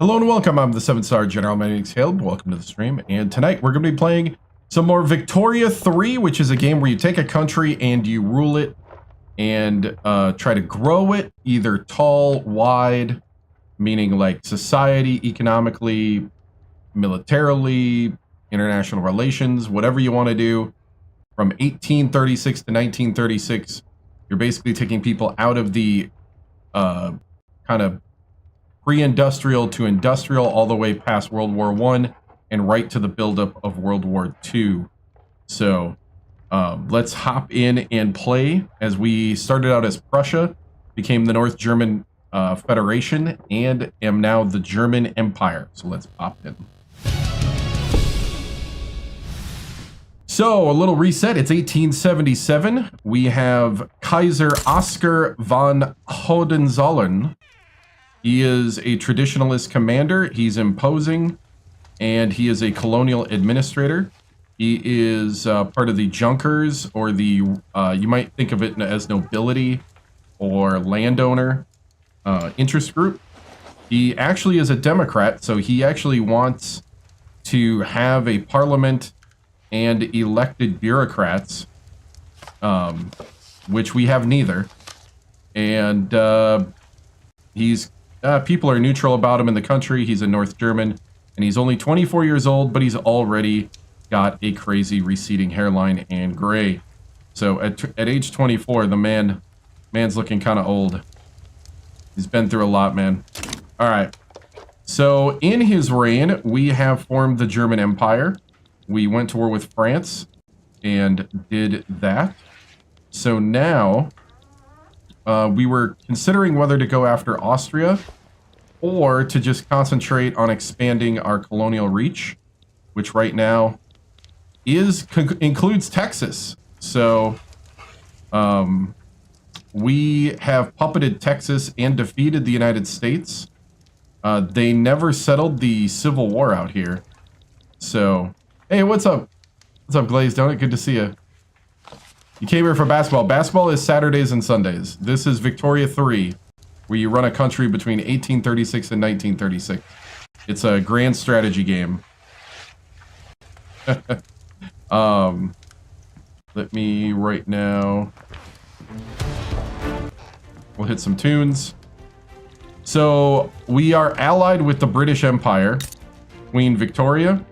Hello and welcome, I'm the 7-Star General. My name is Caleb. Welcome to the stream. And tonight we're going to be playing some more Victoria 3, which is a game where you take a country and you rule it and try to grow it, either tall, wide, meaning like society, economically, militarily, international relations, whatever you want to do. From 1836 to 1936, you're basically taking people out of the kind of pre-industrial to industrial, all the way past World War I and right to the buildup of World War II. So let's hop in and play. As we started out as Prussia, became the North German Federation, and am now the German Empire. So let's pop in. So a little reset. It's 1877. We have Kaiser Oskar von Hohenzollern. He is a traditionalist commander. He's imposing, and he is a colonial administrator. He is part of the Junkers, or the, you might think of it as nobility or landowner interest group. He actually is a Democrat, so he actually wants to have a parliament and elected bureaucrats, which we have neither. And he's... people are neutral about him in the country. He's a North German, and he's only 24 years old, but he's already got a crazy receding hairline and gray. So at age 24, the man's looking kind of old. He's been through a lot, man. All right. So in his reign, we have formed the German Empire. We went to war with France and did that. So now... we were considering whether to go after Austria or to just concentrate on expanding our colonial reach, which right now includes Texas. So we have puppeted Texas and defeated the United States. They never settled the Civil War out here. So, hey, what's up? What's up, Glazed Donut? Good to see you. You came here for basketball. Basketball is Saturdays and Sundays. This is Victoria 3, where you run a country between 1836 and 1936. It's a grand strategy game. Let me right now... We'll hit some tunes. So, we are allied with the British Empire, Queen Victoria.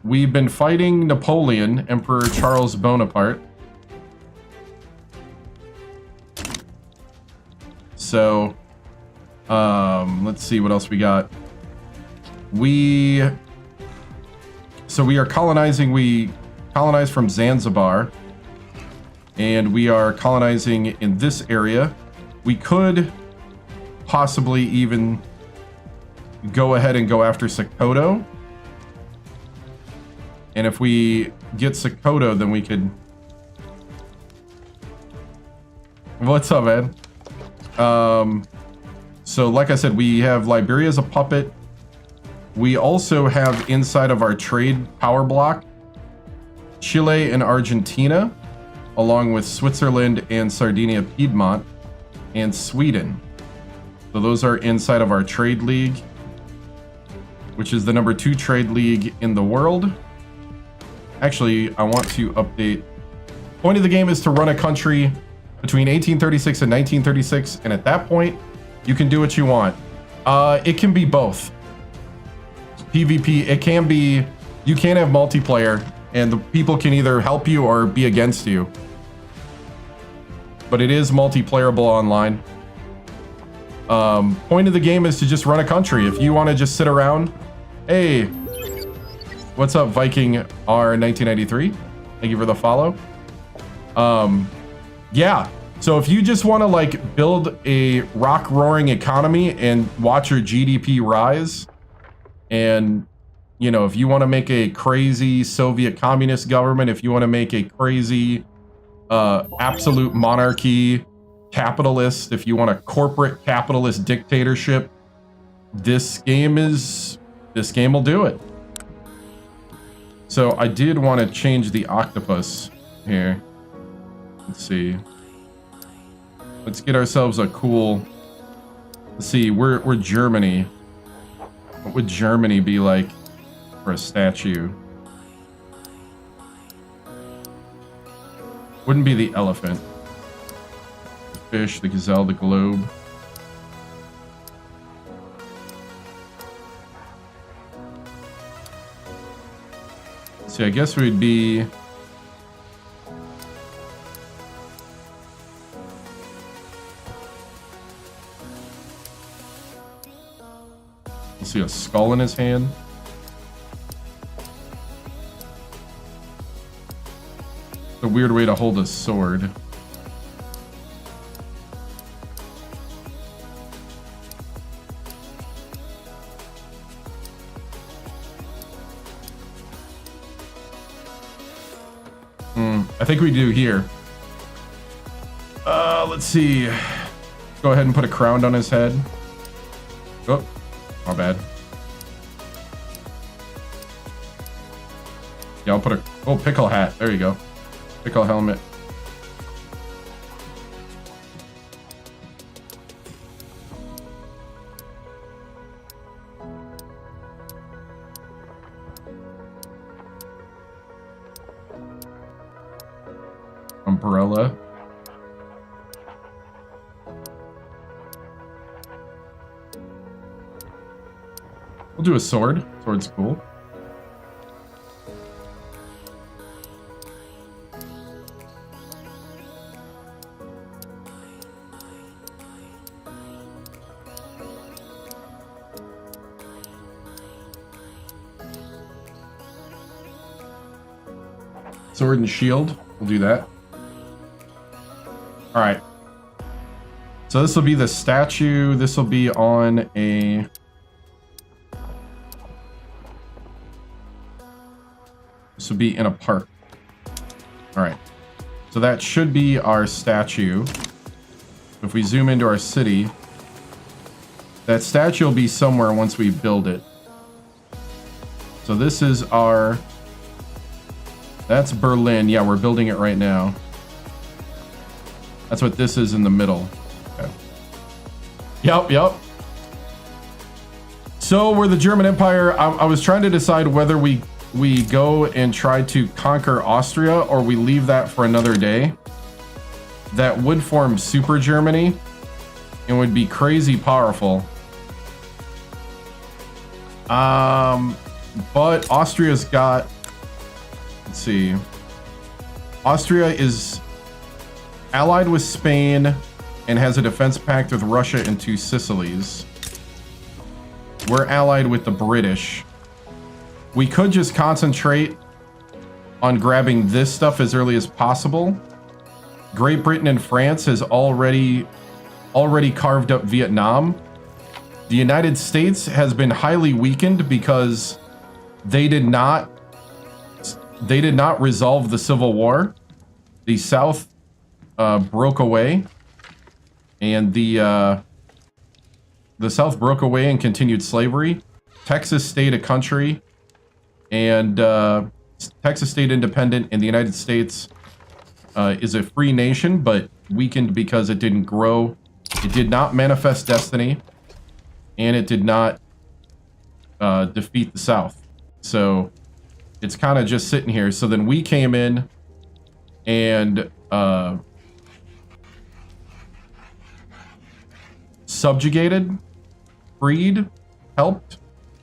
We've been fighting Napoleon, Emperor Charles Bonaparte. So, let's see what else we got. So we are colonizing. We colonize from Zanzibar, and we are colonizing in this area. We could possibly even go ahead and go after Sokoto. And if we get Sokoto, then we could... What's up, man? So like I said, we have Liberia as a puppet. We also have inside of our trade power block Chile and Argentina, along with Switzerland and Sardinia Piedmont, and Sweden. So those are inside of our trade league, which is the #2 trade league in the world. Actually, I want to update. Point of the game is to run a country between 1836 and 1936, and at that point, you can do what you want. It can be both. PvP, it can be, you can have multiplayer, and the people can either help you or be against you. But it is multiplayerable online. Point of the game is to just run a country. If you want to just sit around, hey, what's up, Viking R1993? Thank you for the follow. Yeah, so if you just want to like build a rock-roaring economy and watch your GDP rise, and you know, if you want to make a crazy Soviet communist government, if you want to make a crazy absolute monarchy capitalist, if you want a corporate capitalist dictatorship, this game will do it. So I did want to change the octopus here. Let's see. Let's get ourselves a cool... Let's see, we're Germany. What would Germany be like for a statue? Wouldn't be the elephant. The fish, the gazelle, the globe. See, I guess we'd be... We'll see a skull in his hand. A weird way to hold a sword. I think we do here. Let's see. Go ahead and put a crown on his head. Oh, my bad. Yeah, I'll put a... Oh, pickle hat. There you go. Pickle helmet. Umbrella. We'll do a sword. Sword's cool. Sword and shield. We'll do that. All right. So this will be the statue. This will be on a... This will be in a park. All right. So that should be our statue. If we zoom into our city, that statue will be somewhere once we build it. So this is our... That's Berlin. Yeah, we're building it right now. That's what this is in the middle. Okay. Yep. So we're the German Empire. I was trying to decide whether we go and try to conquer Austria or we leave that for another day. That would form Super Germany and would be crazy powerful. But Austria's got... Let's see. Austria is allied with Spain and has a defense pact with Russia and 2 Sicilies. We're allied with the British. We could just concentrate on grabbing this stuff as early as possible. Great Britain and France has already carved up Vietnam. The United States has been highly weakened because they did not resolve the Civil War. The South broke away, and the South broke away and continued slavery. Texas stayed a country, and Texas stayed independent, and the United States is a free nation, but weakened because it didn't grow. It did not manifest destiny, and it did not defeat the South. So it's kind of just sitting here. So then we came in and subjugated, freed, helped,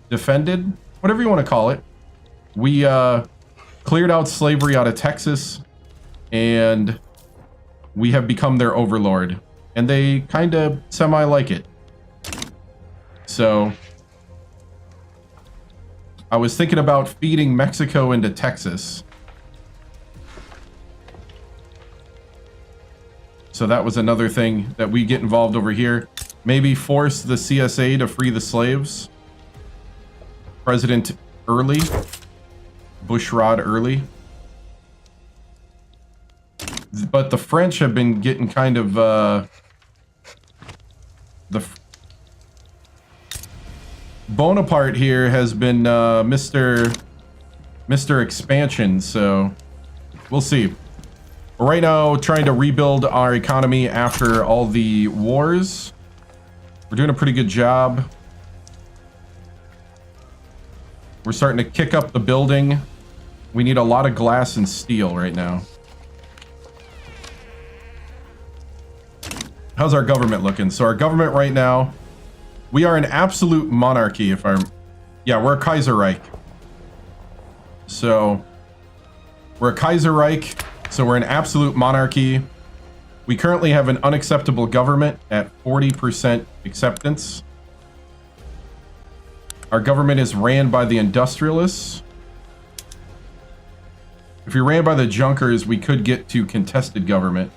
defended, whatever you want to call it. We cleared out slavery out of Texas, and we have become their overlord. And they kind of semi-like it. So I was thinking about feeding Mexico into Texas. So that was another thing that we get involved over here. Maybe force the CSA to free the slaves. President Early. Bushrod Early. But the French have been getting kind of... Bonaparte here has been Mr. Expansion, so we'll see. We're right now trying to rebuild our economy after all the wars. We're doing a pretty good job. We're starting to kick up the building. We need a lot of glass and steel right now. How's our government looking? So our government right now, we are an absolute monarchy if I'm... Yeah, we're a Kaiserreich. So we're a Kaiserreich, so we're an absolute monarchy. We currently have an unacceptable government at 40% acceptance. Our government is ran by the industrialists. If we ran by the junkers, we could get to contested government.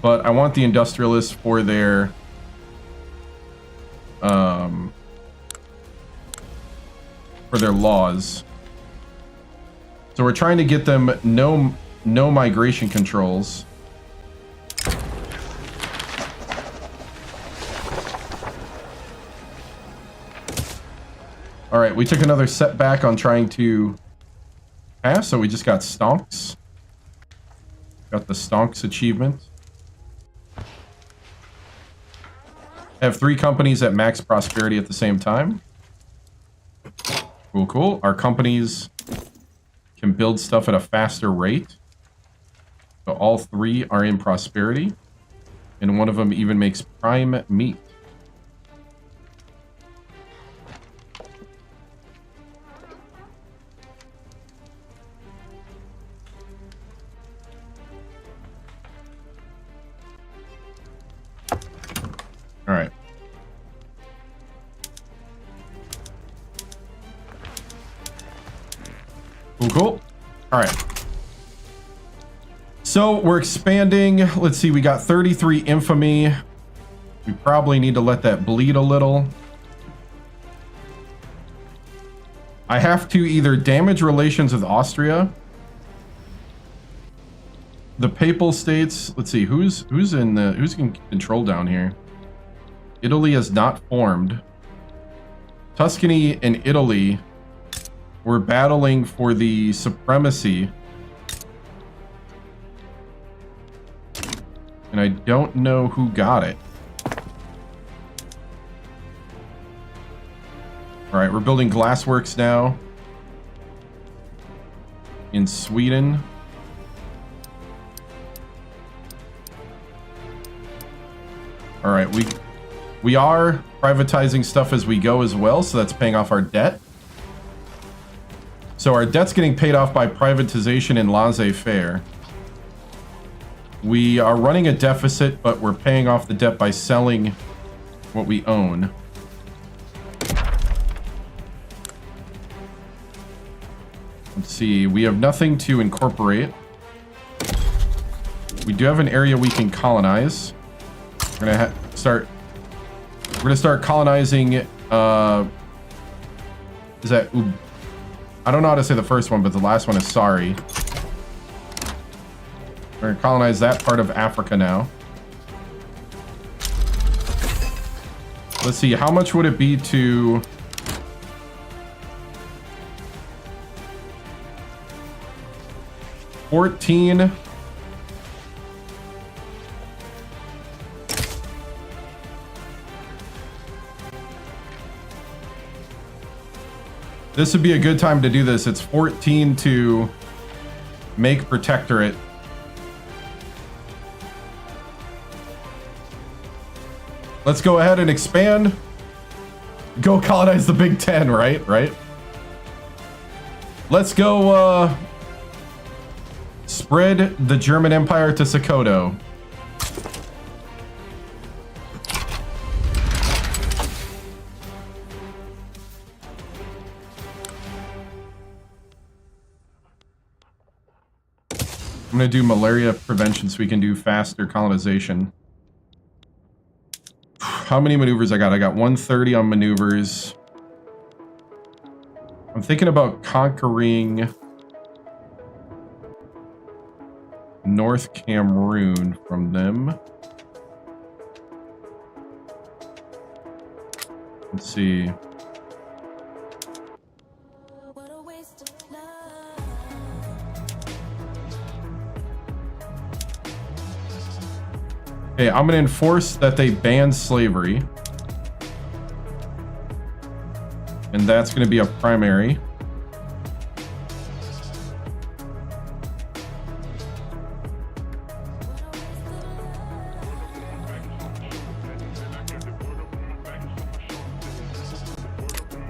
But I want the industrialists for their laws. So we're trying to get them no migration controls. All right, we took another setback on trying to pass, so we just got stonks. Got the stonks achievement. Have 3 companies at max prosperity at the same time. Cool, cool. Our companies can build stuff at a faster rate. So all 3 are in prosperity. And one of them even makes prime meat. All right. Cool, cool. All right. So we're expanding. Let's see. We got 33 infamy. We probably need to let that bleed a little. I have to either damage relations with Austria, the Papal States. Let's see. Who's in control down here? Italy has not formed. Tuscany and Italy were battling for the supremacy. And I don't know who got it. All right, we're building glassworks now in Sweden. All right, we are privatizing stuff as we go as well, so that's paying off our debt. So our debt's getting paid off by privatization and laissez-faire. We are running a deficit, but we're paying off the debt by selling what we own. Let's see, we have nothing to incorporate. We do have an area we can colonize. We're gonna start colonizing. Is that? I don't know how to say the first one, but the last one is sorry. We're gonna colonize that part of Africa now. Let's see, how much would it be to... $14. This would be a good time to do this. It's 14 to make protectorate. Let's go ahead and expand. Go colonize the Big Ten, right? Let's go spread the German Empire to Sokoto. I'm gonna do malaria prevention so we can do faster colonization. How many maneuvers I got? I got 130 on maneuvers. I'm thinking about conquering North Cameroon from them. Let's see. Okay, I'm gonna enforce that they ban slavery. And that's going to be a primary.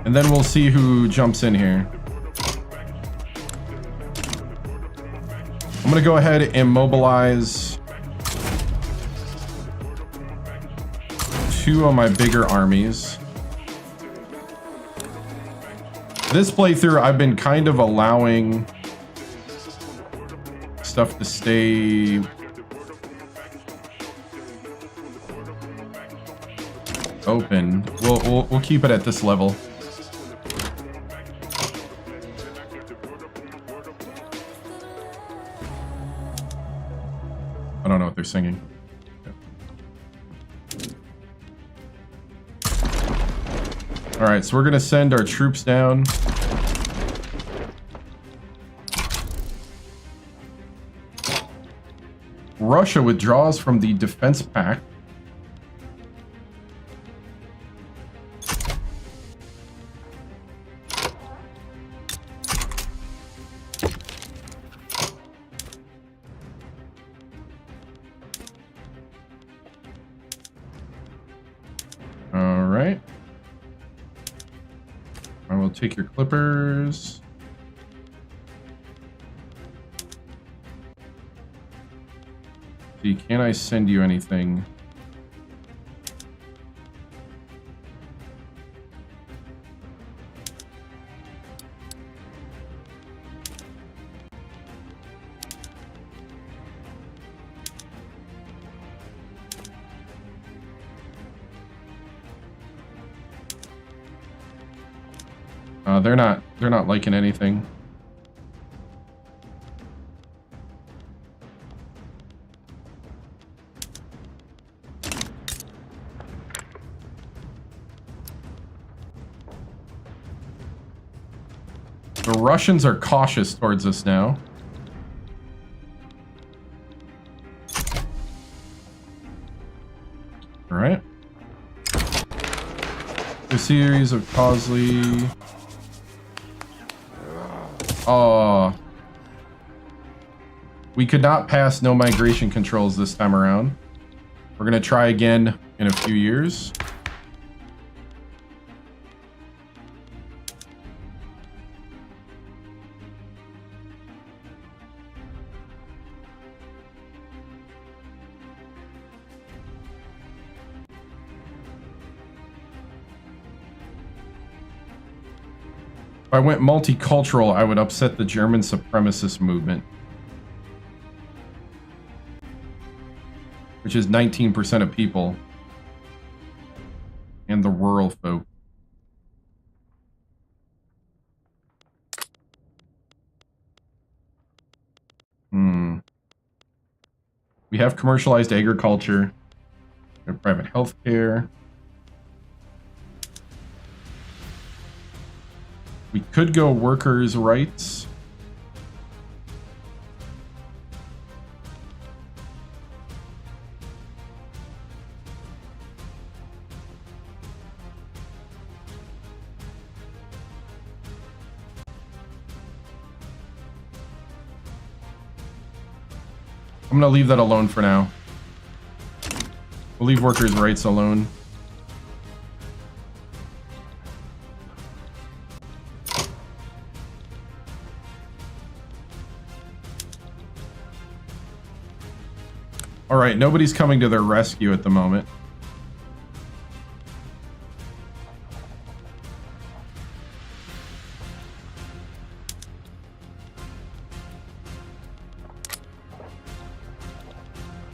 And then we'll see who jumps in here. I'm going to go ahead and mobilize 2 of my bigger armies. This playthrough, I've been kind of allowing stuff to stay open. We'll keep it at this level. I don't know what they're singing. All right, so we're gonna send our troops down. Russia withdraws from the defense pact. Take your clippers. See, can I send you anything? They're not liking anything. The Russians are cautious towards us now. All right. The series of Cosley. Oh, we could not pass no migration controls this time around. We're gonna try again in a few years. If I went multicultural, I would upset the German supremacist movement, which is 19% of people, and the rural folk. We have commercialized agriculture, we have private health care. We could go workers' rights. I'm gonna leave that alone for now. We'll leave workers' rights alone. All right, nobody's coming to their rescue at the moment.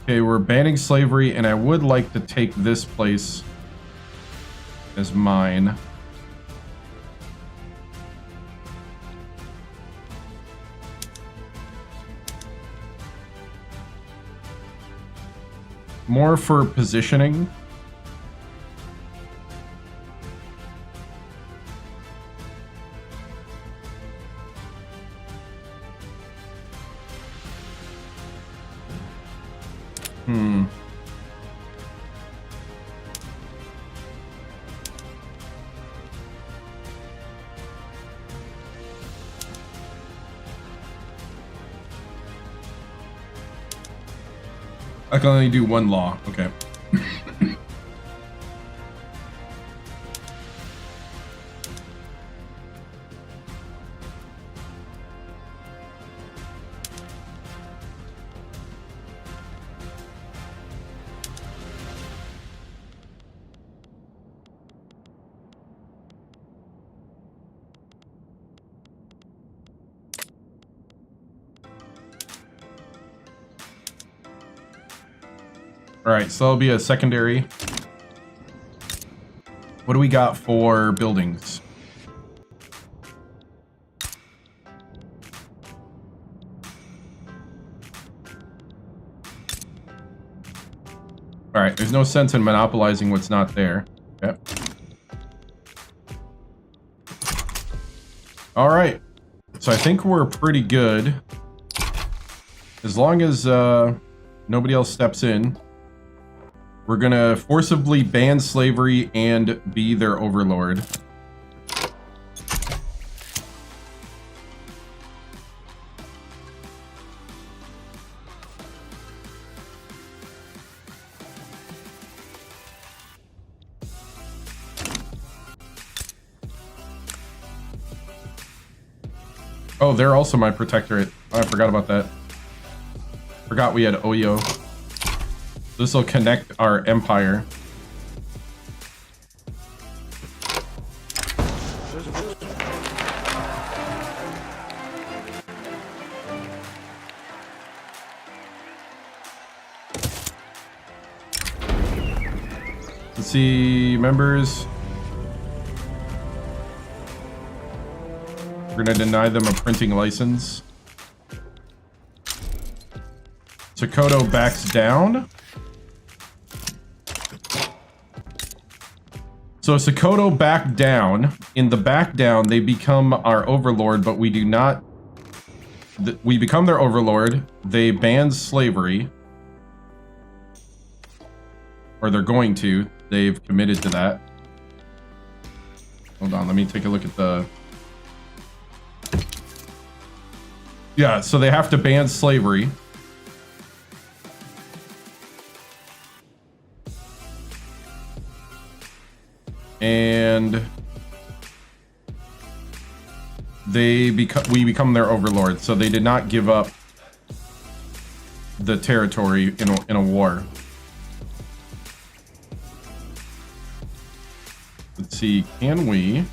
Okay, we're banning slavery, and I would like to take this place as mine. More for positioning. I can only do one law. Okay. All right, so that'll be a secondary. What do we got for buildings? All right, there's no sense in monopolizing what's not there. Okay. All right, so I think we're pretty good. As long as nobody else steps in. We're gonna forcibly ban slavery and be their overlord. Oh, they're also my protectorate. Oh, I forgot about that. Forgot we had Oyo. This will connect our empire. Let's see, members. We're gonna deny them a printing license. Sokoto backs down. So Sokoto backed down. In the back down, they become our overlord, but we do not... We become their overlord. They ban slavery. Or they're going to. They've committed to that. Hold on, let me take a look at the... Yeah, so they have to ban slavery. And we become their overlord, so they did not give up the territory in a war. Let's see, can we?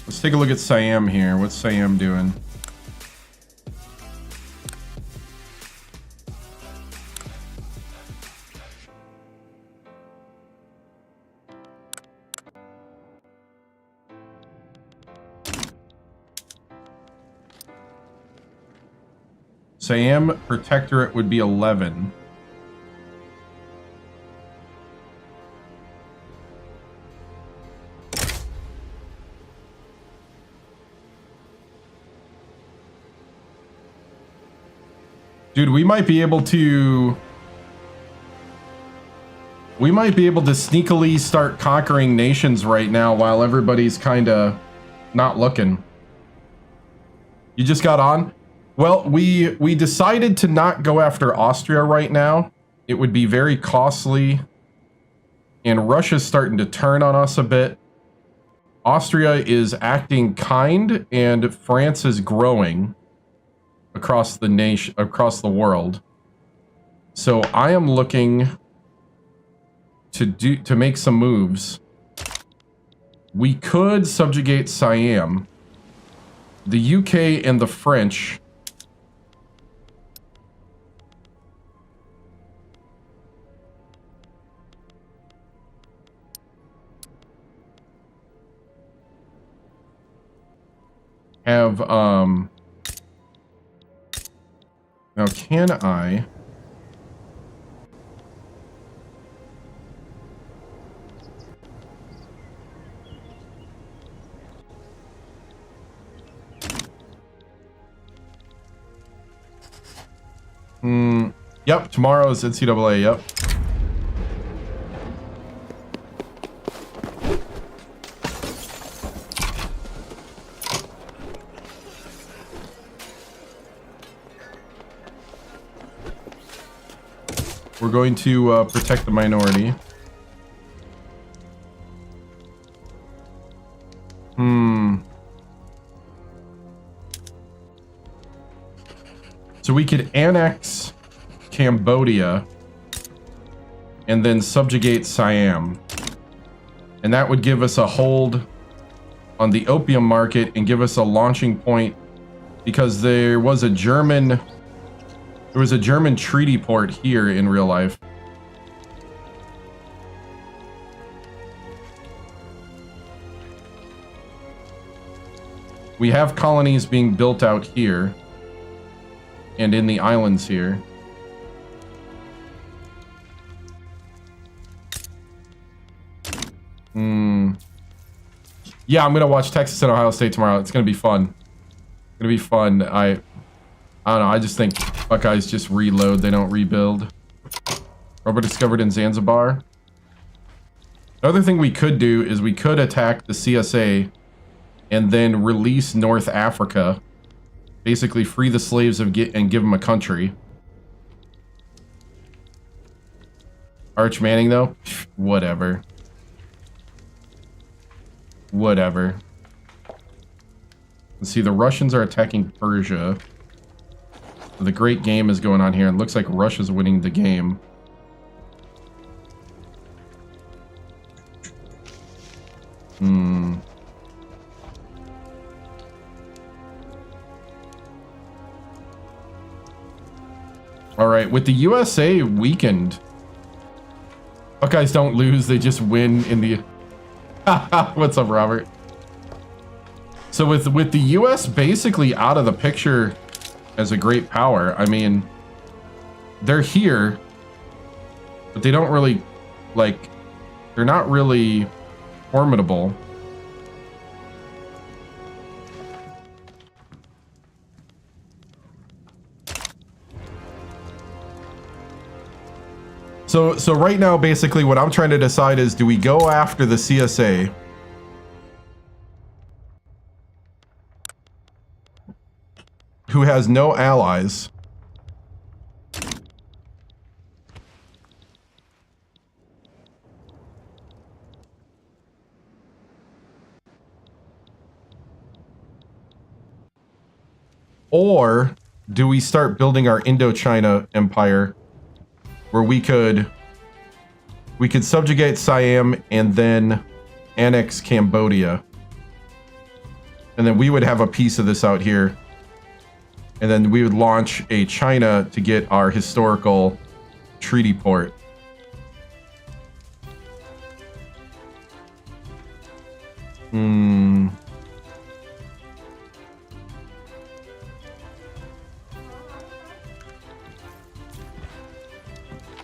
Let's take a look at Siam here. What's Siam doing? Siam Protectorate would be 11. Dude, we might be able to sneakily start conquering nations right now while everybody's kind of not looking. You just got on? Well, we decided to not go after Austria right now. It would be very costly. And Russia's starting to turn on us a bit. Austria is acting kind, and France is growing across the nation, across the world. So I am looking to make some moves. We could subjugate Siam. The UK and the French have now can I yep, tomorrow's NCAA, yep. We're going to protect the minority. So we could annex Cambodia and then subjugate Siam. And that would give us a hold on the opium market and give us a launching point, because there was a German treaty port here in real life. We have colonies being built out here and in the islands here. Yeah, I'm gonna watch Texas and Ohio State tomorrow. It's gonna be fun. It's gonna be fun. I don't know. I just think Buckeyes just reload. They don't rebuild. Rubber discovered in Zanzibar. Another thing we could do is we could attack the CSA and then release North Africa. Basically free the slaves and give them a country. Arch Manning, though? Whatever. Whatever. Let's see, the Russians are attacking Persia. The great game is going on here. It looks like Russia's winning the game. Alright, with the USA weakened, Buckeyes don't lose, they just win in the... What's up, Robert? So with the US basically out of the picture as a great power, I mean, they're here, but they don't really, like, they're not really formidable. So right now, basically, what I'm trying to decide is, do we go after the CSA? Who has no allies? Or do we start building our Indochina empire, where we could subjugate Siam and then annex Cambodia, and then we would have a piece of this out here, and then we would launch a China to get our historical treaty port.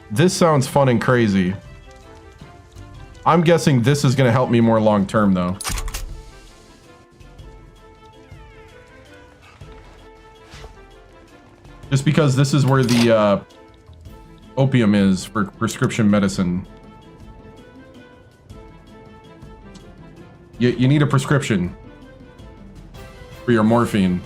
This sounds fun and crazy. I'm guessing this is going to help me more long term, though. Just because this is where the opium is for prescription medicine. You need a prescription for your morphine.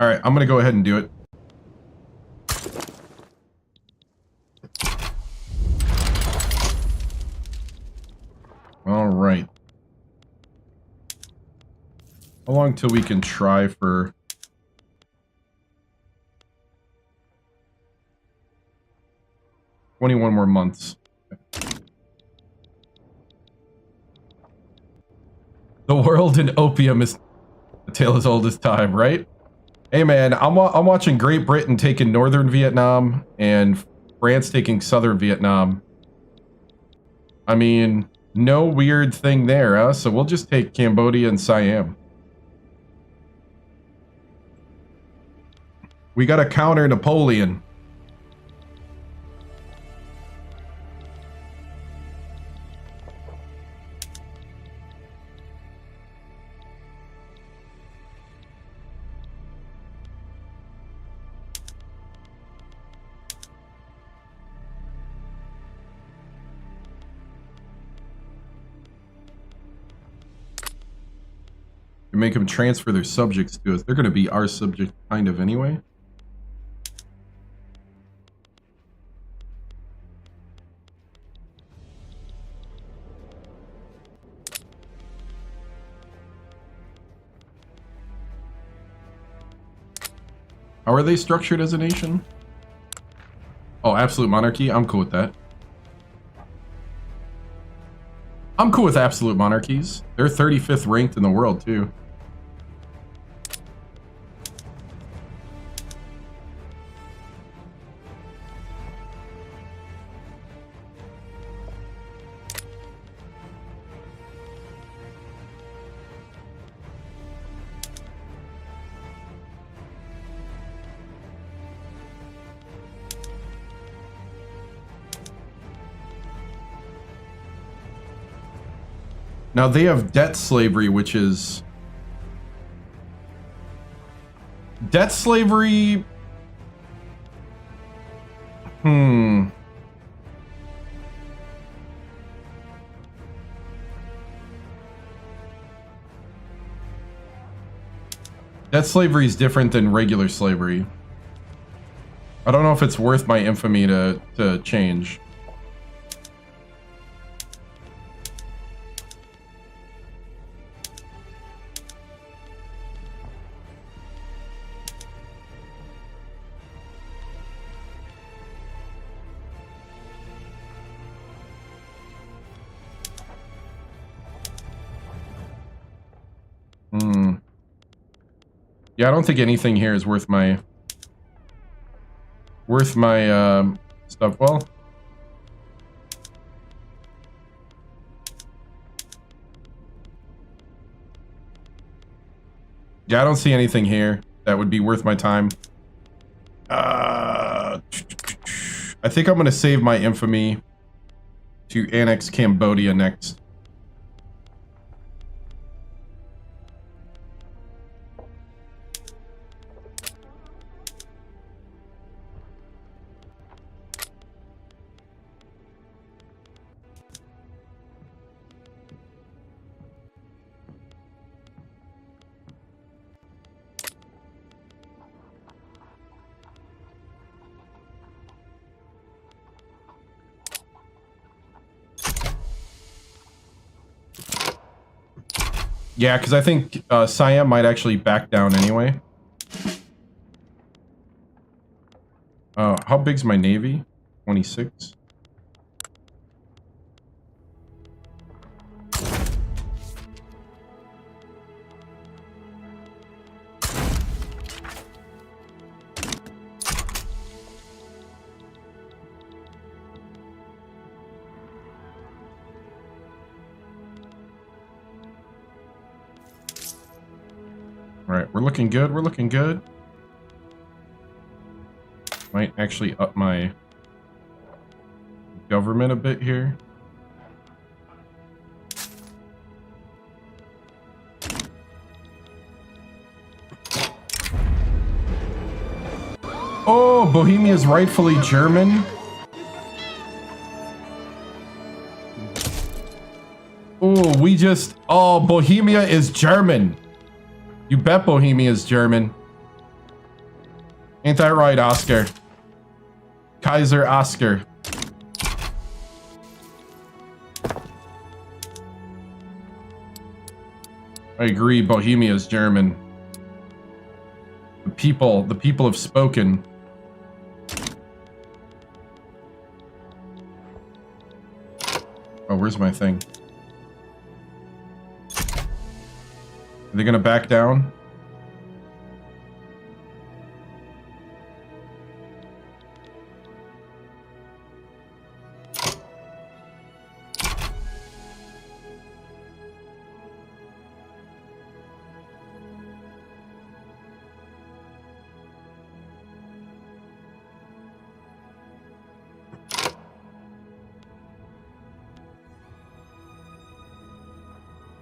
All right, I'm going to go ahead and do it. All right. How long till we can try for... ...21 more months. The world in opium is a tale as old as time, right? Hey man, I'm watching Great Britain taking northern Vietnam and France taking southern Vietnam. I mean, no weird thing there, huh? So we'll just take Cambodia and Siam. We gotta counter Napoleon. and make them transfer their subjects to us. They're going to be our subject kind of anyway. How are they structured as a nation? Oh, absolute monarchy. I'm cool with that. I'm cool with absolute monarchies. They're 35th ranked in the world, too. Now they have debt slavery, which is... Debt slavery... Debt slavery is different than regular slavery. I don't know if it's worth my infamy to change. Yeah, I don't think anything here is worth my stuff. Well, yeah, I don't see anything here that would be worth my time. I think I'm gonna save my infamy to annex Cambodia next. Yeah, because I think Siam might actually back down anyway. How big's my navy? 26. Alright, we're looking good, we're looking good. Might actually up my government a bit here. Oh, Bohemia is rightfully German. Oh, oh, Bohemia is German. You bet Bohemia is German. Ain't that right, Oscar? Kaiser Oscar. I agree, Bohemia is German. The people have spoken. Oh, where's my thing? Are they gonna back down?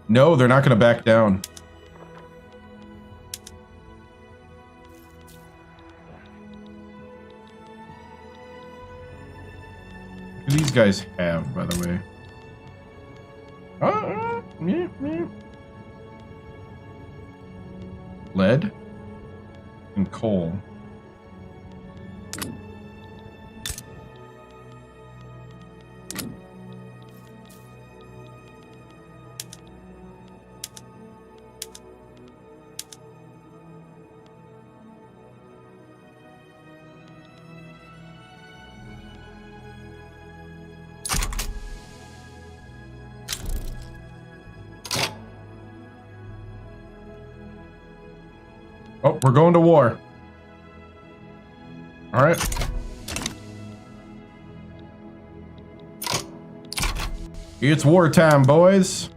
No, they're not gonna back down. What do these guys have, by the way? Lead and coal. Oh, we're going to war. All right. It's wartime, boys.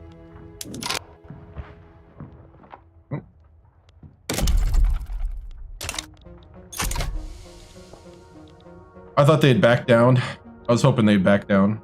I thought they'd back down. I was hoping they'd back down.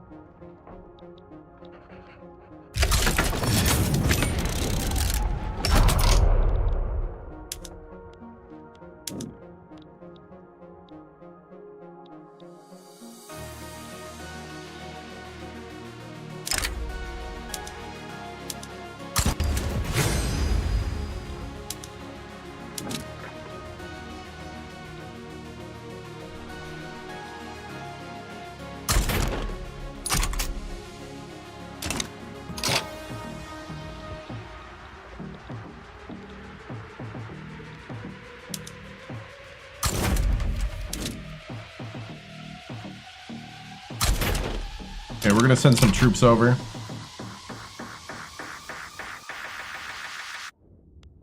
Okay, we're gonna send some troops over.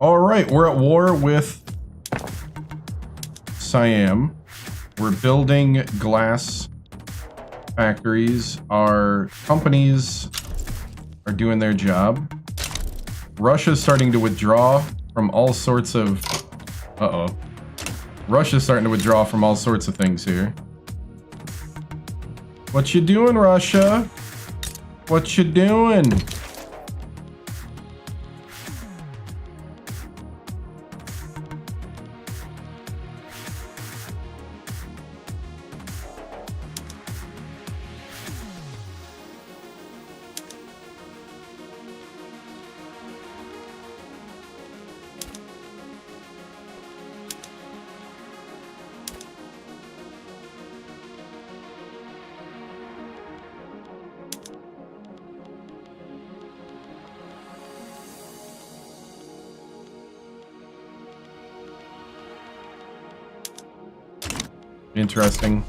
All right, we're at war with Siam. We're building glass factories. Our companies are doing their job. Russia's starting to withdraw from all sorts of... Uh-oh. Russia's starting to withdraw from all sorts of things here. What you doing, Russia? What you doing? Interesting.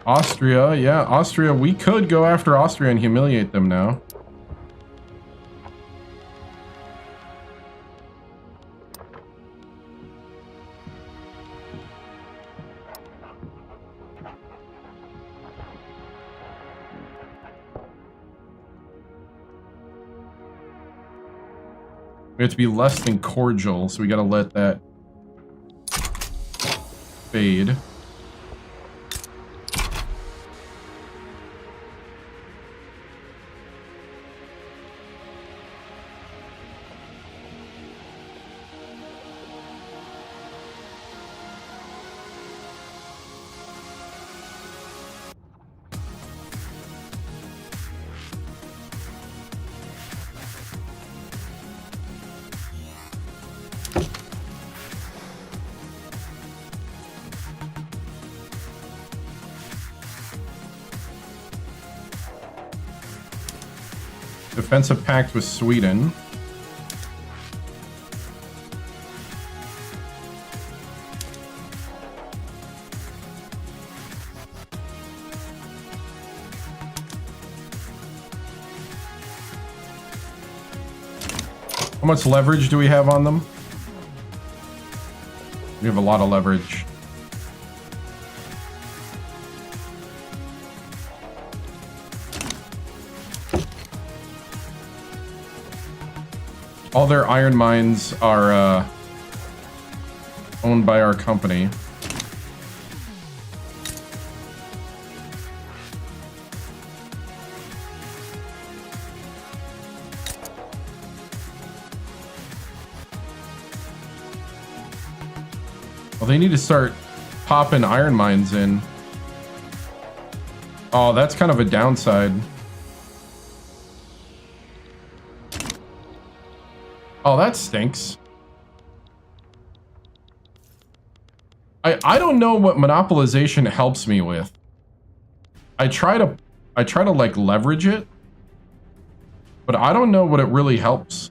Austria, yeah, Austria. We could go after Austria and humiliate them now. We have to be less than cordial, so we gotta let that fade. Defensive pact with Sweden. How much leverage do we have on them? We have a lot of leverage. All their iron mines are owned by our company. Well, they need to start popping iron mines in. Oh, that's kind of a downside. Oh, that stinks. I don't know what monopolization helps me with. I try to like leverage it, but I don't know what it really helps.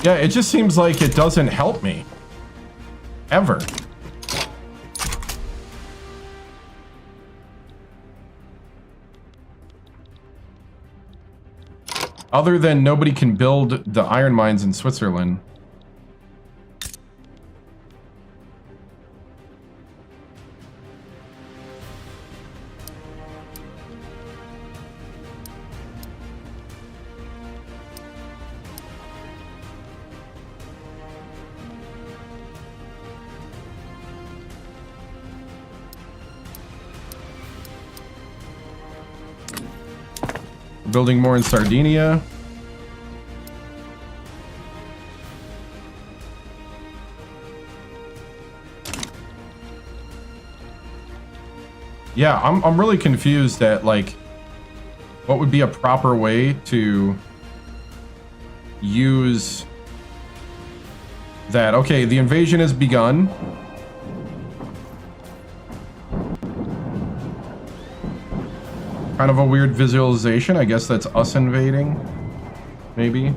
Yeah, it just seems like it doesn't help me. Ever. Other than nobody can build the iron mines in Switzerland. Building more in Sardinia. Yeah, I'm really confused at like what would be a proper way to use that. Okay, the invasion has begun. Kind of a weird visualization. I guess that's us invading, maybe.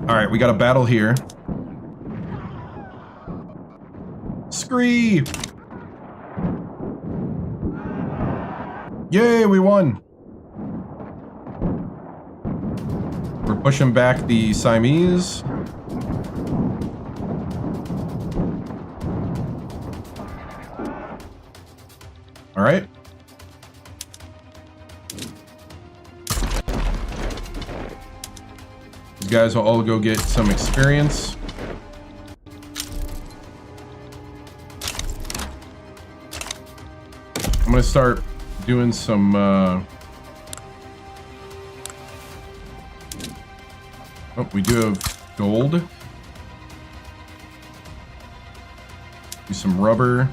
All right, we got a battle here. Scree! Yay, we won. We're pushing back the Siamese. All right. These guys will all go get some experience. I'm gonna start doing some oh, we do have gold. Do some rubber.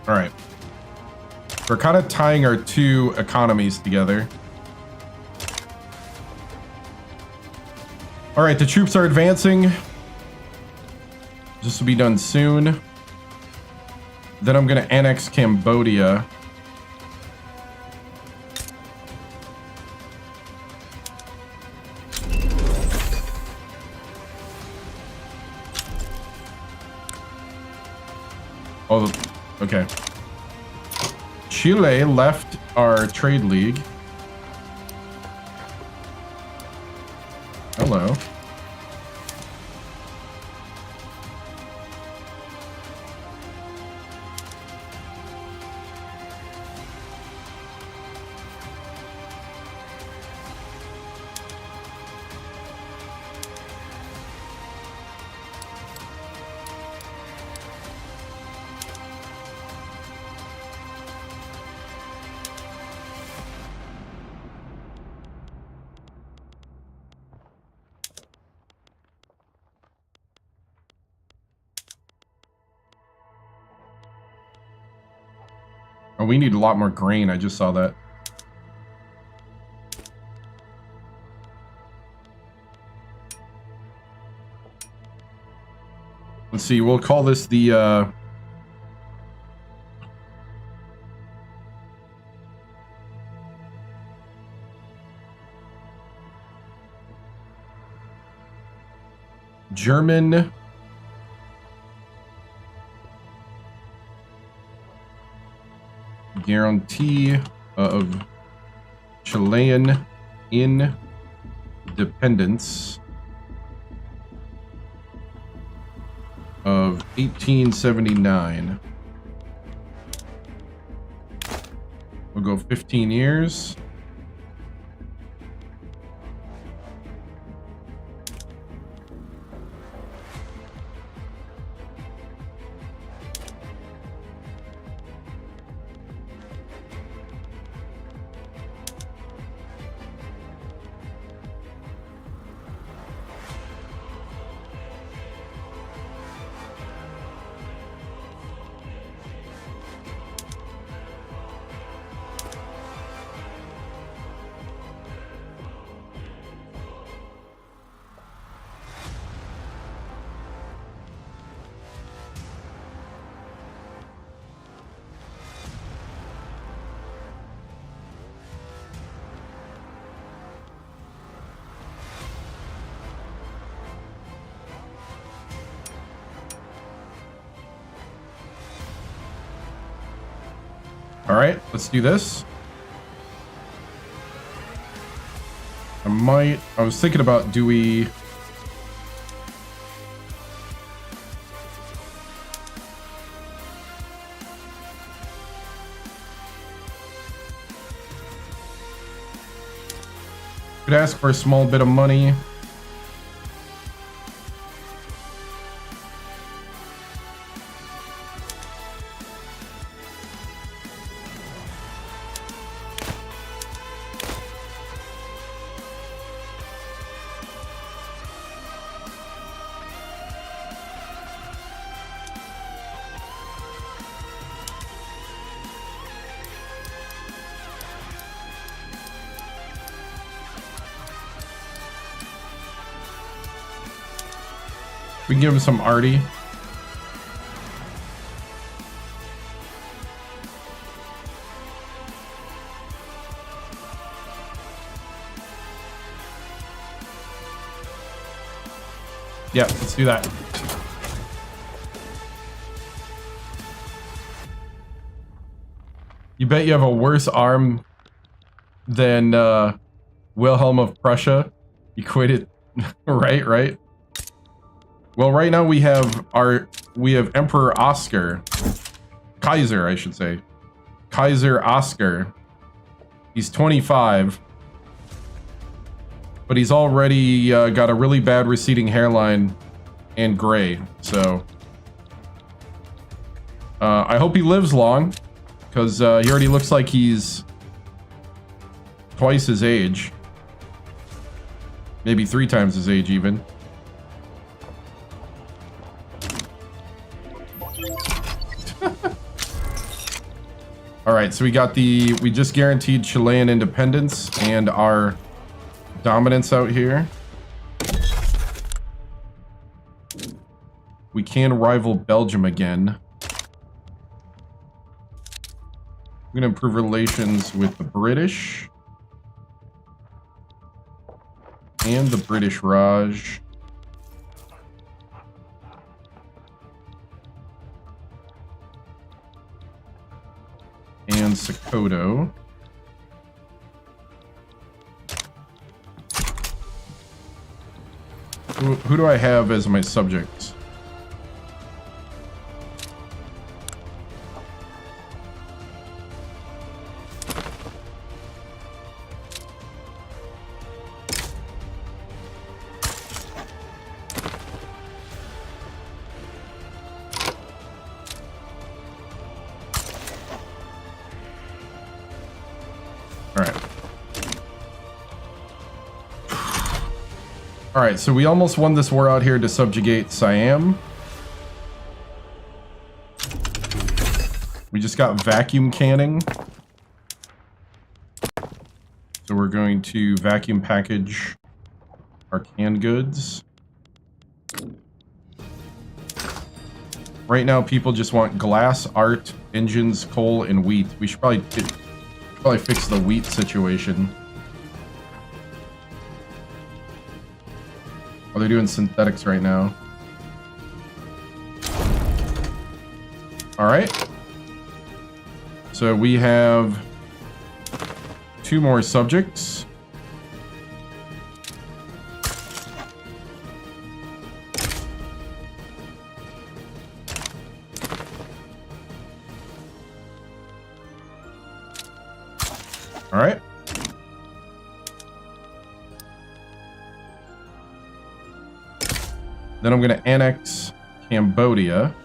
All right. We're kind of tying our two economies together. All right, the troops are advancing. This will be done soon. Then I'm going to annex Cambodia. Oh, okay. Chile left our trade league. Hello. Oh, we need a lot more grain. I just saw that. Let's see. We'll call this the... German guarantee of Chilean independence of 1879. We'll go 15 years. All right, let's do this. I was thinking about, do we... Could ask for a small bit of money. We can give him some arty. Yeah, let's do that. You bet you have a worse arm than Wilhelm of Prussia. You quit it. Right. Well, right now we have Emperor Oscar. Kaiser, I should say. Kaiser Oscar. He's 25. But he's already got a really bad receding hairline and gray. So I hope he lives long, because he already looks like he's twice his age. Maybe 3 times his age even. All right, so we just guaranteed Chilean independence and our dominance out here. We can rival Belgium again. I'm gonna improve relations with the British and the British Raj. And Sokoto. Who do I have as my subjects? Alright, so we almost won this war out here to subjugate Siam. We just got vacuum canning. So we're going to vacuum package our canned goods. Right now, people just want glass, art, engines, coal, and wheat. We should probably fix the wheat situation. Oh, they're doing synthetics right now. All right. So we have 2 more subjects. All right. Then I'm going to annex Cambodia.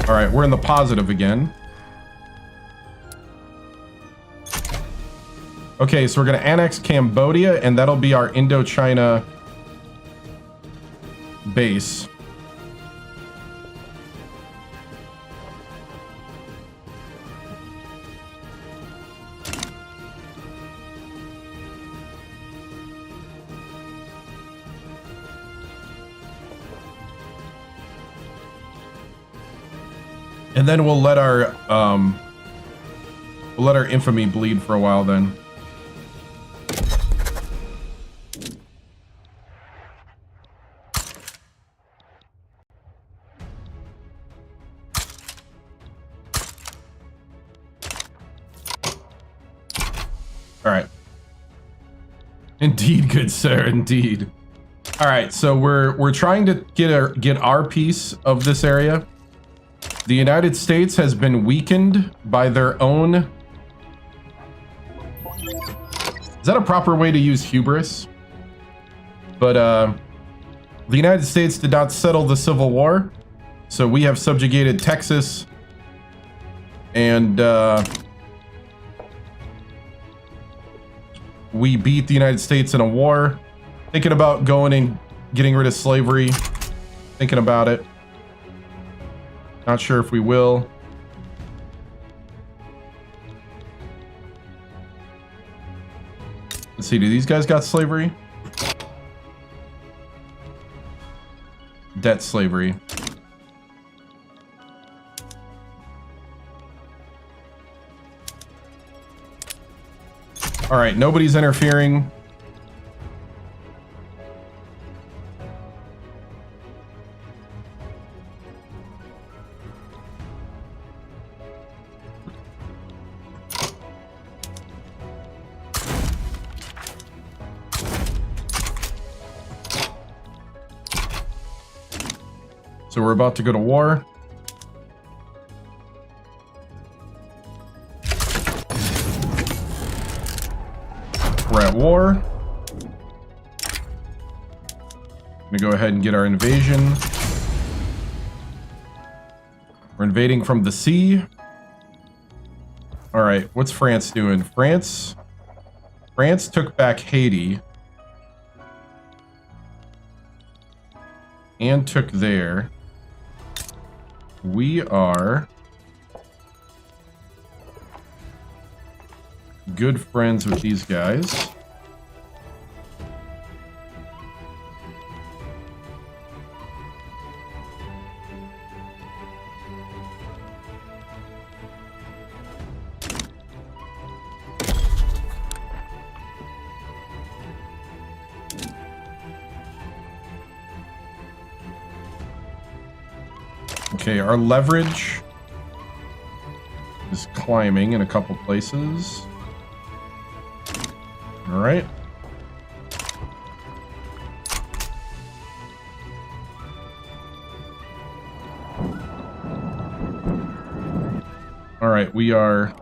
All right, we're in the positive again. Okay, so we're going to annex Cambodia, and that'll be our Indochina base. And then we'll let our infamy bleed for a while then. All right. Indeed, good sir, indeed. All right, so we're trying to get our piece of this area. The United States has been weakened by their own... Is that a proper way to use hubris? But the United States did not settle the Civil War, so we have subjugated Texas, and we beat the United States in a war. Thinking about going and getting rid of slavery. Thinking about it. Not sure if we will. Let's see, do these guys got slavery? Debt slavery. All right, nobody's interfering. So we're about to go to war. We're at war. I'm gonna go ahead and get our invasion. We're invading from the sea. All right, what's France doing? France took back Haiti. And took there. We are good friends with these guys. Okay, our leverage is climbing in a couple places. All right. All right, we are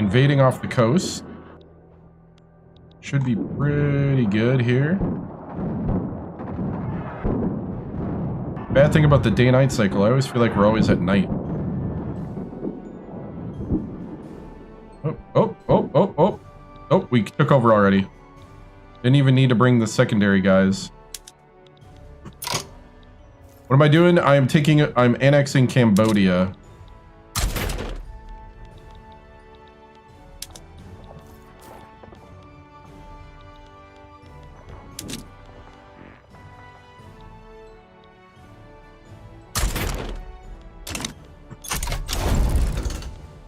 invading off the coast. Should be pretty good here. Bad thing about the day-night cycle, I always feel like we're always at night. Oh, we took over already. Didn't even need to bring the secondary guys. What am I doing? I'm annexing Cambodia.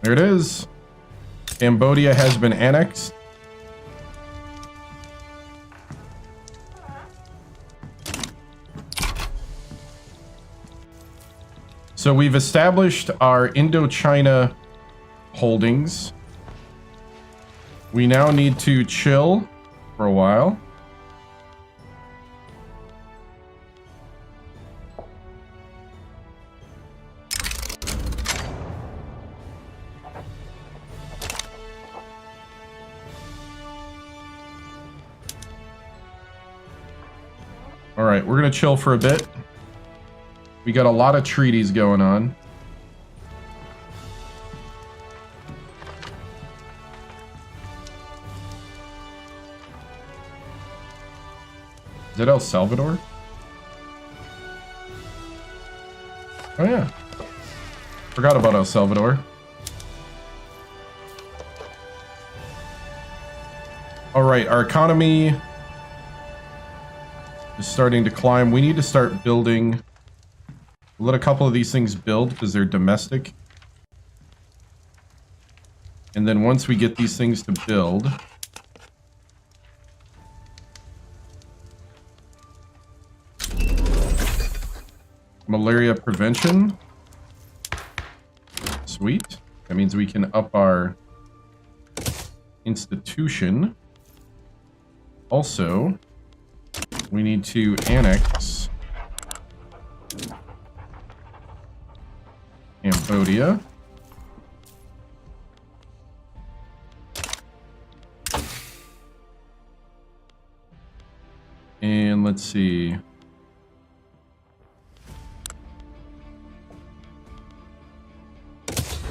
There it is. Cambodia has been annexed. So we've established our Indochina holdings. We now need to chill for a while. All right, we're gonna chill for a bit. We got a lot of treaties going on. Is it El Salvador? Oh yeah. Forgot about El Salvador. All right, our economy is starting to climb. We need to start building. Let a couple of these things build because they're domestic. And then once we get these things to build, malaria prevention. Sweet. That means we can up our institution. Also, we need to annex Cambodia. And let's see.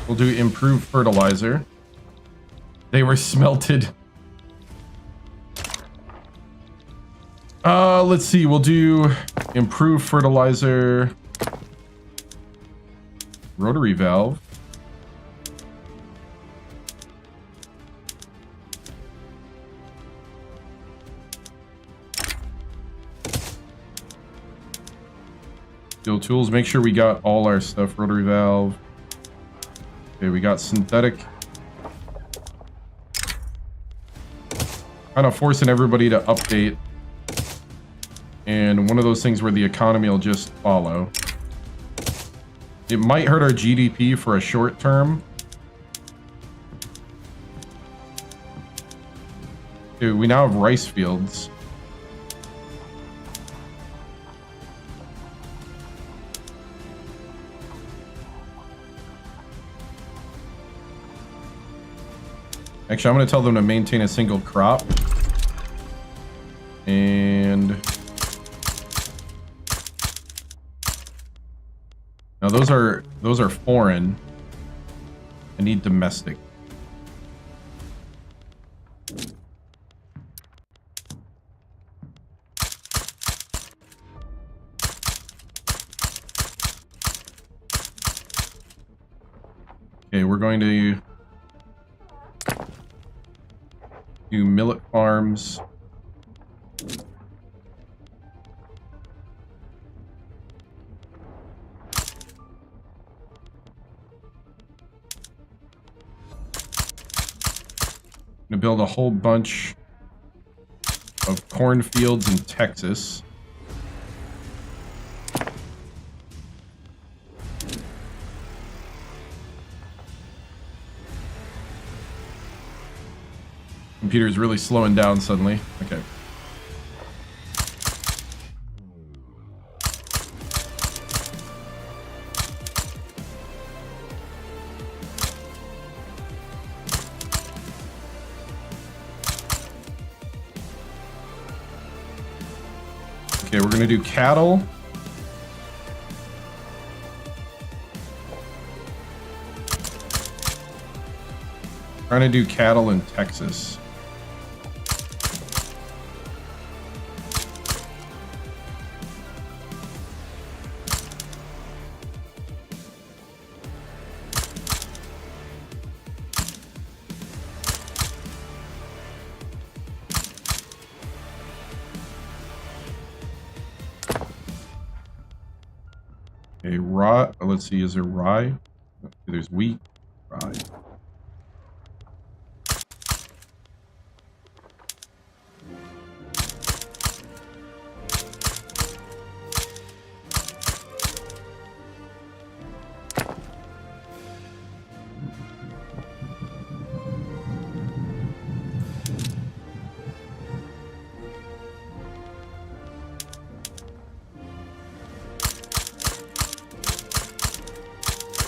We'll do improved fertilizer. They were smelted. Let's see. We'll do improved fertilizer. Rotary valve. Steel tools. Make sure we got all our stuff. Rotary valve. Okay, we got synthetic. Kind of forcing everybody to update. And one of those things where the economy will just follow. It might hurt our GDP for a short term. Dude, we now have rice fields. Actually, I'm going to tell them to maintain a single crop. And now those are foreign. I need domestic. Okay, we're going to do millet farms. Gonna build a whole bunch of cornfields in Texas. Computer's really slowing down suddenly. Okay. Okay, we're gonna do cattle. Trying to do cattle in Texas. Okay, rye. Let's see, is there rye? There's wheat, rye.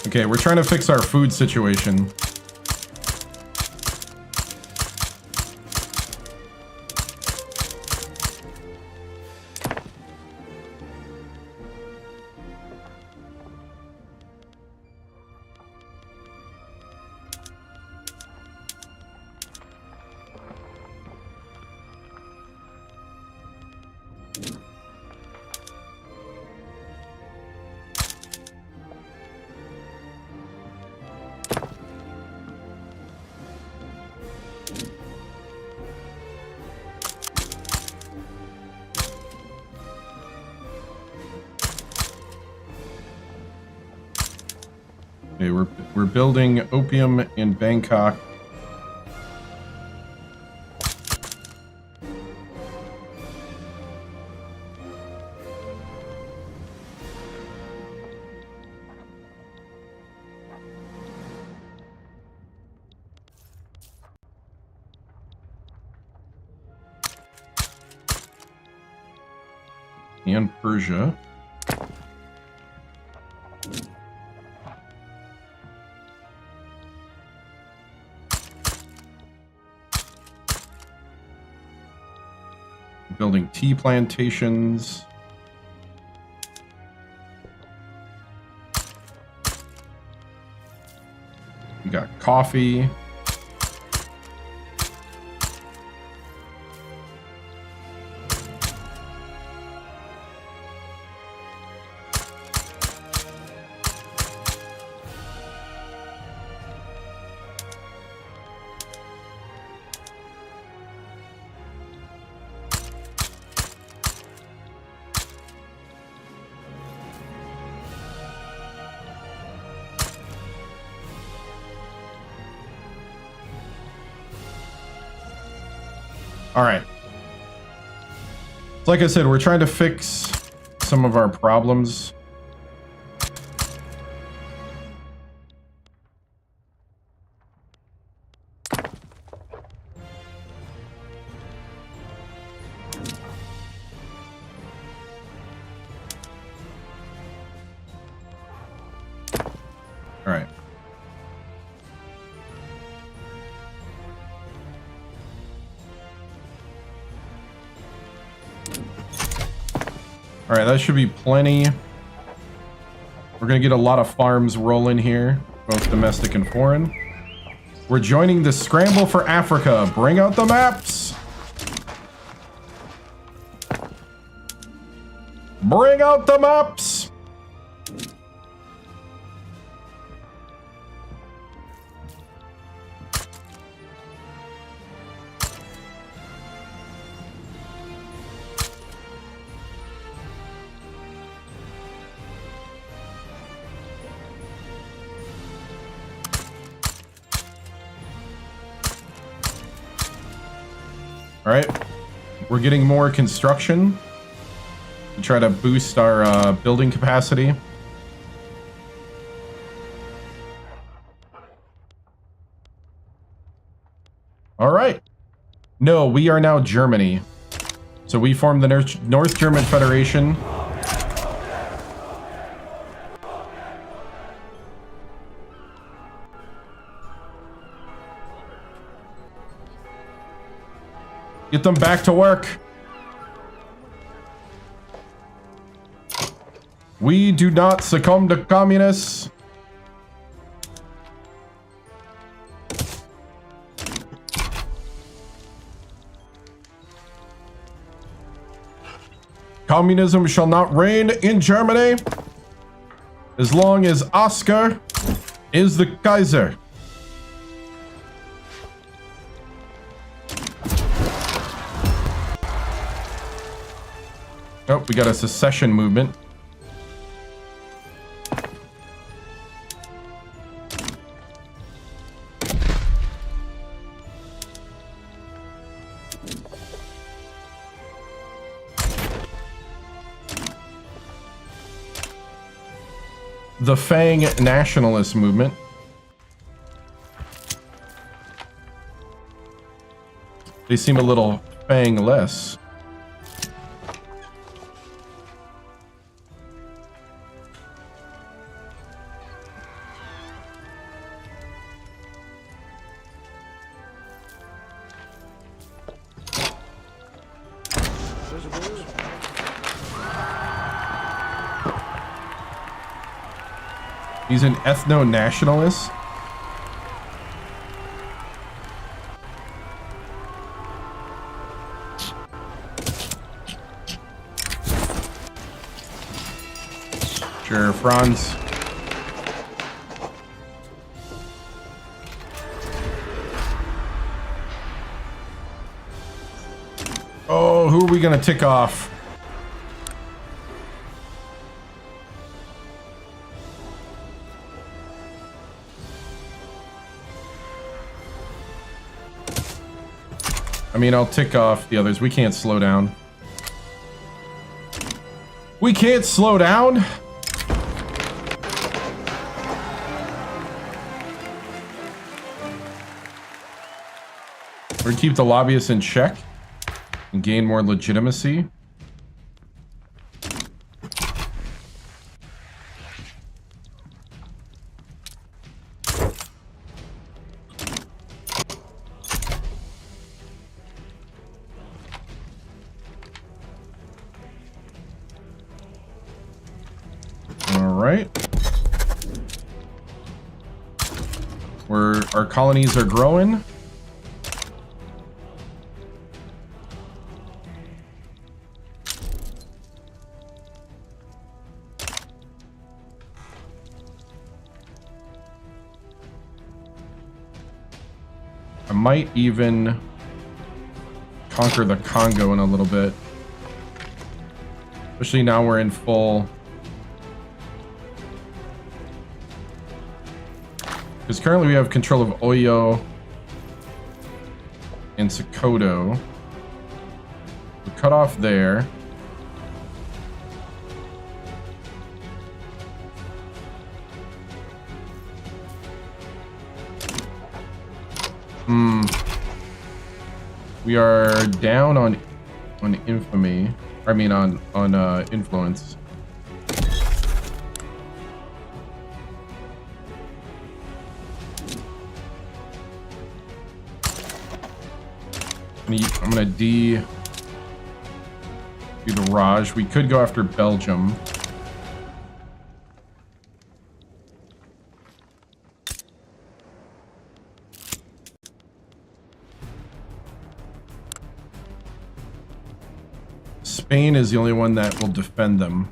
Okay, we're trying to fix our food situation. Okay, we're building opium in Bangkok. And Persia. Building tea plantations. We got coffee. All right. Like I said, we're trying to fix some of our problems. All right. All right, that should be plenty. We're gonna get a lot of farms rolling here, both domestic and foreign. We're joining the scramble for Africa. Bring out the maps. Bring out the maps. All right, we're getting more construction to try to boost our building capacity. All right. No, we are now Germany. So we formed the North German Federation. Get them back to work. We do not succumb to communists. Communism shall not reign in Germany as long as Oscar is the Kaiser. Oh, we got a secession movement. The Fang nationalist movement. They seem a little Fang-less. He's an ethno-nationalist. Sure, Franz. Oh, who are we gonna tick off? I mean, I'll tick off the others. We can't slow down. We can't slow down? We're gonna keep the lobbyists in check and gain more legitimacy. Our colonies are growing. I might even conquer the Congo in a little bit. Especially now we're in full. Because currently we have control of Oyo and Sokoto. We cut off there. We are down on infamy. I mean on influence. I'm gonna do the Raj. We could go after Belgium. Spain is the only one that will defend them.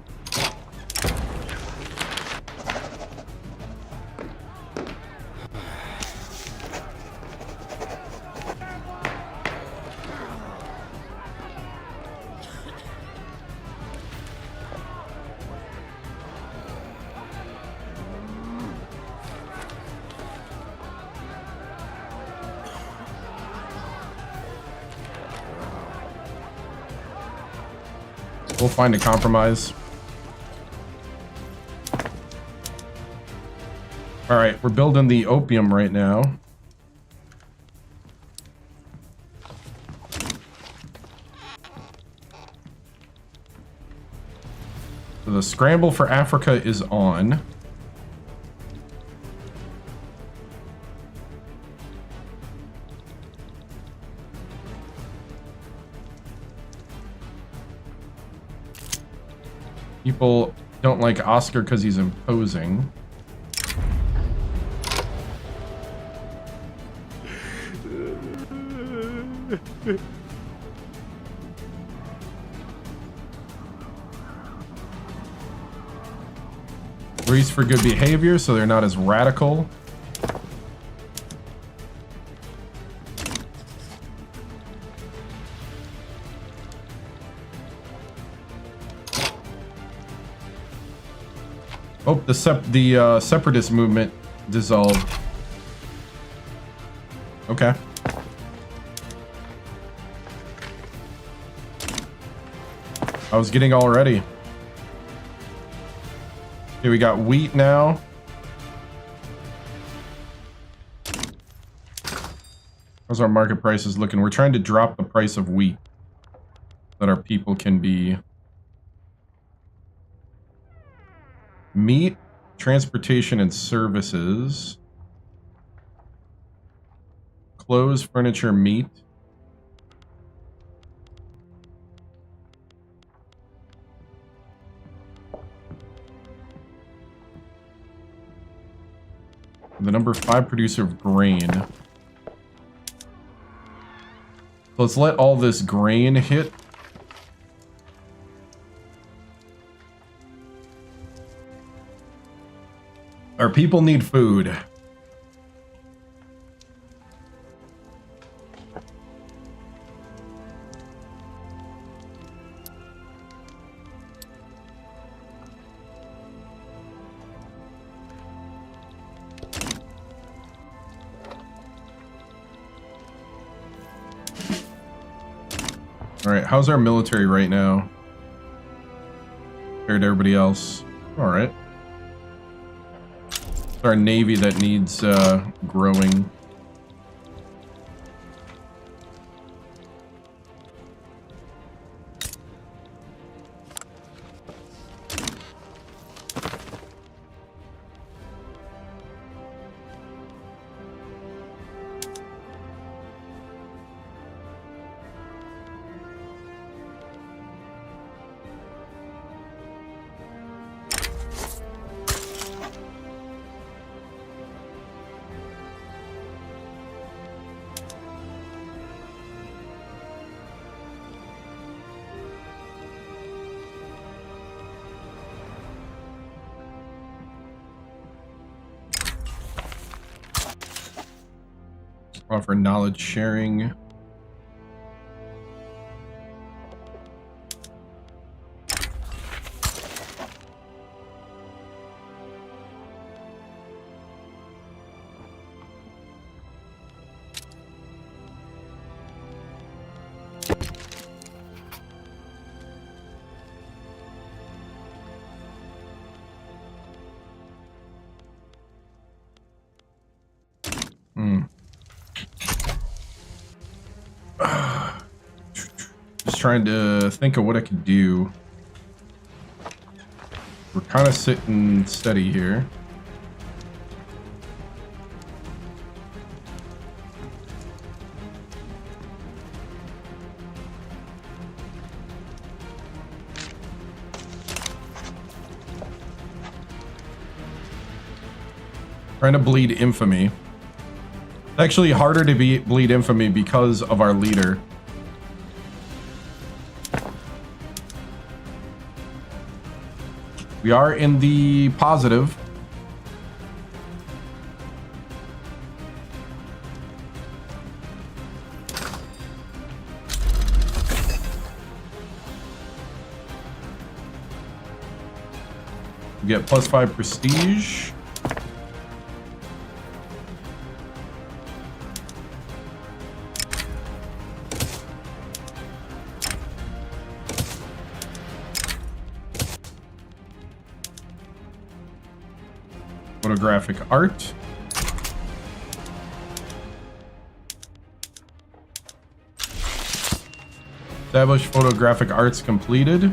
We'll find a compromise. All right, we're building the opium right now. So the scramble for Africa is on. People Don't like Oscar because he's imposing. Greece for good behavior, so they're not as radical. Oh, the separatist movement dissolved. Okay. I was getting all ready. Okay, we got wheat now. How's our market prices looking? We're trying to drop the price of wheat so that our people can be... Meat, transportation, and services. Clothes, furniture, meat. The number 5 producer of grain. Let's let all this grain hit. Our people need food. All right, how's our military right now compared to everybody else? All right. It's our navy that needs growing. Offer knowledge sharing. Just trying to think of what I could do. We're kind of sitting steady here. Trying to bleed infamy. It's actually harder to bleed infamy because of our leader. We are in the positive. We get +5 prestige. Photographic art. Establish photographic arts completed.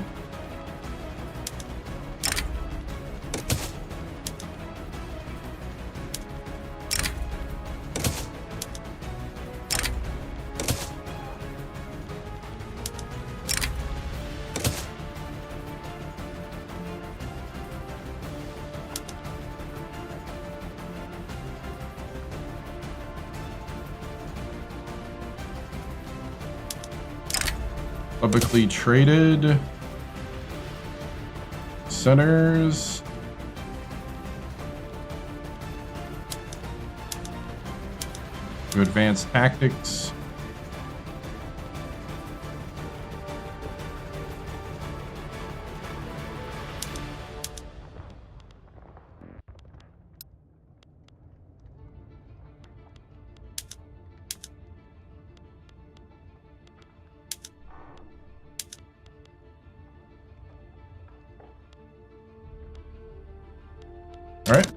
Publicly traded centers. To advanced tactics. All right.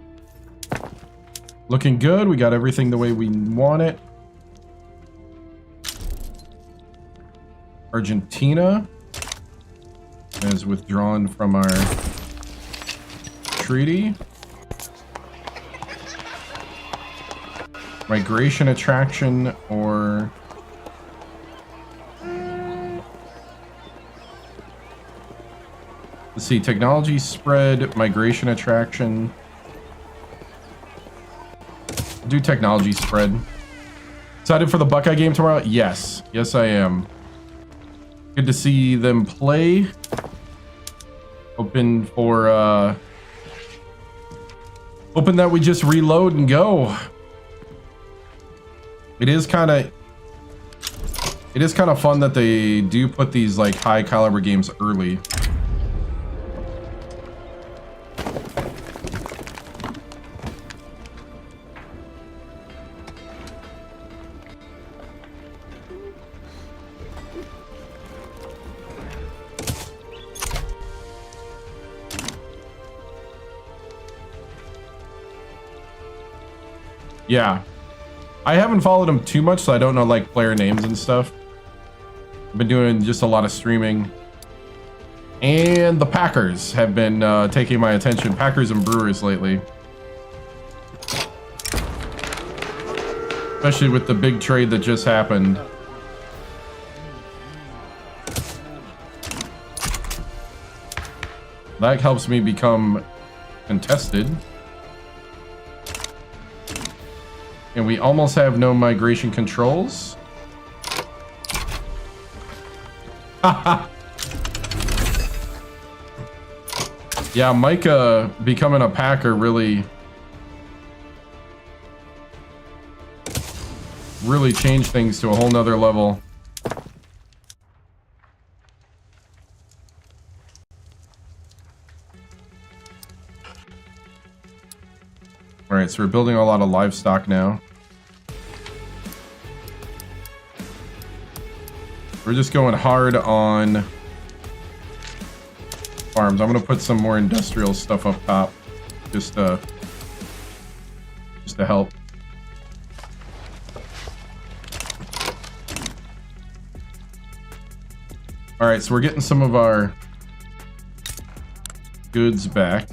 Looking good. We got everything the way we want it. Argentina has withdrawn from our treaty. Migration attraction or... Let's see, technology spread, migration attraction. Do technology spread. Excited for the Buckeye game tomorrow? Yes. Yes, I am. Good to see them play. Hoping for, hoping that we just reload and go. It is kind of fun that they do put these, like, high caliber games early. Yeah, I haven't followed him too much, so I don't know like player names and stuff. I've been doing just a lot of streaming. And the Packers have been taking my attention. Packers and Brewers lately. Especially with the big trade that just happened. That helps me become contested. And we almost have no migration controls. Yeah, Micah becoming a Packer really changed things to a whole nother level. All right, so we're building a lot of livestock now. We're just going hard on farms. I'm gonna put some more industrial stuff up top, just to help. All right, so we're getting some of our goods back.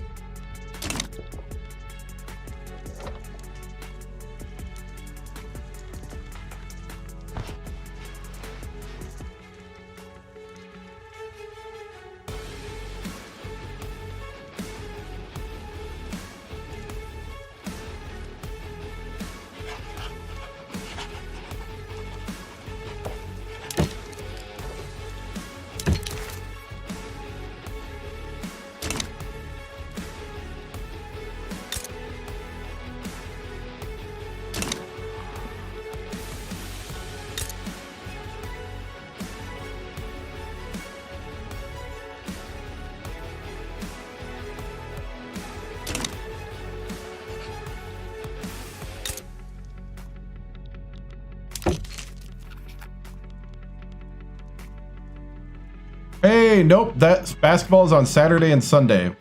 Hey, nope, that basketball is on Saturday and Sunday.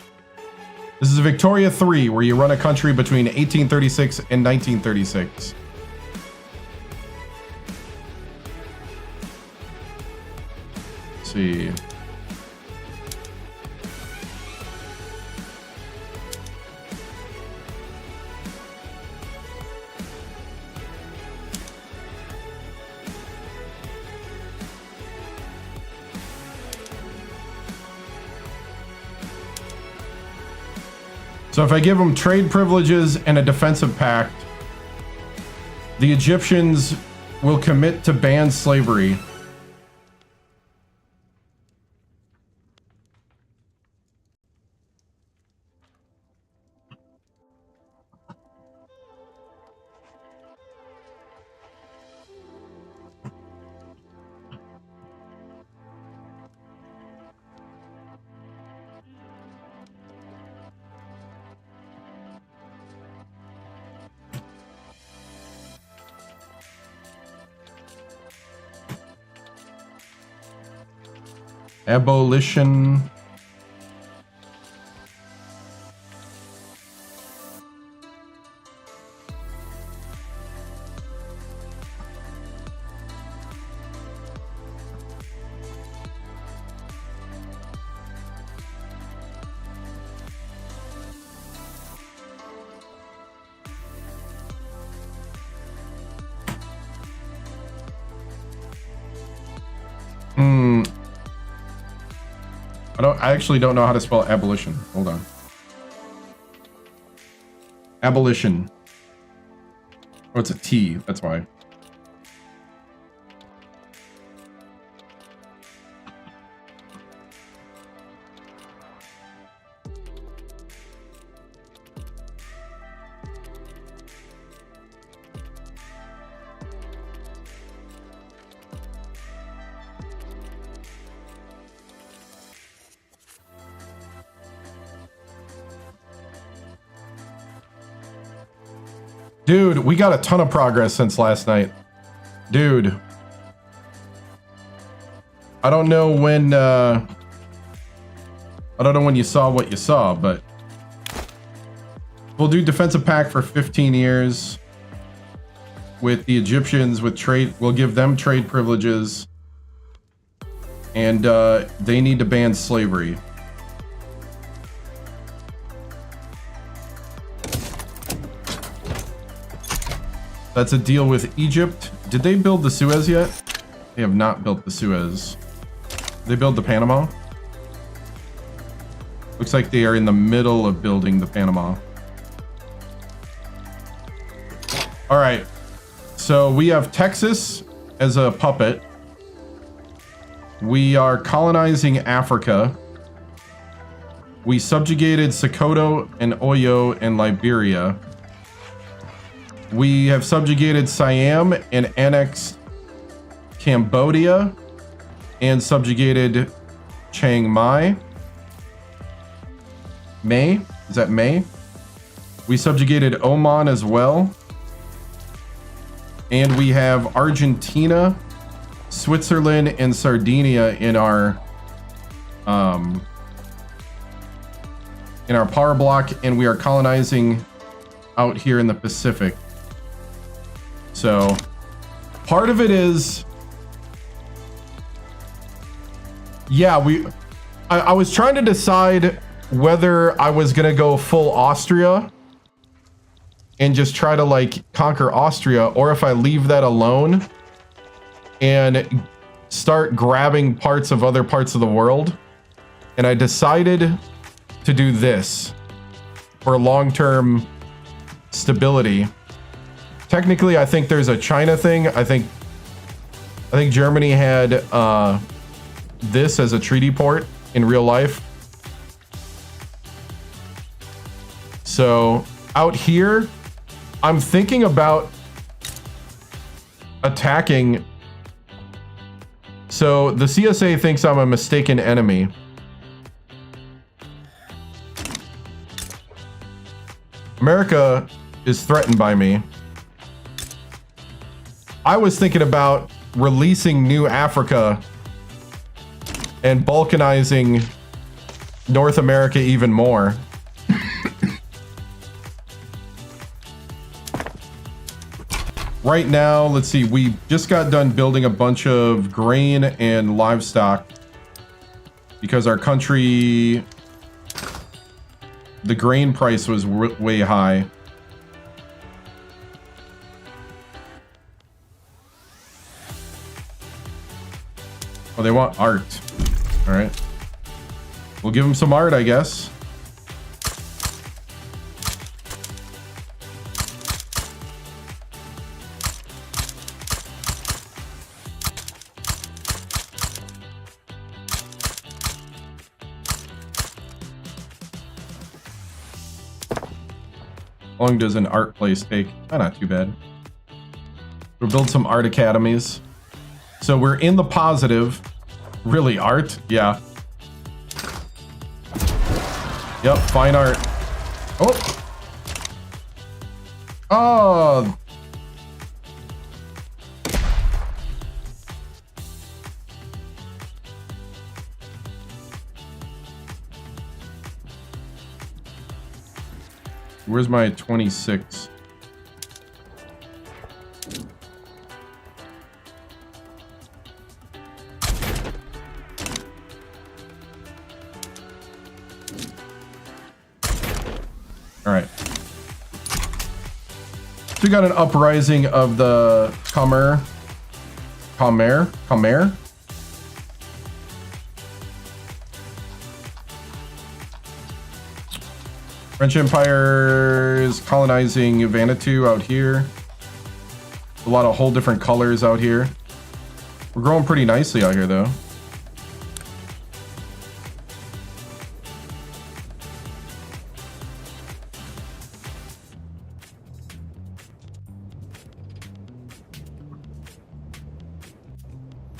This is Victoria 3, where you run a country between 1836 and 1936. Let's see. So if I give them trade privileges and a defensive pact, the Egyptians will commit to ban slavery. Abolition. I actually don't know how to spell abolition. Hold on. Abolition. Oh, it's a T. That's why. Dude, we got a ton of progress since last night. Dude. I don't know when you saw what you saw, but we'll do defensive pact for 15 years with the Egyptians with trade. We'll give them trade privileges, and they need to ban slavery. That's a deal with Egypt. Did they build the Suez yet? They have not built the Suez. Did they build the Panama? Looks like they are in the middle of building the Panama. All right. So we have Texas as a puppet. We are colonizing Africa. We subjugated Sokoto and Oyo and Liberia. We have subjugated Siam and annexed Cambodia and subjugated Chiang Mai. May? Is that May? We subjugated Oman as well. And we have Argentina, Switzerland, and Sardinia in our power block, and we are colonizing out here in the Pacific. So part of it is, yeah, I was trying to decide whether I was gonna go full Austria and just try to like conquer Austria, or if I leave that alone and start grabbing parts of other parts of the world. And I decided to do this for long-term stability. Technically, I think there's a China thing. I think Germany had this as a treaty port in real life. So out here, I'm thinking about attacking. So the CSA thinks I'm a mistaken enemy. America is threatened by me. I was thinking about releasing New Africa and balkanizing North America even more. Right now, let's see, we just got done building a bunch of grain and livestock because our country, the grain price was way high. Oh, they want art. All right. We'll give them some art, I guess. How long does an art place take? Oh, not too bad. We'll build some art academies. So we're in the positive. Really, art? Yeah. Yep, fine art. Oh. Oh. Where's my 26? All right. So we got an uprising of the Khmer. French Empire is colonizing Vanuatu out here. A lot of whole different colors out here. We're growing pretty nicely out here, though.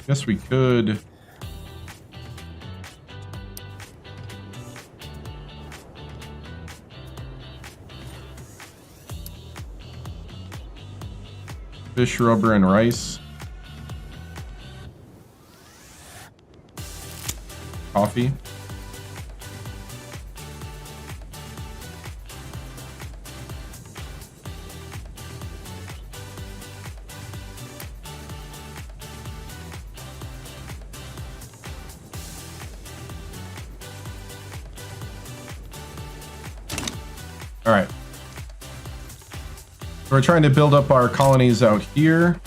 Guess we could. Fish, rubber, and rice. Coffee. All right. So we're trying to build up our colonies out here.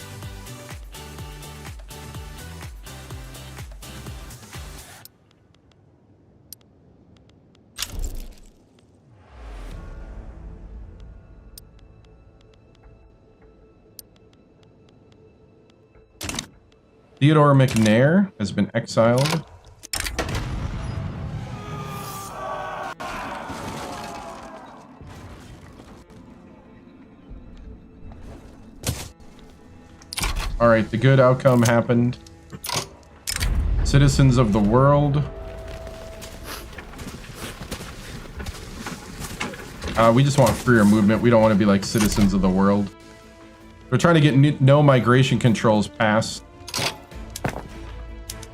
Theodore McNair has been exiled. All right, the good outcome happened. Citizens of the world. We just want freer movement. We don't want to be like citizens of the world. We're trying to get no migration controls passed.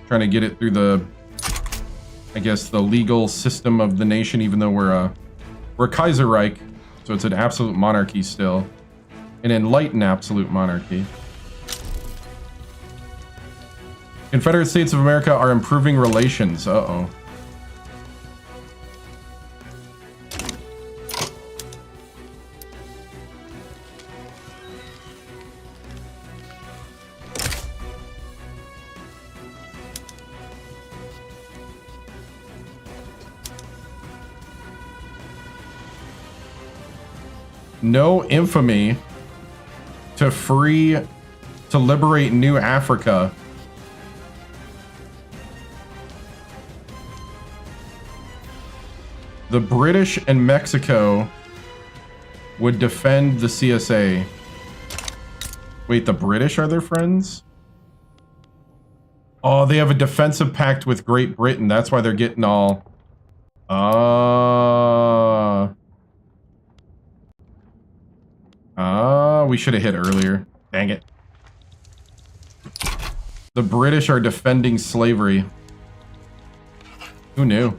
Trying to get it through the, I guess, the legal system of the nation, even though we're Kaiserreich, so it's an absolute monarchy still. An enlightened absolute monarchy. Confederate States of America are improving relations. Uh-oh. No infamy to liberate New Africa. The British and Mexico would defend the CSA. Wait, the British are their friends? Oh, they have a defensive pact with Great Britain. That's why they're getting all... we should have hit earlier. Dang it. The British are defending slavery. Who knew?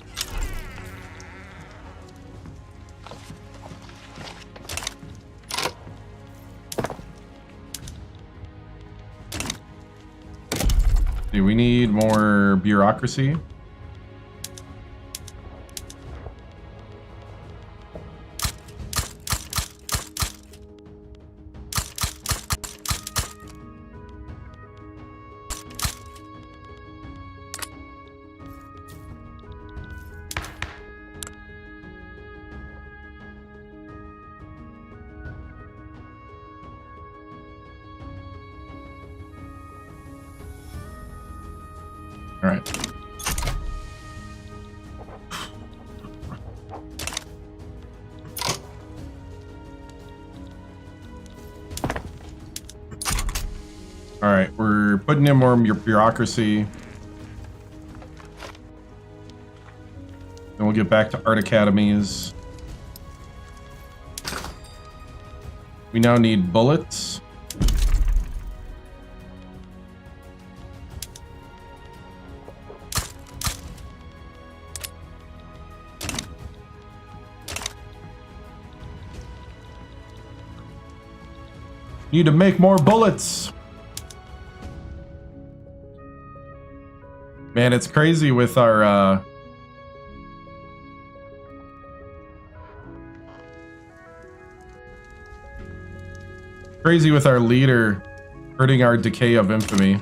Do we need more bureaucracy? All right. All right, we're putting in more bureaucracy. Then we'll get back to art academies. We now need bullets. Need to make more bullets. Man, it's crazy with our leader hurting our decay of infamy.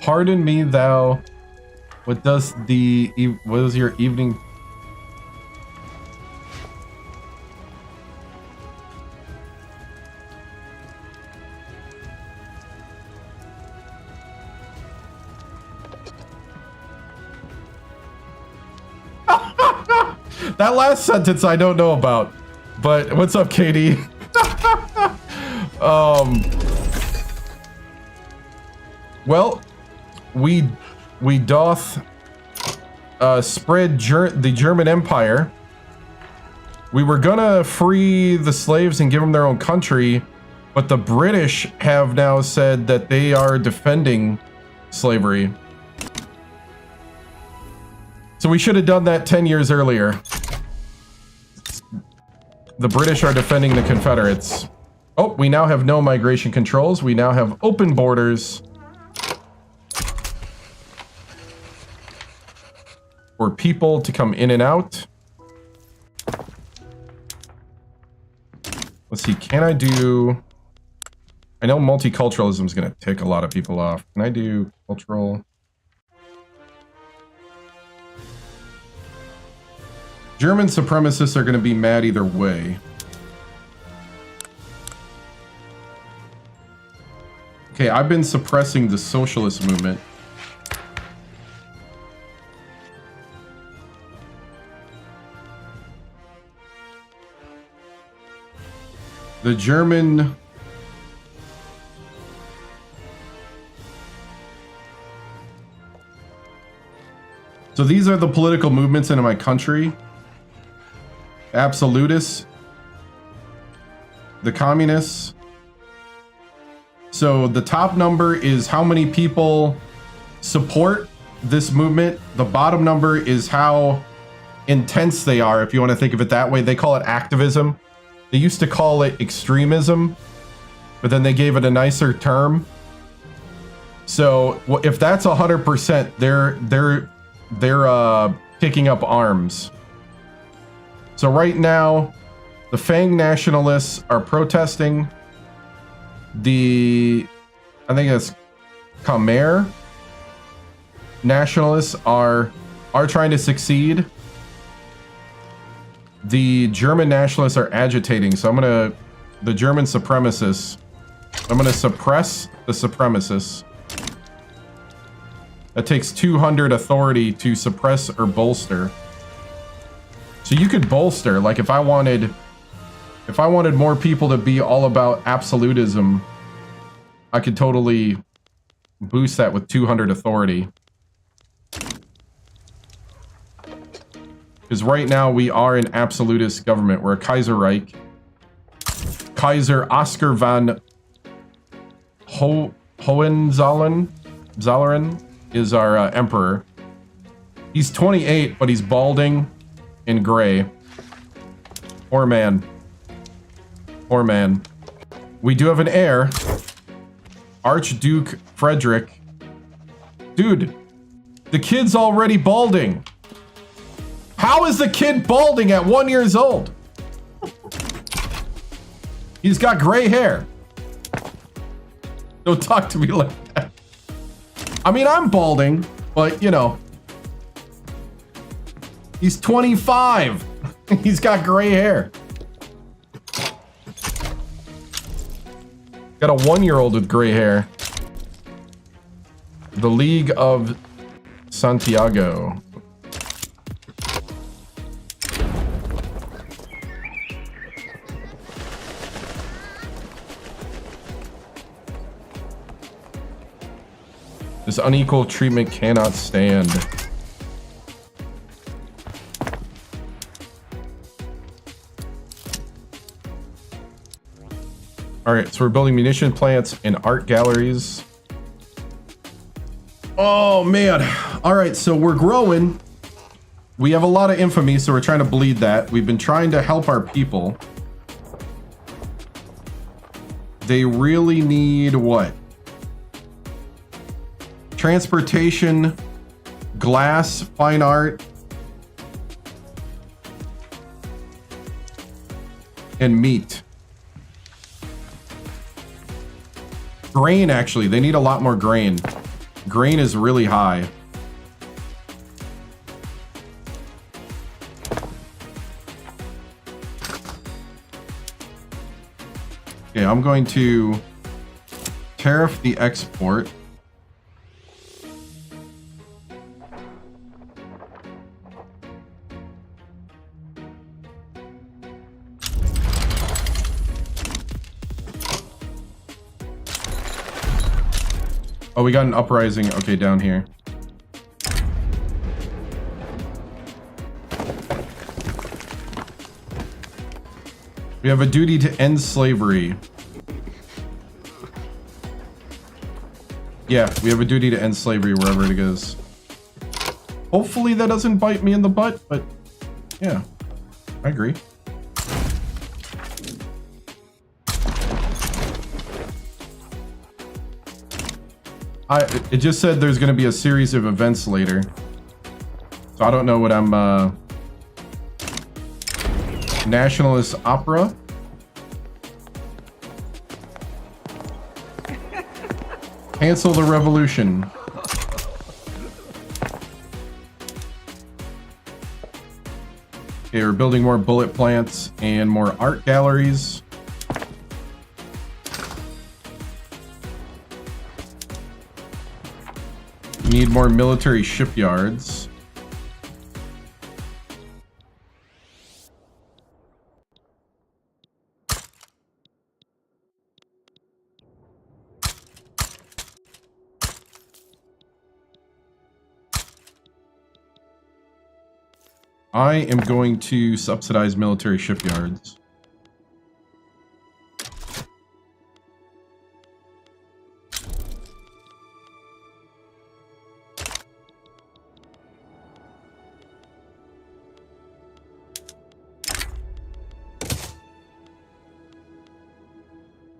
Pardon me, thou. What does your evening? That last sentence I don't know about, but what's up, Katie? Well, we doth spread the German Empire. We were gonna free the slaves and give them their own country, but the British have now said that they are defending slavery. So we should have done that 10 years earlier. The British are defending the Confederates. Oh, we now have no migration controls. We now have open borders for people to come in and out. Let's see, can I do... I know multiculturalism is going to tick a lot of people off. Can I do cultural... German supremacists are going to be mad either way. Okay, I've been suppressing the socialist movement. The German... So these are the political movements in my country. Absolutists, the communists. So the top number is how many people support this movement. The bottom number is how intense they are, if you want to think of it that way. They call it activism. They used to call it extremism, but then they gave it a nicer term. So if that's 100%, they're picking up arms. So right now, the Fang nationalists are protesting. I think it's Khmer nationalists are trying to succeed. The German nationalists are agitating. So the German supremacists, I'm gonna suppress the supremacists. That takes 200 authority to suppress or bolster. So you could bolster, like if I wanted more people to be all about absolutism, I could totally boost that with 200 authority. Because right now we are an absolutist government. We're a Kaiserreich. Kaiser Oscar von Hohenzollern is our emperor. He's 28, but he's balding. In gray. Poor man. Poor man. We do have an heir. Archduke Frederick. Dude, the kid's already balding. How is the kid balding at 1 year old? He's got gray hair. Don't talk to me like that. I mean, I'm balding, but you know. He's 25. He's got gray hair. Got a 1 year old with gray hair. The League of Santiago. This unequal treatment cannot stand. All right, so we're building munition plants and art galleries. Oh man. All right, so we're growing. We have a lot of infamy, so we're trying to bleed that. We've been trying to help our people. They really need what? Transportation, glass, fine art, and meat. Grain, actually. They need a lot more grain. Grain is really high. Okay, I'm going to tariff the export. Oh, we got an uprising. Okay, down here. We have a duty to end slavery. Yeah, we have a duty to end slavery wherever it goes. Hopefully that doesn't bite me in the butt, but yeah, I agree. It just said there's going to be a series of events later. So I don't know what I'm... Nationalist opera. Cancel the revolution. Okay, we're building more bullet plants and more art galleries. We need more military shipyards. I am going to subsidize military shipyards.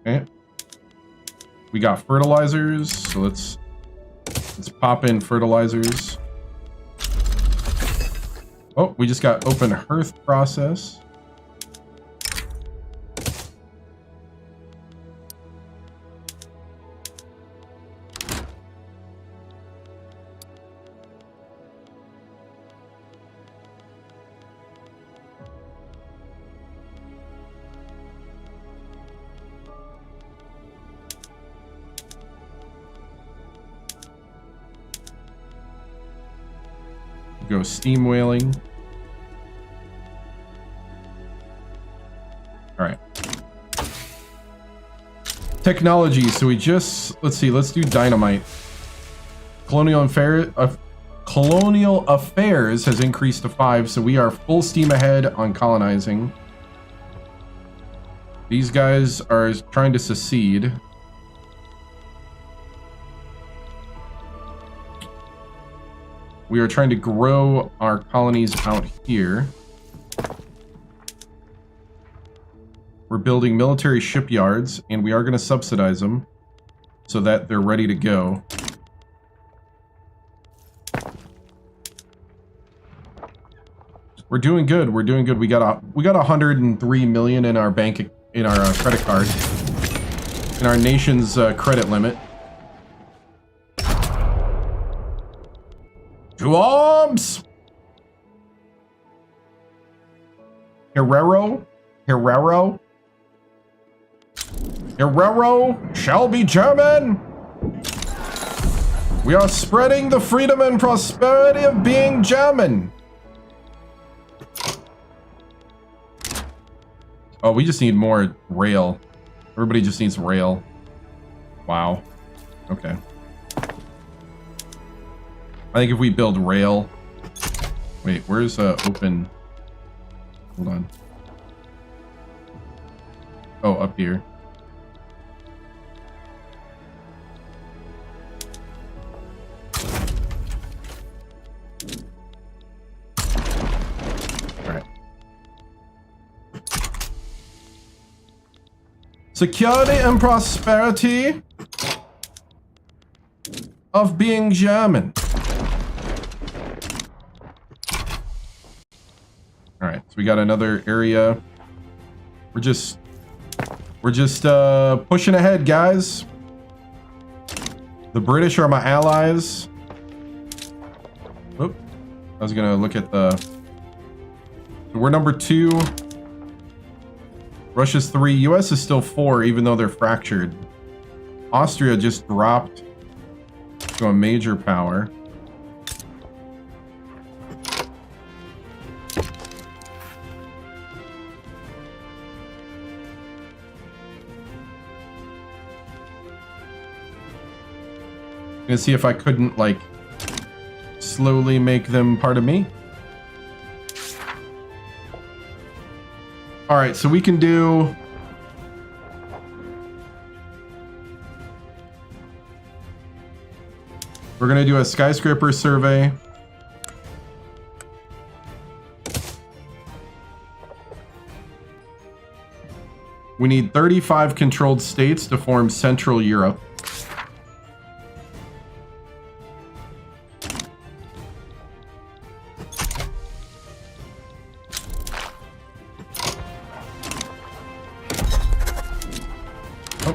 Okay. We got fertilizers, so let's pop in fertilizers. Oh, we just got open hearth process. Go steam whaling. All right. Technology. So we just, let's see, let's do dynamite. Colonial affairs has increased to 5, so we are full steam ahead on colonizing. These guys are trying to secede. We are trying to grow our colonies out here. We're building military shipyards, and we are going to subsidize them so that they're ready to go. We're doing good. We're doing good. We got 103 million in our bank, in our credit card, in our nation's credit limit. To arms! Herrero shall be German! We are spreading the freedom and prosperity of being German! Oh, we just need more rail. Everybody just needs rail. Wow. Okay. I think if we build rail... Wait, where's open... Hold on. Oh, up here. Security and prosperity of being German. All right, so we got another area. We're just pushing ahead, guys. The British are my allies. Oop. I was gonna look at the... We're number 2. Russia's 3. US is still 4, even though they're fractured. Austria just dropped to a major power. Gonna see if I couldn't, like, slowly make them part of me. All right, so we can do... We're gonna do a skyscraper survey. We need 35 controlled states to form Central Europe.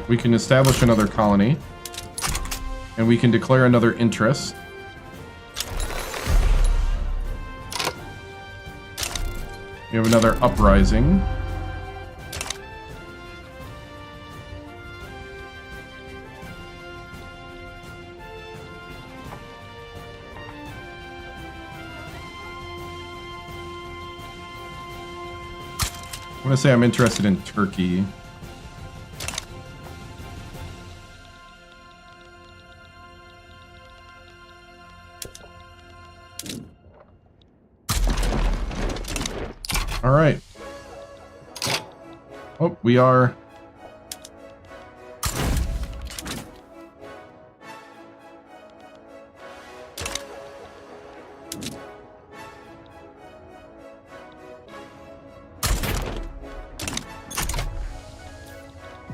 We can establish another colony, and we can declare another interest. We have another uprising. I'm gonna say I'm interested in Turkey. All right. Oh, we are.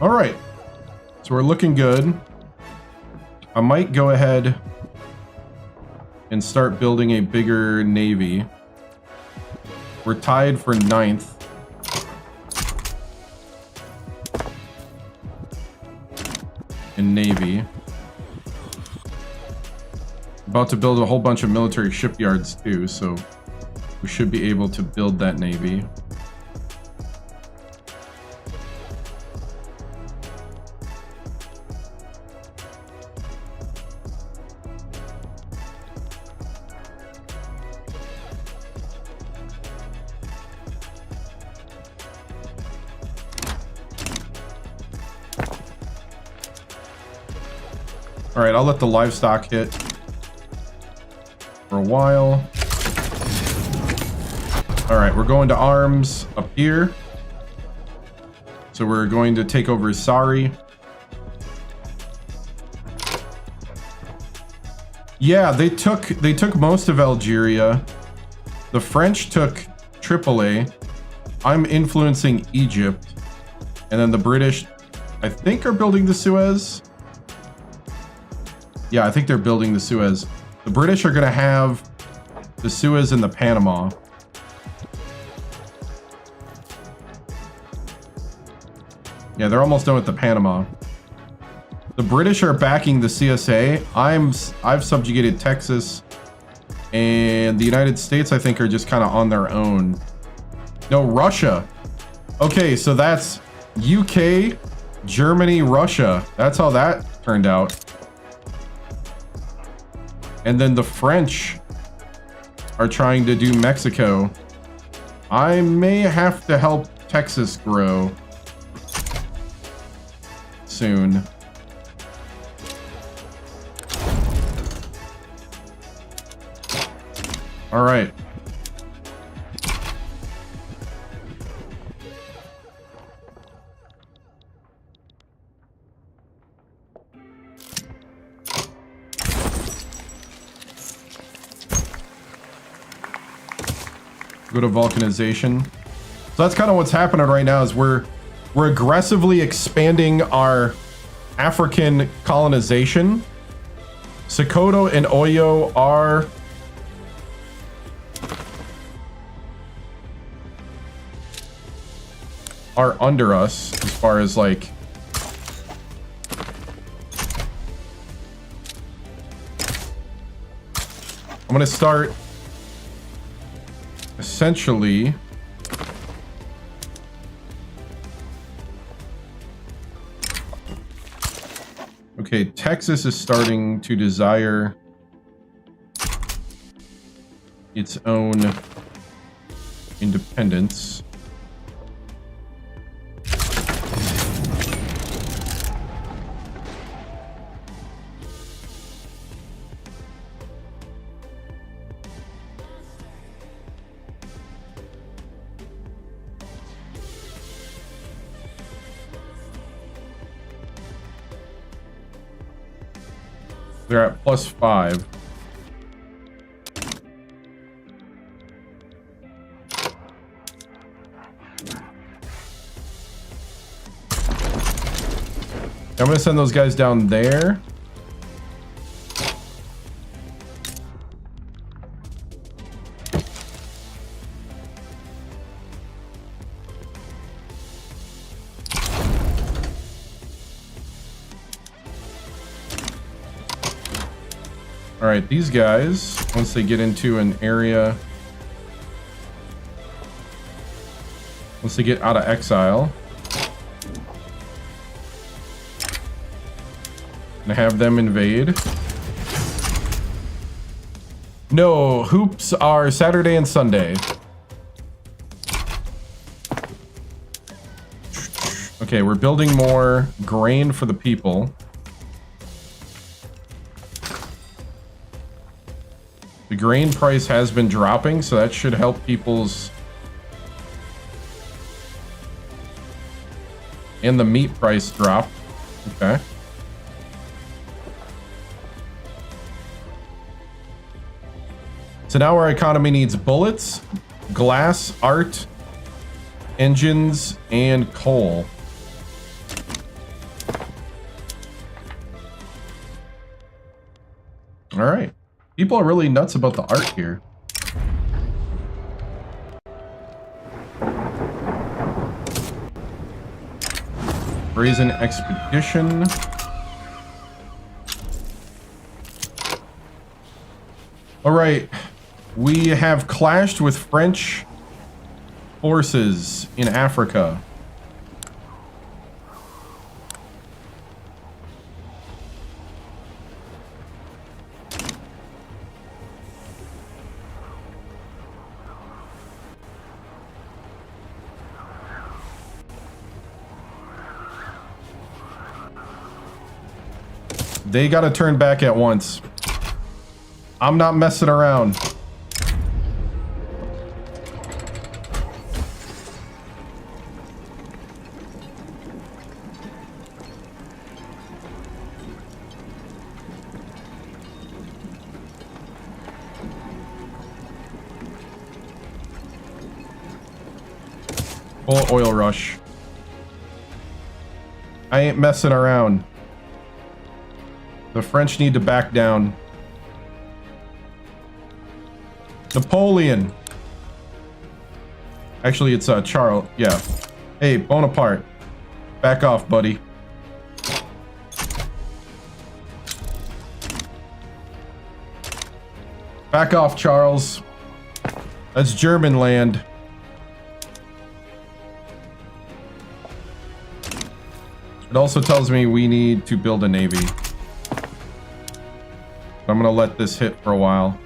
All right. So we're looking good. I might go ahead and start building a bigger navy. We're tied for 9th. In Navy. About to build a whole bunch of military shipyards too, so we should be able to build that Navy. All right, I'll let the livestock hit for a while. All right, we're going to arms up here. So we're going to take over Sari. Yeah, they took most of Algeria. The French took Tripoli. I'm influencing Egypt. And then the British, I think, are building the Suez. Yeah, I think they're building the Suez. The British are going to have the Suez and the Panama. Yeah, they're almost done with the Panama. The British are backing the CSA. I've subjugated Texas, and the United States, I think, are just kind of on their own. No, Russia. Okay, so that's UK, Germany, Russia. That's how that turned out. And then the French are trying to do Mexico. I may have to help Texas grow soon. All right. Go to vulcanization. So that's kind of what's happening right now is we're We're aggressively expanding our African colonization. Sokoto and Oyo are under us as far as like I'm gonna start essentially okay, Texas is starting to desire its own independence. They're at +5. I'm gonna send those guys down there. All right, these guys, once they get into an area, once they get out of exile, and have them invade. No, hoops are Saturday and Sunday. Okay, we're building more grain for the people. The grain price has been dropping, so that should help people's... And the meat price dropped. Okay. So now our economy needs bullets, glass, art, engines, and coal. All right. People are really nuts about the art here. Brazen Expedition. All right. We have clashed with French forces in Africa. They got to turn back at once. I'm not messing around. Full oil rush. I ain't messing around. The French need to back down. Napoleon. Actually, it's Charles. Yeah. Hey, Bonaparte. Back off, buddy. Back off, Charles. That's German land. It also tells me we need to build a navy. I'm gonna let this hit for a while.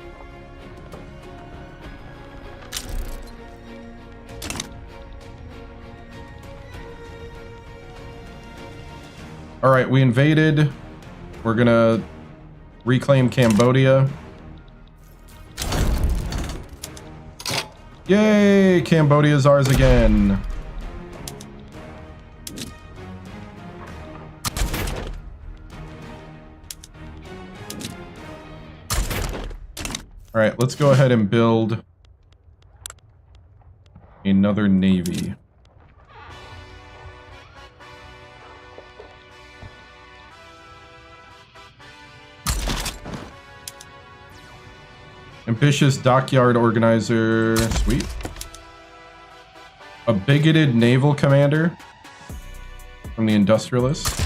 All right, we invaded. We're gonna reclaim Cambodia. Yay! Cambodia's ours again. All right, let's go ahead and build another navy. Ambitious dockyard organizer. Sweet. A bigoted naval commander from the industrialists.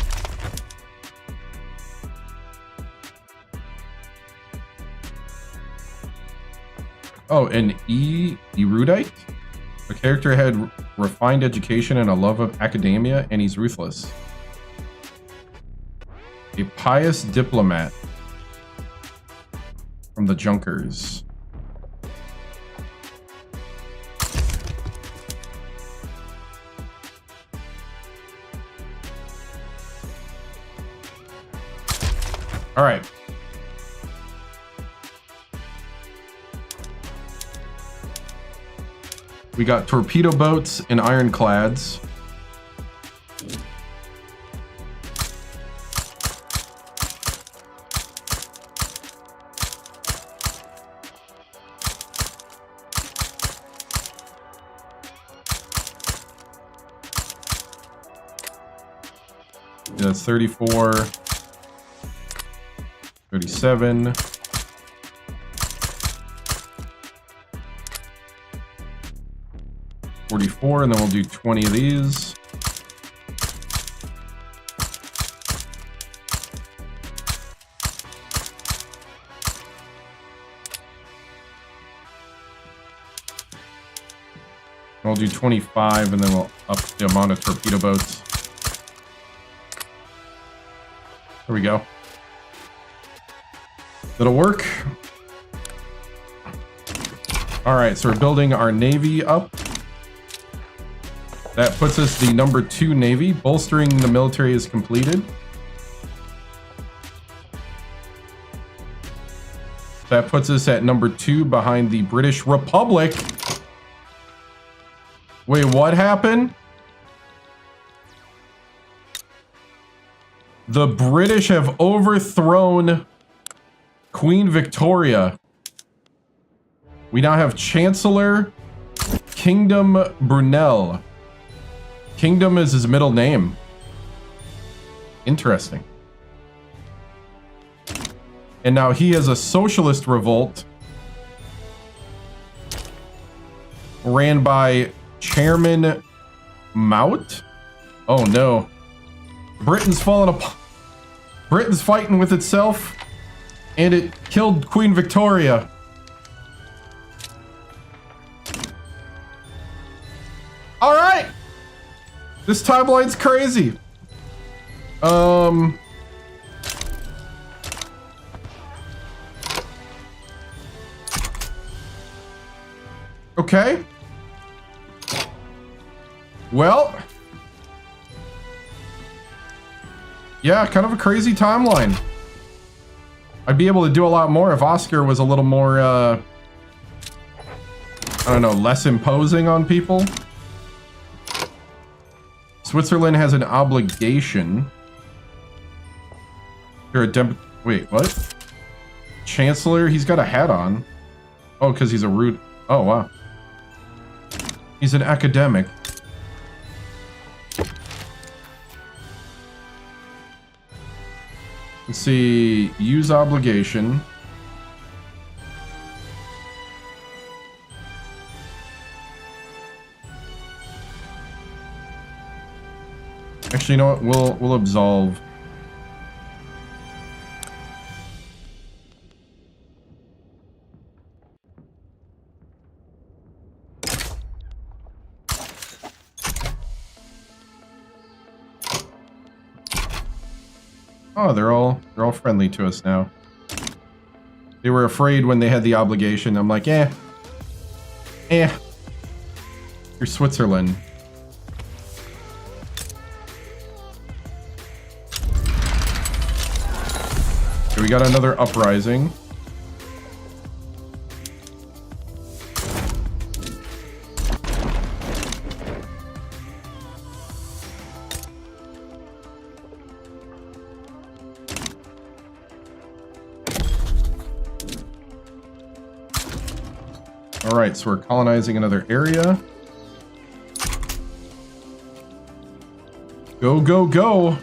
Oh, an erudite? A character had refined education and a love of academia, and he's ruthless. A pious diplomat from the Junkers. All right. We got torpedo boats and ironclads. Yeah, that's 34, 37. 44, and then we'll do 20 of these. We'll do 25, and then we'll up the amount of torpedo boats. There we go. That'll work. All right, so we're building our navy up. That puts us the number 2 navy. Bolstering the military is completed. That puts us at number 2 behind the British Republic. Wait, what happened? The British have overthrown Queen Victoria. We now have Chancellor Kingdom Brunel. Kingdom is his middle name. Interesting. And now he has a socialist revolt ran by Chairman Mout. Oh no. Britain's falling apart. Britain's fighting with itself, and it killed Queen Victoria. All right. This timeline's crazy. Okay. Well. Yeah, kind of a crazy timeline. I'd be able to do a lot more if Oscar was a little more, I don't know, less imposing on people. Switzerland has an obligation. You're a wait, what? Chancellor? He's got a hat on. Oh, because he's a rude. Oh, wow. He's an academic. Let's see. Use obligation. Actually, you know what? We'll absolve. Oh, they're all friendly to us now. They were afraid when they had the obligation. I'm like, eh. You're Switzerland. Okay, we got another uprising. Alright, so we're colonizing another area. Go, go, go!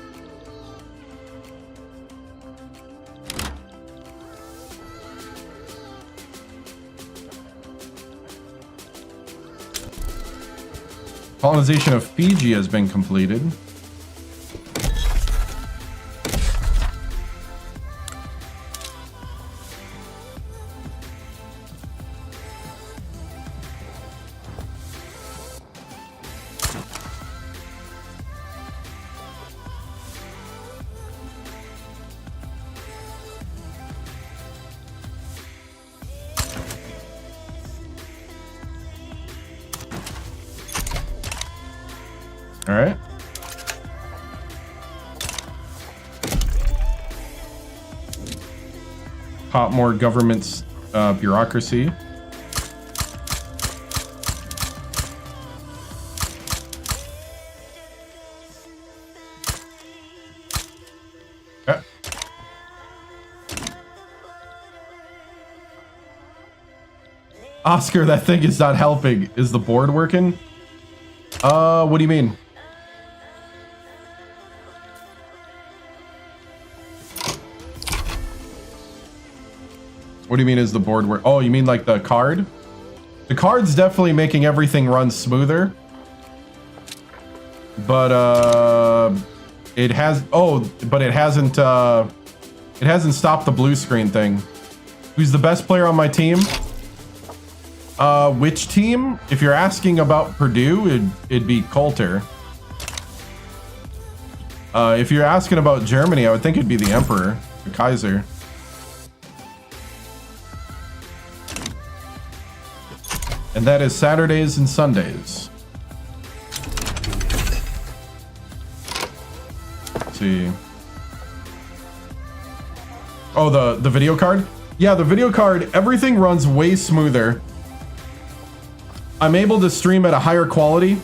Colonization of Fiji has been completed. All right. Pop more government's bureaucracy. Okay. Oscar, that thing is not helping. Is the board working? What do you mean? What do you mean is the board work? Oh, you mean like the card? The card's definitely making everything run smoother. But it has but it hasn't stopped the blue screen thing. Who's the best player on my team? Which team? If you're asking about Purdue, it'd be Coulter. If you're asking about Germany, I would think it'd be the Emperor, the Kaiser. And that is Saturdays and Sundays. Let's see. Oh, the video card? Yeah, the video card, everything runs way smoother. I'm able to stream at a higher quality.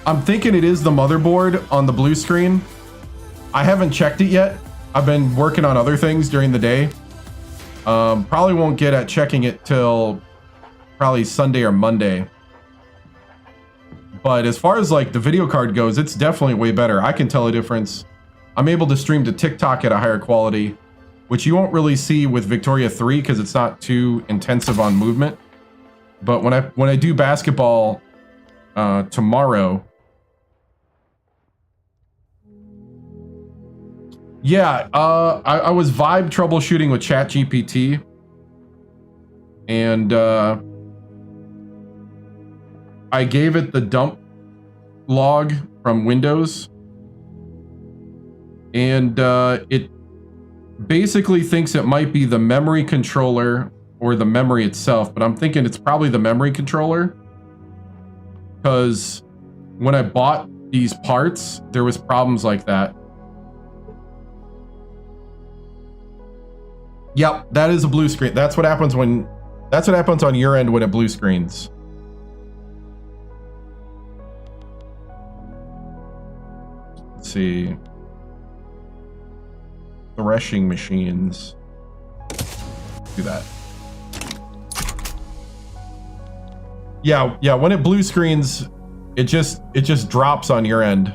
I'm thinking it is the motherboard on the blue screen. I haven't checked it yet. I've been working on other things during the day. Probably won't get at checking it till probably Sunday or Monday. But as far as like the video card goes, it's definitely way better. I can tell a difference. I'm able to stream to TikTok at a higher quality, which you won't really see with Victoria 3 because it's not too intensive on movement. But when I do basketball tomorrow, yeah, I was vibe troubleshooting with ChatGPT, and I gave it the dump log from Windows, and it basically thinks it might be the memory controller or the memory itself, but I'm thinking it's probably the memory controller, because when I bought these parts, there was problems like that. Yep, that is a blue screen. That's what happens on your end when it blue screens. Let's see. Threshing machines. Do that. Yeah, when it blue screens, it just drops on your end.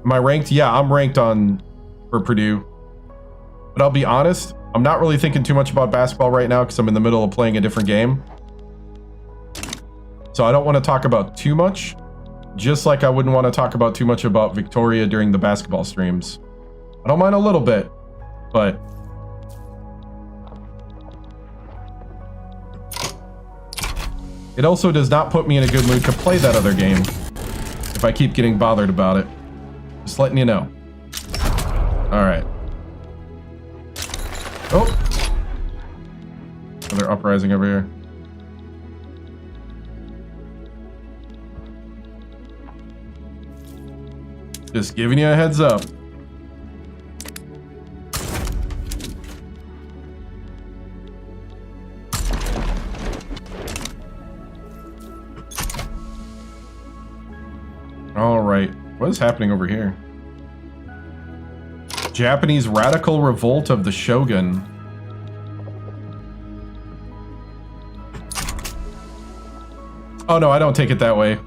Am I ranked? Yeah, I'm ranked for Purdue. But I'll be honest, I'm not really thinking too much about basketball right now because I'm in the middle of playing a different game. So I don't want to talk about too much, just like I wouldn't want to talk about too much about Victoria during the basketball streams. I don't mind a little bit, but it also does not put me in a good mood to play that other game if I keep getting bothered about it. Just letting you know. All right. Oh, another uprising over here. Just giving you a heads up. All right, what is happening over here? Japanese radical revolt of the shogun. Oh no, I don't take it that way.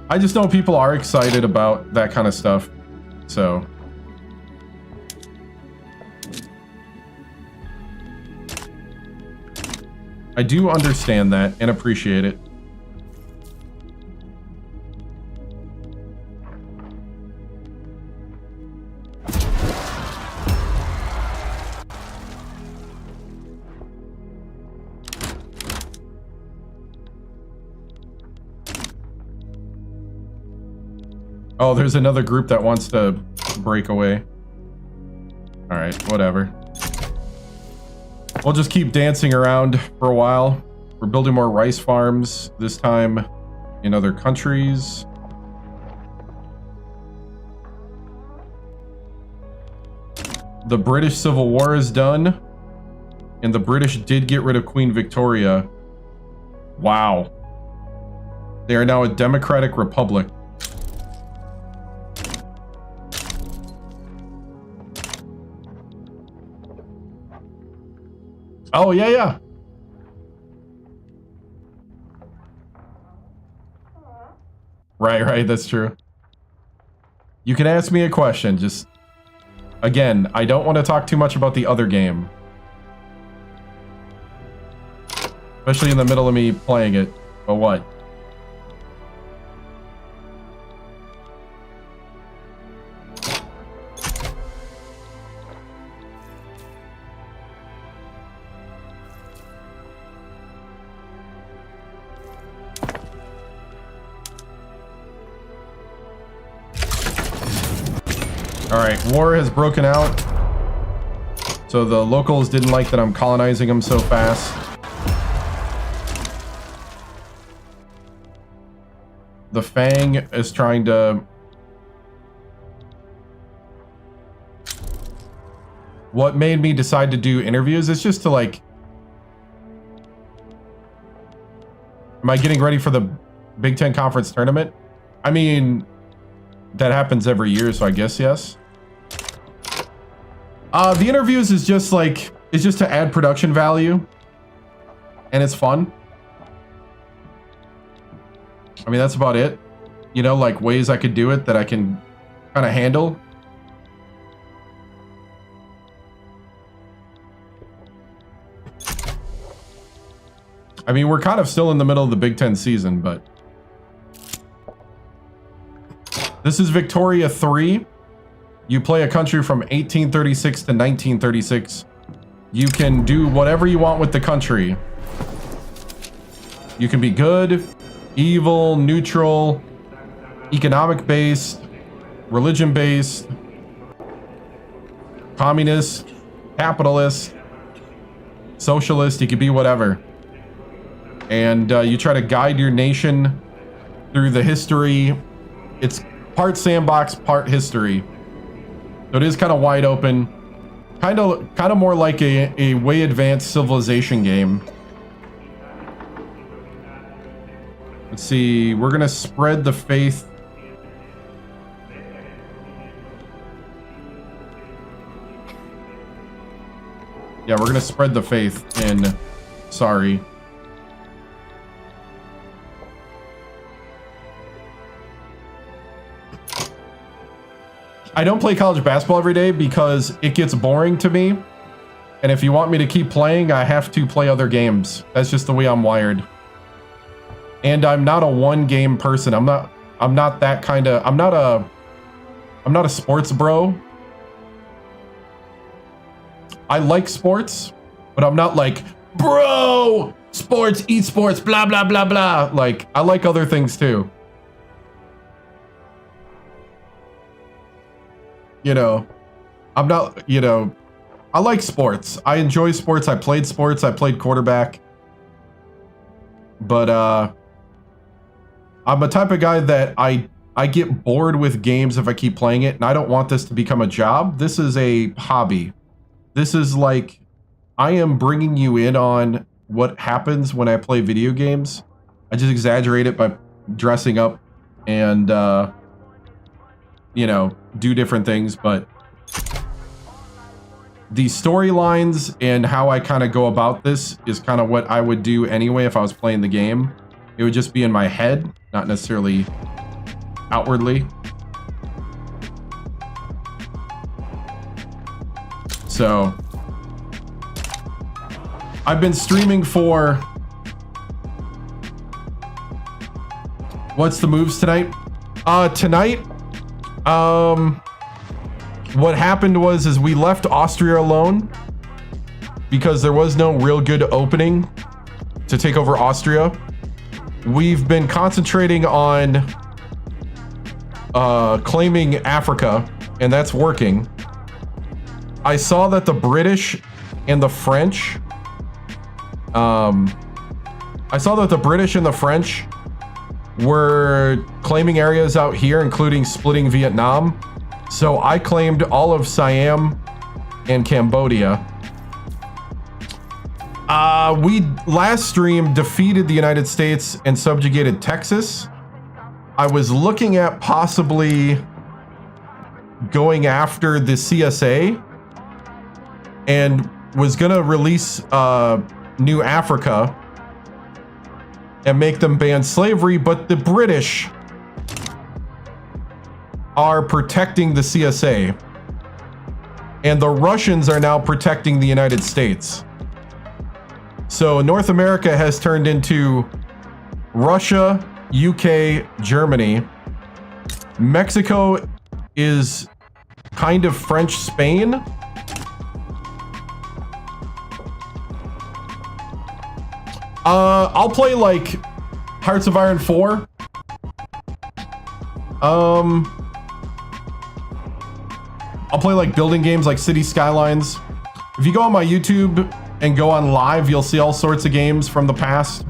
I just know people are excited about that kind of stuff, so. I do understand that and appreciate it. Oh, there's another group that wants to break away. All right, whatever. We'll just keep dancing around for a while. We're building more rice farms, this time in other countries. The British Civil War is done, and the British did get rid of Queen Victoria. Wow. They are now a democratic republic. Oh, yeah, yeah. Right, that's true. You can ask me a question, just... Again, I don't want to talk too much about the other game. Especially in the middle of me playing it. But what? Alright, war has broken out. So the locals didn't like that I'm colonizing them so fast. The Fang is trying to... What made me decide to do interviews is just to like... Am I getting ready for the Big Ten Conference tournament? I mean, that happens every year, so I guess yes. The interviews is just like, it's just to add production value. And it's fun. I mean, that's about it. You know, like ways I could do it that I can kind of handle. I mean, we're kind of still in the middle of the Big Ten season, but... This is Victoria 3. You play a country from 1836 to 1936. You can do whatever you want with the country. You can be good, evil, neutral, economic-based, religion-based, communist, capitalist, socialist. You could be whatever. And you try to guide your nation through the history. It's part sandbox, part history. So it is kind of wide open, kind of more like a way advanced civilization game. Let's see, we're gonna spread the faith. Yeah, we're gonna spread the faith in. Sorry. I don't play college basketball every day because it gets boring to me. And if you want me to keep playing, I have to play other games. That's just the way I'm wired. And I'm not a one game person. I'm not that kind of, I'm not a sports bro. I like sports, but I'm not like, bro, sports, esports, blah, blah, blah, blah. Like, I like other things too. You know, I'm not, you know, I like sports. I enjoy sports. I played sports. I played quarterback. But I'm a type of guy that I get bored with games if I keep playing it, and I don't want this to become a job. This is a hobby. This is like, I am bringing you in on what happens when I play video games. I just exaggerate it by dressing up and, you know, do different things, but the storylines and how I kind of go about this is kind of what I would do anyway if I was playing the game. It would just be in my head, not necessarily outwardly. So I've been streaming for... What's the moves tonight? Tonight, what happened was we left Austria alone because there was no real good opening to take over Austria. We've been concentrating on claiming Africa, and that's working. I saw that the British and the French, were claiming areas out here, including splitting Vietnam. So I claimed all of Siam and Cambodia. We last stream defeated the United States and subjugated Texas. I was looking at possibly going after the CSA and was gonna release New Africa and make them ban slavery, but the British are protecting the CSA, and the Russians are now protecting the United States. So North America has turned into Russia, UK, Germany. Mexico is kind of French Spain. I'll play like Hearts of Iron 4. I'll play like building games like City Skylines. If you go on my YouTube and go on live, you'll see all sorts of games from the past.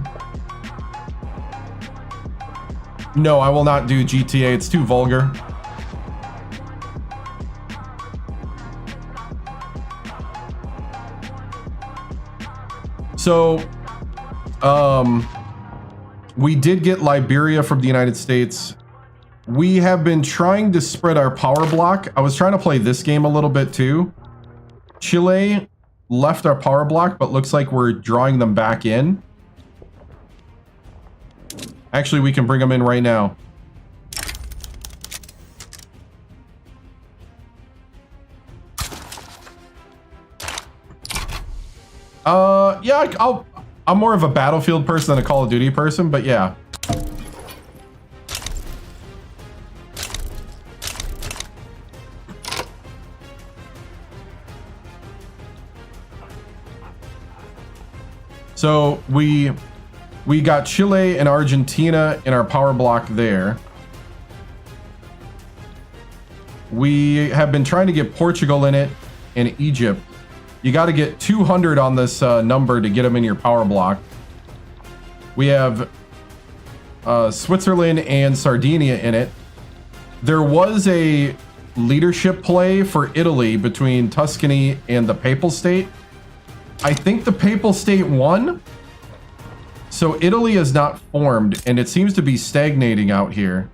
No, I will not do GTA. It's too vulgar. So, we did get Liberia from the United States. We have been trying to spread our power block. I was trying to play this game a little bit too. Chile left our power block, but looks like we're drawing them back in. Actually, we can bring them in right now. Yeah, I'm more of a Battlefield person than a Call of Duty person, but yeah. So we got Chile and Argentina in our power block there. We have been trying to get Portugal in it and Egypt. You got to get 200 on this number to get them in your power block. We have Switzerland and Sardinia in it. There was a leadership play for Italy between Tuscany and the Papal State. I think the Papal State won. So Italy is not formed, and it seems to be stagnating out here.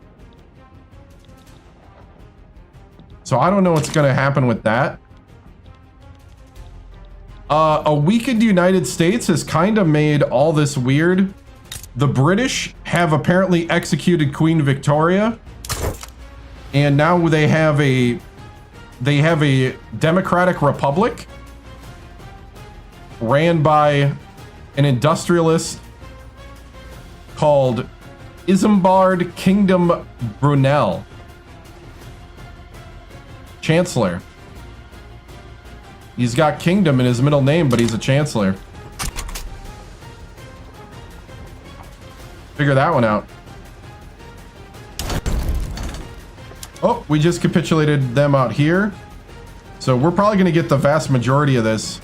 So I don't know what's going to happen with that. A weakened United States has kind of made all this weird. The British have apparently executed Queen Victoria, and now they have a democratic republic ran by an industrialist called Isambard Kingdom Brunel, Chancellor. He's got kingdom in his middle name, but he's a chancellor. Figure that one out. Oh, we just capitulated them out here. So we're probably going to get the vast majority of this.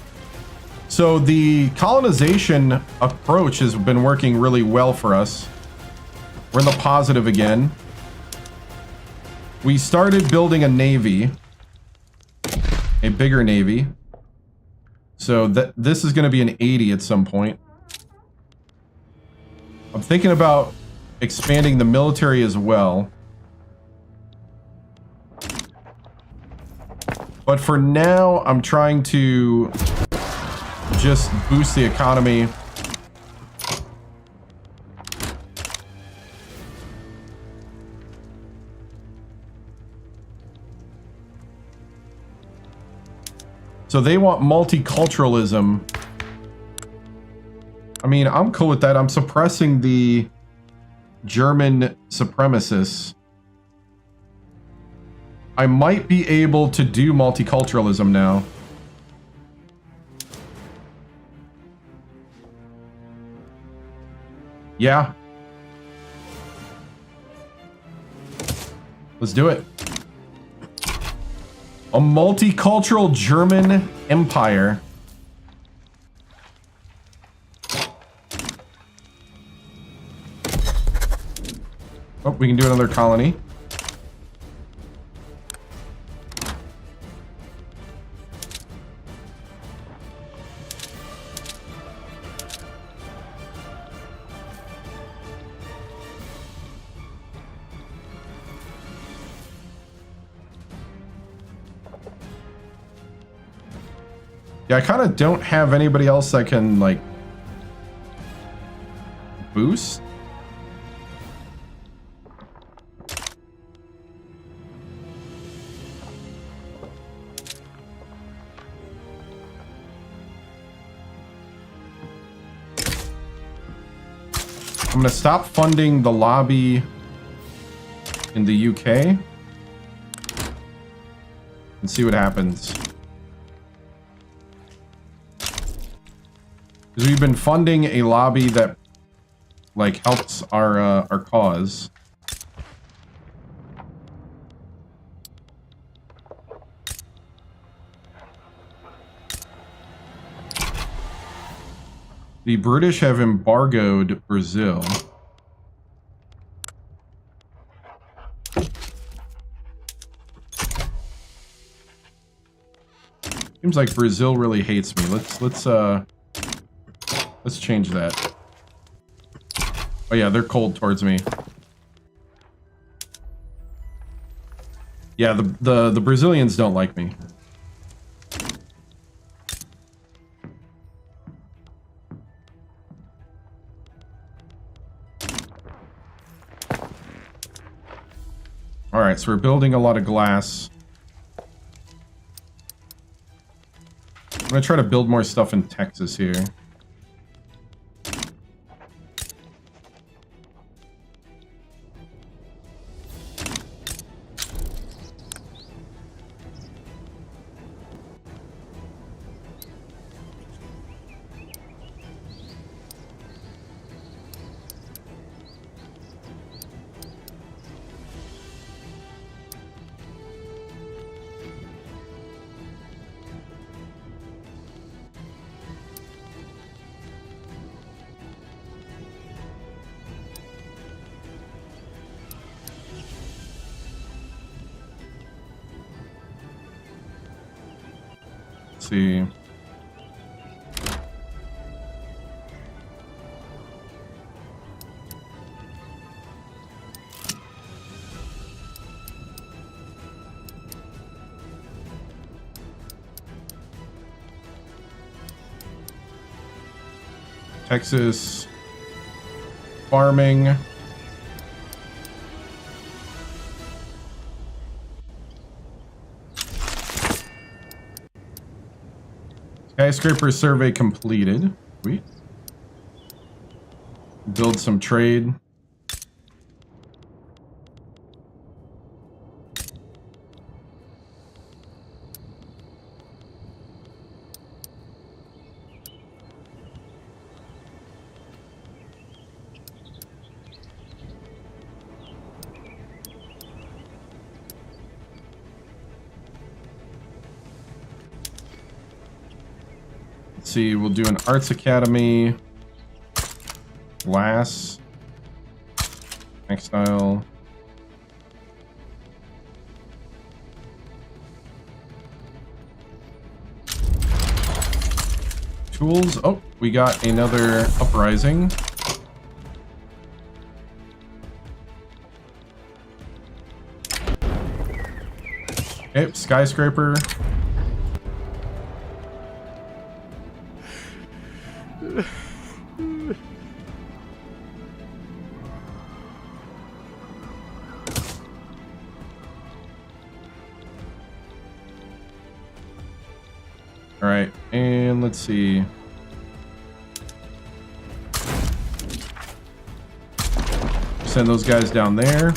So the colonization approach has been working really well for us. We're in the positive again. We started building a navy, a bigger navy. So this is going to be an 80 at some point. I'm thinking about expanding the military as well. But for now, I'm trying to just boost the economy. So they want multiculturalism. I mean, I'm cool with that. I'm suppressing the German supremacists. I might be able to do multiculturalism now. Yeah. Let's do it. A multicultural German empire. Oh, we can do another colony. Yeah, I kind of don't have anybody else that can, like, boost. I'm going to stop funding the lobby in the UK and see what happens. Because we've been funding a lobby that, like, helps our cause. The British have embargoed Brazil. Seems like Brazil really hates me. Let's change that. Oh yeah, they're cold towards me. Yeah, the Brazilians don't like me. All right, so we're building a lot of glass. I'm gonna try to build more stuff in Texas here. See. Texas farming. Skyscraper survey completed. Sweet. Build some trade. See, we'll do an arts academy, glass, textile, tools. Oh, we got another uprising. Okay, skyscraper. All right, and let's see. Send those guys down there.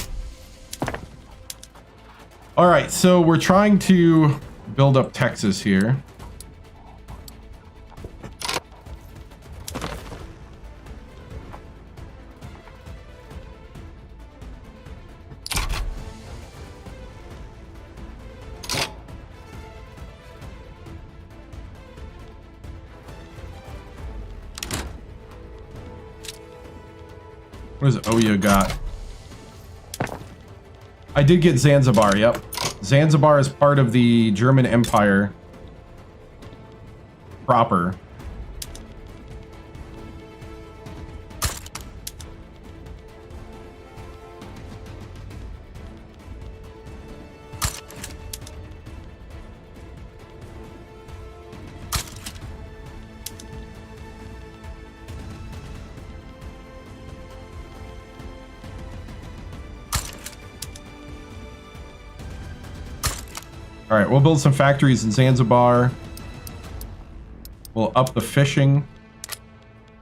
All right, so we're trying to build up Texas here. What does Oya got? I did get Zanzibar, yep. Zanzibar is part of the German Empire proper. All right, we'll build some factories in Zanzibar. We'll up the fishing,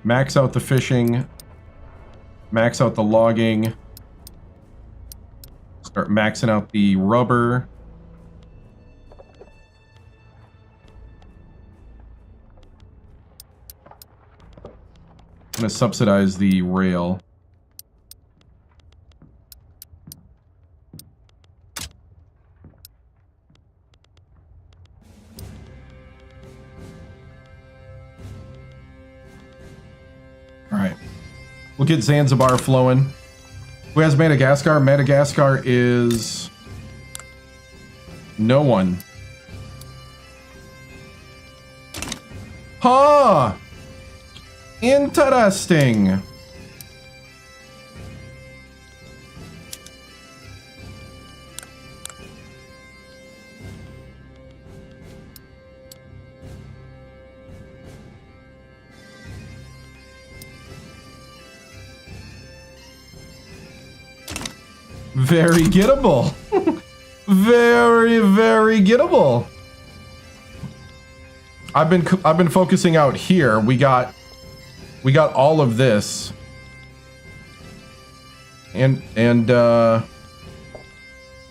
max out the fishing, max out the logging, start maxing out the rubber. I'm gonna subsidize the rail. We'll get Zanzibar flowing. Who has Madagascar? Madagascar is no one. Huh! Interesting. Very gettable. Very, very gettable. I've been focusing out here. We got all of this. And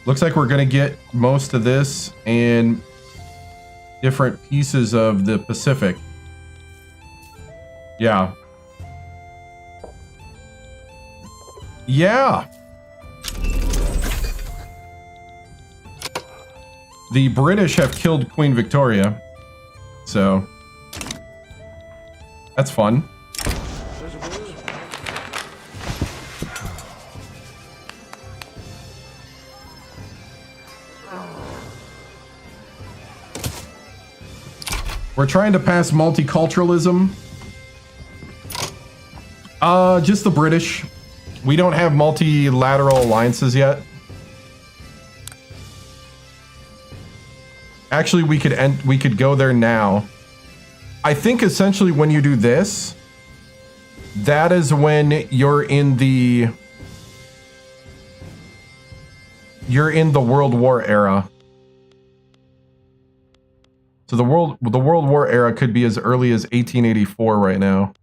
looks like we're gonna get most of this and different pieces of the Pacific. Yeah. Yeah. The British have killed Queen Victoria, so that's fun. We're trying to pass multiculturalism. Just the British. We don't have multilateral alliances yet. Actually, we could go there now. I think essentially when you do this, that is when you're in the World War era. So the World War era could be as early as 1884 right now.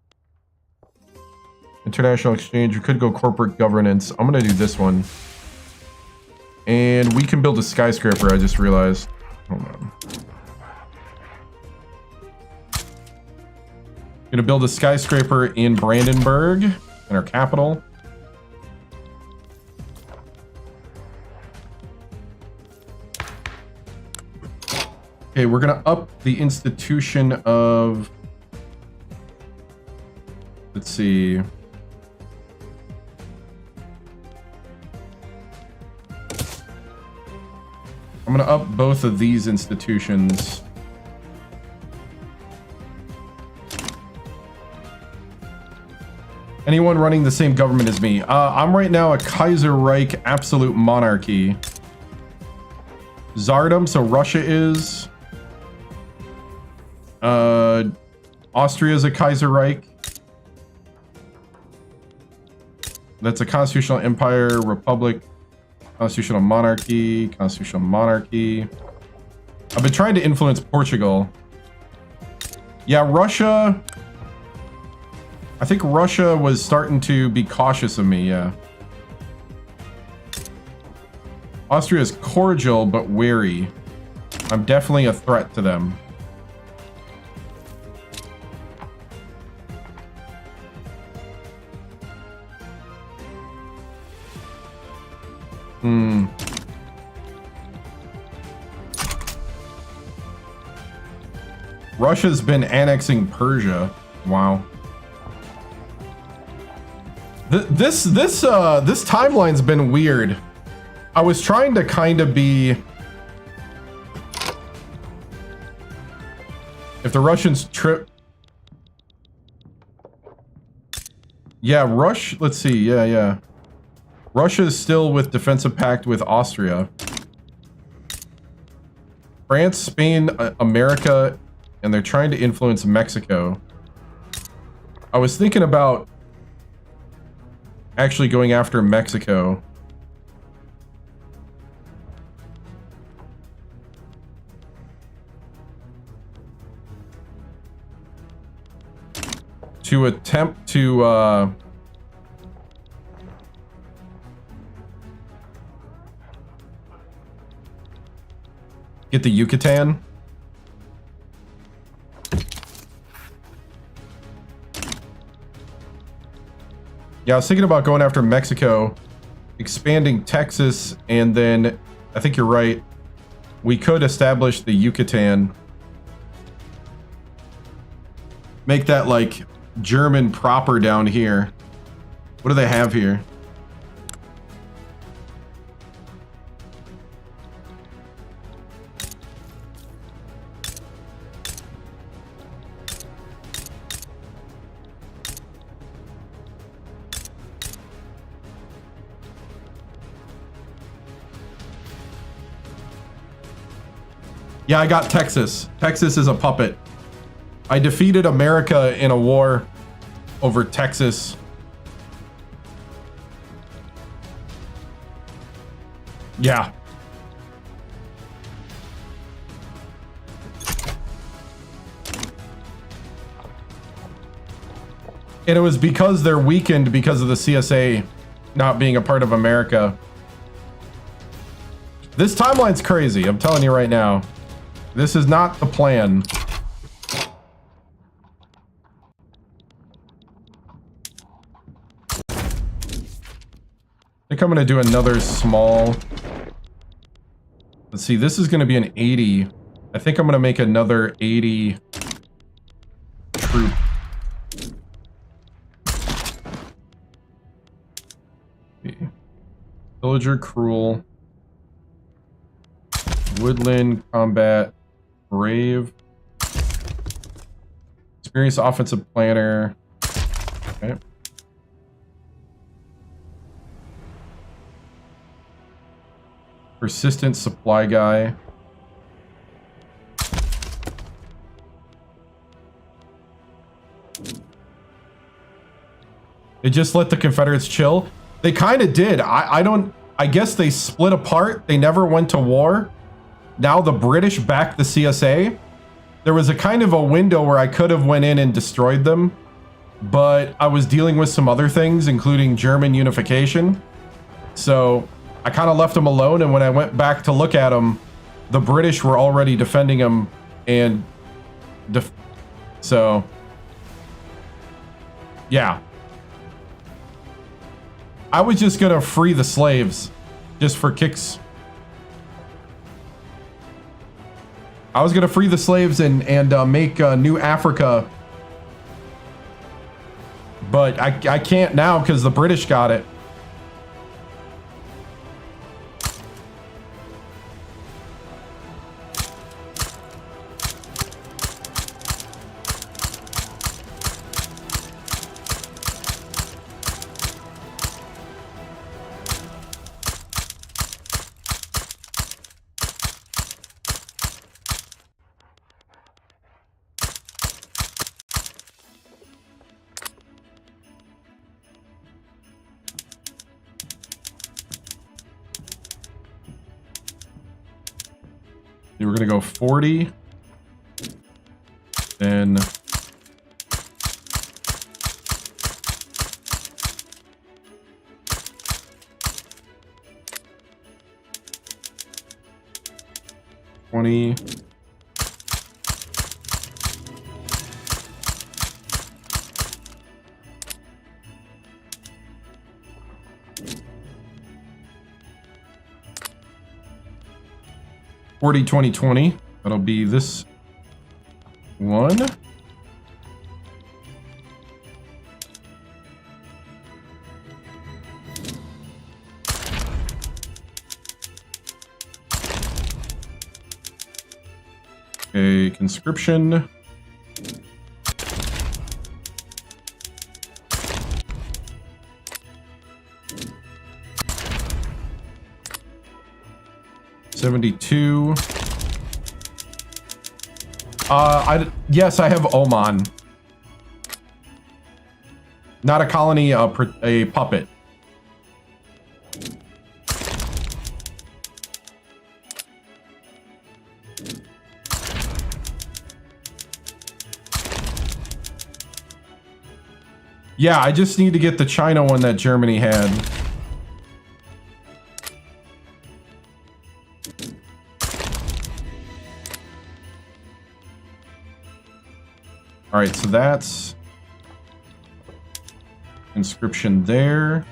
International exchange, we could go corporate governance. I'm gonna do this one. And we can build a skyscraper, I just realized. Hold on. Gonna build a skyscraper in Brandenburg, in our capital. Okay, we're gonna up the institution of, let's see. I'm gonna up both of these institutions. Anyone running the same government as me? I'm right now a Kaiserreich absolute monarchy. Tsardom, so Russia is. Austria is a Kaiserreich. That's a constitutional empire, republic, constitutional monarchy, constitutional monarchy. I've been trying to influence Portugal. Yeah, Russia. I think Russia was starting to be cautious of me, yeah. Austria is cordial but wary. I'm definitely a threat to them. Russia's been annexing Persia. Wow. This timeline's been weird. I was trying to kind of be... If the Russians trip... Yeah, let's see. Yeah. Russia is still with defensive pact with Austria. France, Spain, America, and they're trying to influence Mexico. I was thinking about actually going after Mexico. To attempt to get the Yucatan. Yeah, I was thinking about going after Mexico, expanding Texas, and then I think you're right. We could establish the Yucatan. Make that like German proper down here. What do they have here? Yeah, I got Texas. Texas is a puppet. I defeated America in a war over Texas. Yeah. And it was because they're weakened because of the CSA not being a part of America. This timeline's crazy, I'm telling you right now. This is not the plan. I think I'm gonna do another small. Let's see, this is gonna be an 80. I think I'm gonna make another 80 troop. Villager cruel. Woodland combat. Brave. Experienced offensive planner. Okay. Persistent supply guy. They just let the Confederates chill. They kind of did. I guess they split apart. They never went to war. Now the British backed the CSA. There was a kind of a window where I could have went in and destroyed them, but I was dealing with some other things, including German unification. So I kind of left them alone, and when I went back to look at them, the British were already defending them, and so yeah. I was just gonna free the slaves, just for kicks. I was gonna free the slaves and make New Africa, but I can't now because the British got it. We're gonna go 40, then 20. $40, 20, 20. That'll be this one. Okay, conscription. $72. Yes, I have Oman. Not a colony, a puppet. Yeah, I just need to get the China one that Germany had. All right, so that's inscription there.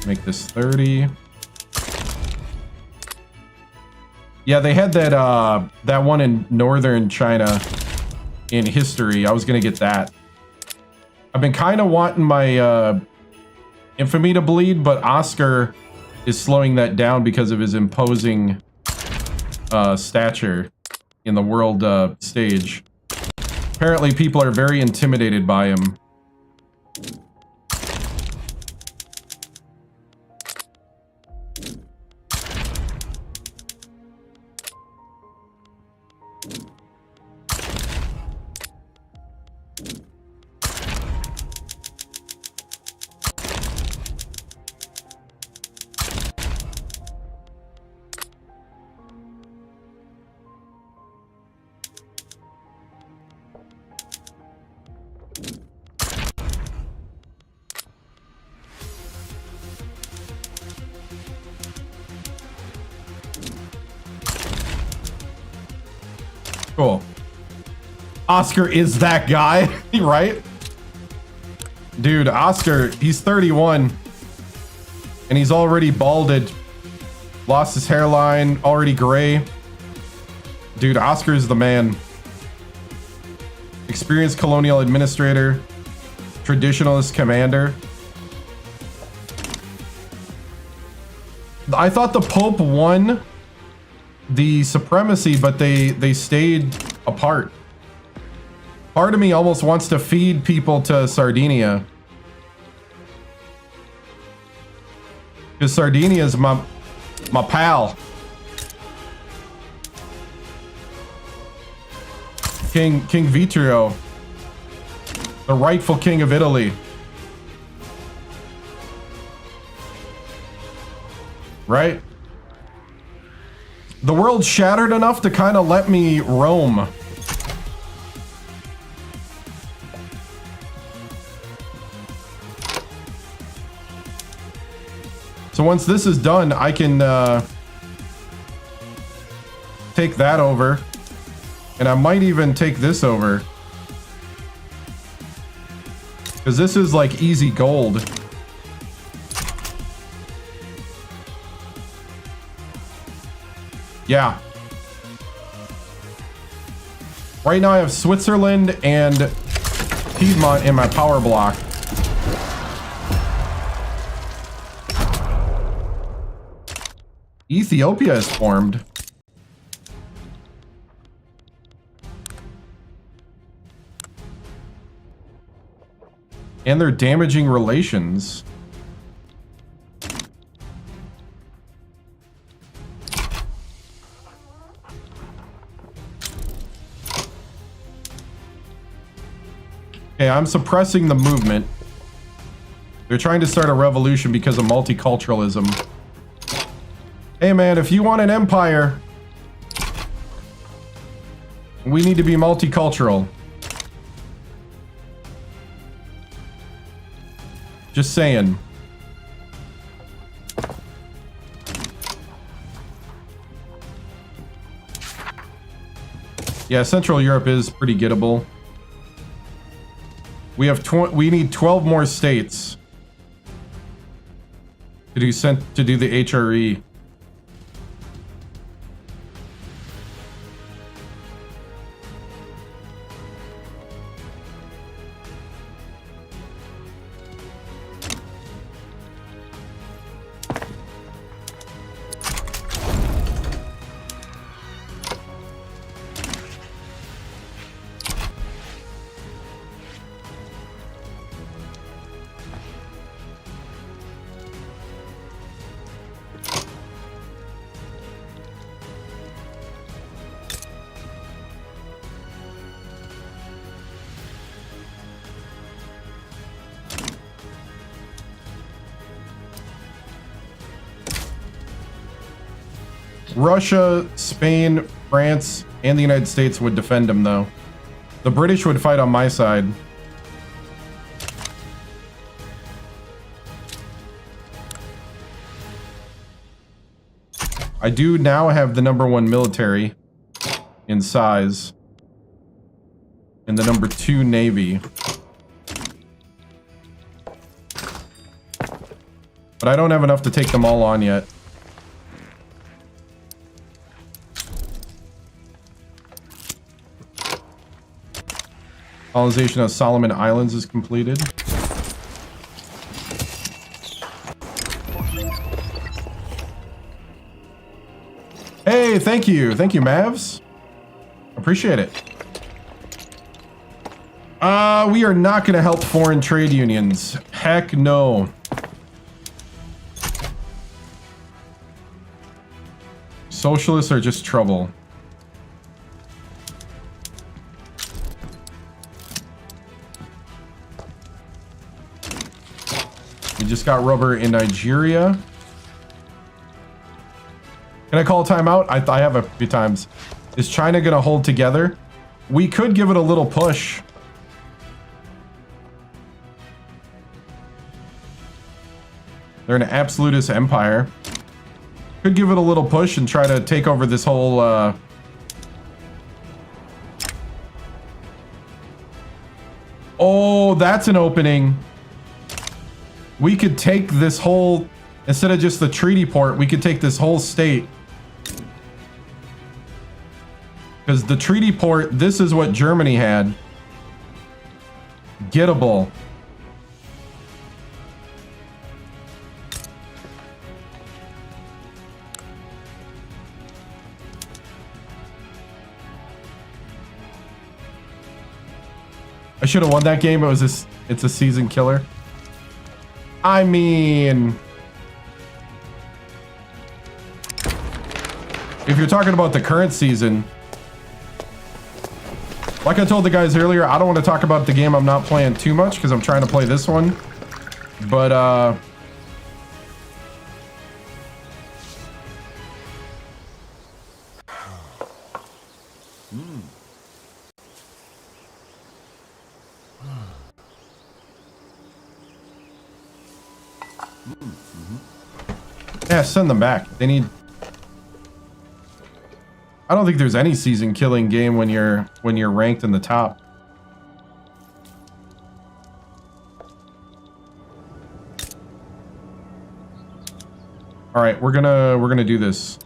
Make this 30. Yeah, they had that that one in northern China in history. I was gonna get that. I've been kind of wanting my infamy to bleed, but Oscar is slowing that down because of his imposing stature in the world stage. Apparently, people are very intimidated by him. Cool. Oscar is that guy, right? Dude, Oscar, he's 31. And he's already balded. Lost his hairline, already gray. Dude, Oscar's the man. Experienced colonial administrator. Traditionalist commander. I thought the Pope won the supremacy, but they stayed apart. Part of me almost wants to feed people to Sardinia, because Sardinia is my pal. King Vittorio, the rightful king of Italy. Right? The world's shattered enough to kind of let me roam. So once this is done, I can take that over. And I might even take this over. Because this is like easy gold. Yeah. Right now I have Switzerland and Piedmont in my power block. Ethiopia is formed. And they're damaging relations. Okay, I'm suppressing the movement. They're trying to start a revolution because of multiculturalism. Hey man, if you want an empire, we need to be multicultural. Just saying. Yeah, Central Europe is pretty gettable. We have we need 12 more states to do the HRE. Russia, Spain, France, and the United States would defend him, though. The British would fight on my side. I do now have the #1 military in size and the #2 navy. But I don't have enough to take them all on yet. Colonization of Solomon Islands is completed. Hey, thank you. Thank you, Mavs. Appreciate it. We are not going to help foreign trade unions. Heck no. Socialists are just trouble. We just got rubber in Nigeria. Can I call a timeout? I have a few times. Is China gonna hold together? We could give it a little push. They're an absolutist empire. Could give it a little push and try to take over this whole, Oh, that's an opening. We could take this whole, instead of just the treaty port, we could take this whole state. Because the treaty port, this is what Germany had. Gettable. I should have won that game. It's a season killer. I mean, if you're talking about the current season, like I told the guys earlier, I don't want to talk about the game I'm not playing too much because I'm trying to play this one. But, yeah, send them back. They need... I don't think there's any season killing game when you're ranked in the top. All right, we're gonna do this.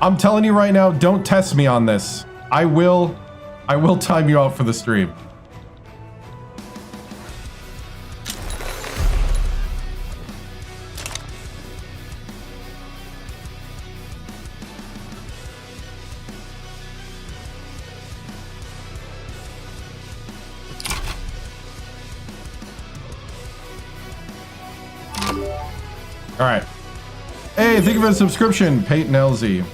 I'm telling you right now, don't test me on this. I will time you out for the stream. All right. Hey, think of a subscription, Peyton LZ.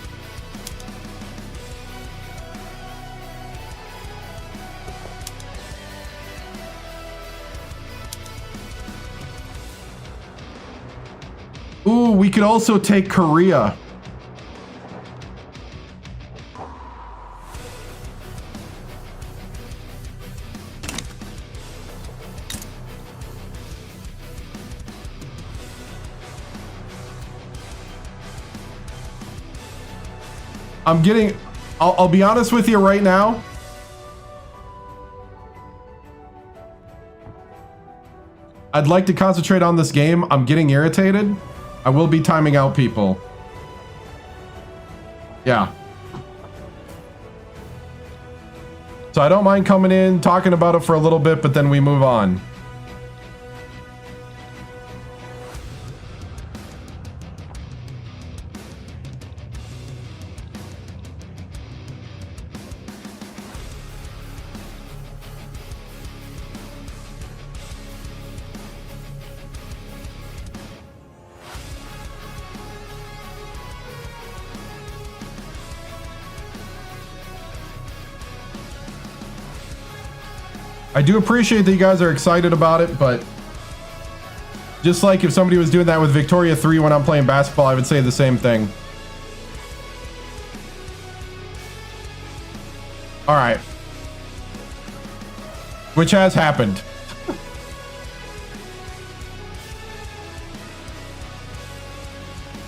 Ooh, we could also take Korea. I'm getting... I'll be honest with you right now. I'd like to concentrate on this game. I'm getting irritated. I will be timing out people. Yeah. So I don't mind coming in, talking about it for a little bit, but then we move on. I do appreciate that you guys are excited about it, but just like if somebody was doing that with Victoria 3 when I'm playing basketball, I would say the same thing. All right. Which has happened.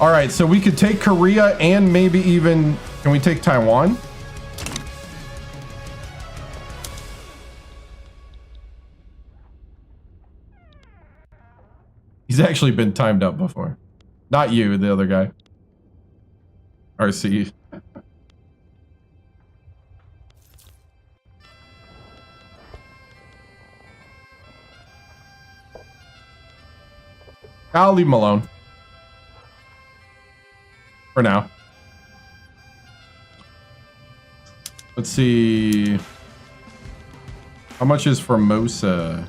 All right, so we could take Korea and maybe even... Can we take Taiwan? He's actually been timed up before. Not you, the other guy. RC. I'll leave him alone. For now. Let's see. How much is Formosa?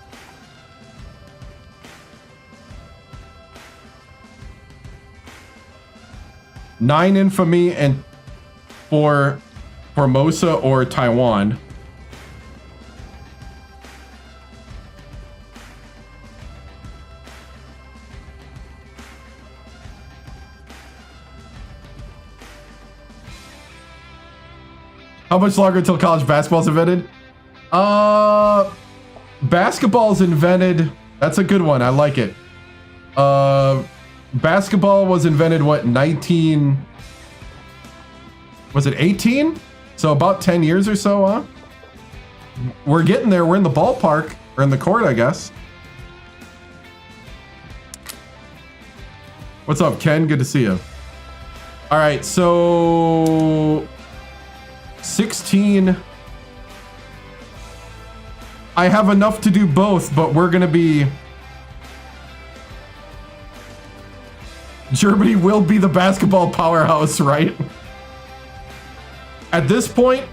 Nine infamy and for Formosa or Taiwan. How much longer until college basketball's invented? Basketball's invented. That's a good one. I like it. Basketball was invented, what, 19... Was it 18? So about 10 years or so, huh? We're getting there. We're in the ballpark. Or in the court, I guess. What's up, Ken? Good to see you. All right, so... 16... I have enough to do both, but we're going to be... Germany will be the basketball powerhouse, right? At this point,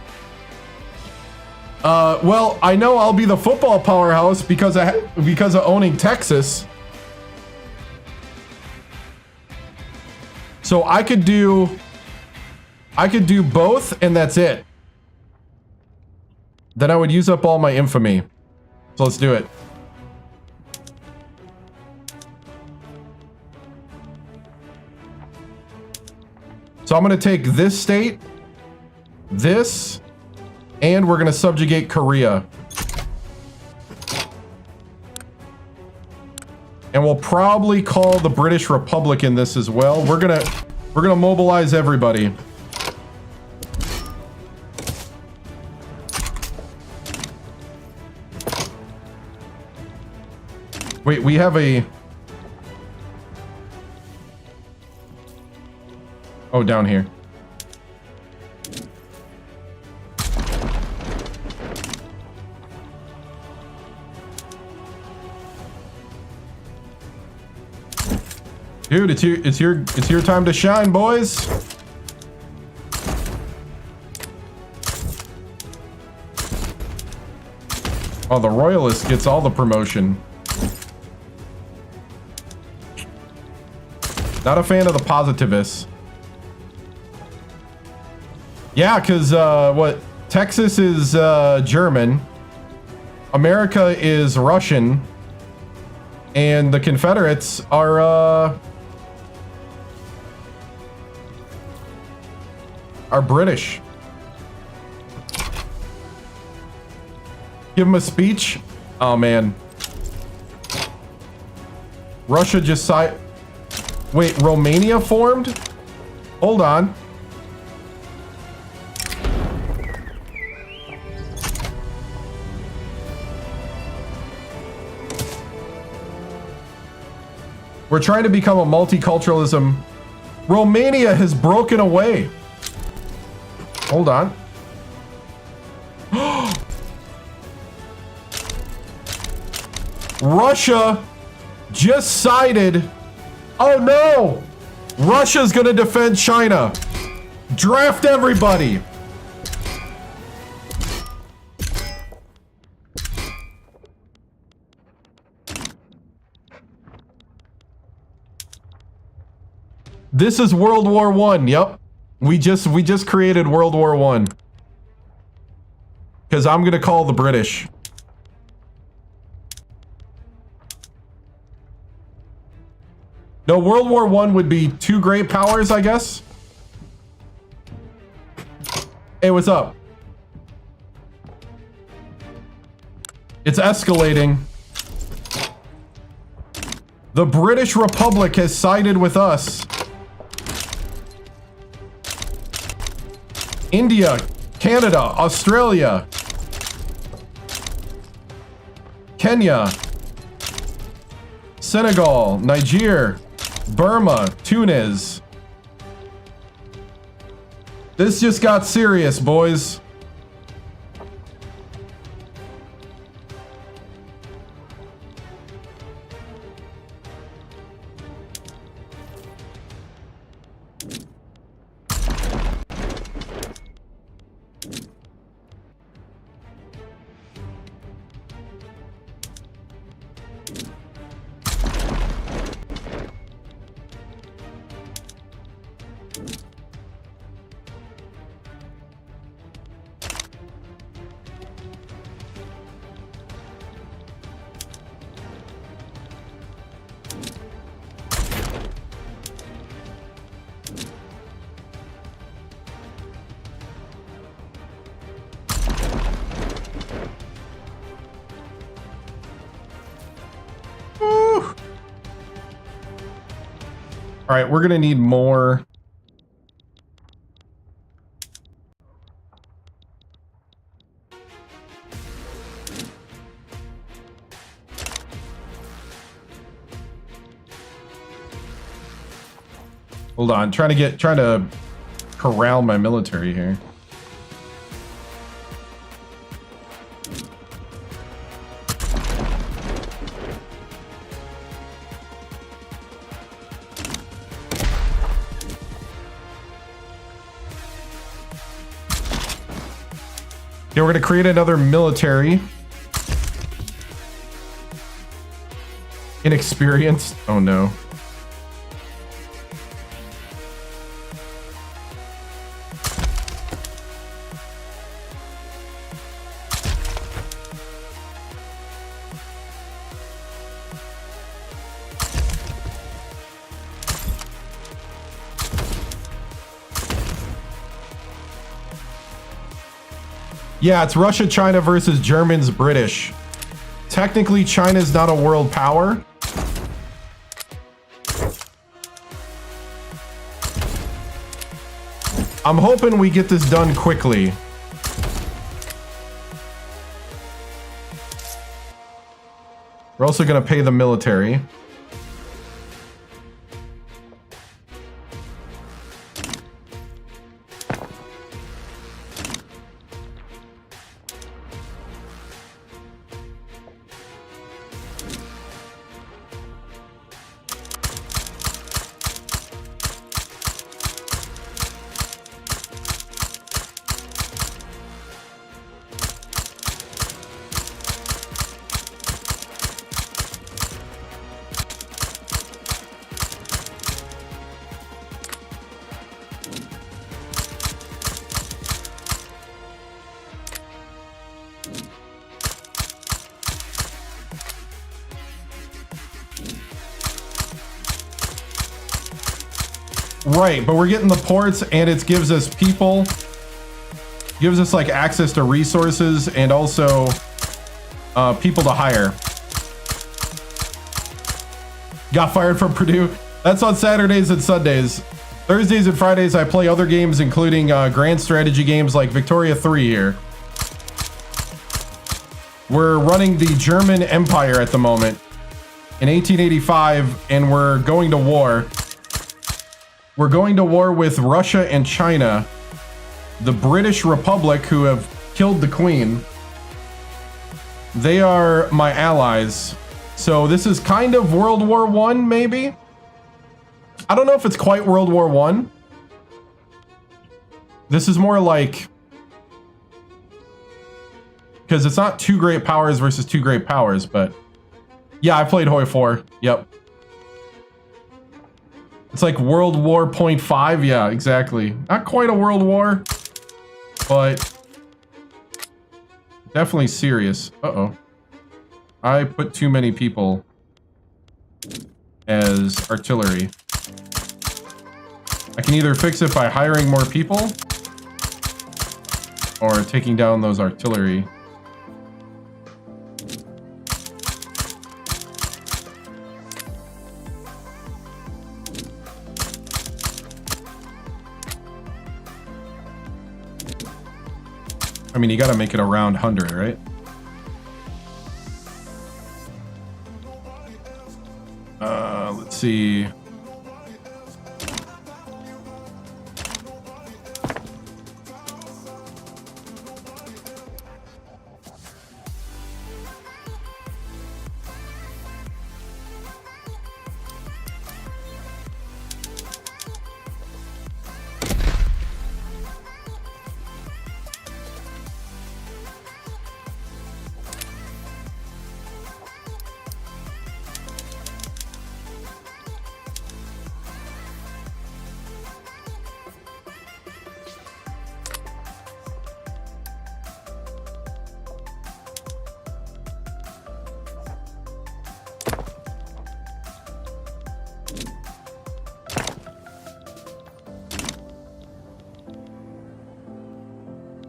well, I know I'll be the football powerhouse because of owning Texas. So I could do both, and that's it. Then I would use up all my infamy. So let's do it. So I'm going to take this state, this, and we're going to subjugate Korea. And we'll probably call the British Republic in this as well. We're going to mobilize everybody. Wait, we have a... Oh, down here. Dude, it's your time to shine, boys. Oh, the Royalist gets all the promotion. Not a fan of the positivists. Yeah, because what? Texas is German. America is Russian. And the Confederates are British. Give him a speech. Oh, man. Russia just Wait, Romania formed? Hold on. We're trying to become a multiculturalism. Romania has broken away. Hold on. Russia just sided. Oh no! Russia's gonna defend China. Draft everybody. This is World War I. Yep. We just created World War I. Because I'm gonna call the British. No, World War I would be two great powers, I guess. Hey, what's up? It's escalating. The British Republic has sided with us. India, Canada, Australia, Kenya, Senegal, Niger, Burma, Tunis. This just got serious, boys. All right, we're gonna need more. Hold on, trying to corral my military here. Yeah, we're gonna create another military. Inexperienced. Oh no. Yeah, it's Russia, China versus Germans, British. Technically, China's not a world power. I'm hoping we get this done quickly. We're also gonna pay the military. Right, but we're getting the ports and it gives us people, gives us like access to resources and also people to hire. Got fired from Purdue. That's on Saturdays and Sundays. Thursdays and Fridays I play other games including grand strategy games like Victoria 3 here. We're running the German Empire at the moment. in 1885, and we're going to war. We're going to war with Russia and China, the British Republic, who have killed the Queen. They are my allies. So this is kind of World War I, maybe? I don't know if it's quite World War I. This is more like... because it's not two great powers versus two great powers, but... yeah, I played Hoi 4. Yep. It's like World War .5. Yeah, exactly. Not quite a world war, but definitely serious. Uh-oh. I put too many people as artillery. I can either fix it by hiring more people or taking down those artillery. I mean, you gotta make it around 100, right? Let's see.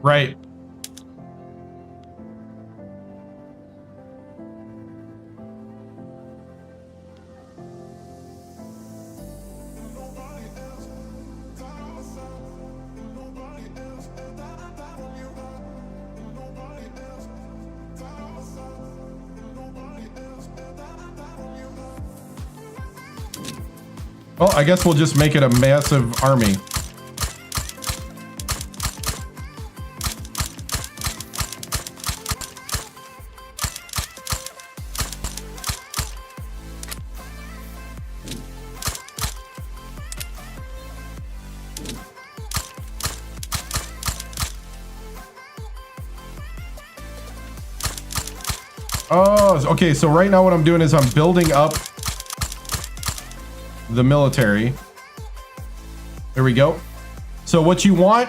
Right. Well, I guess we'll just make it a massive army. Oh, okay, so right now what I'm doing is I'm building up the military. There we go. So what you want,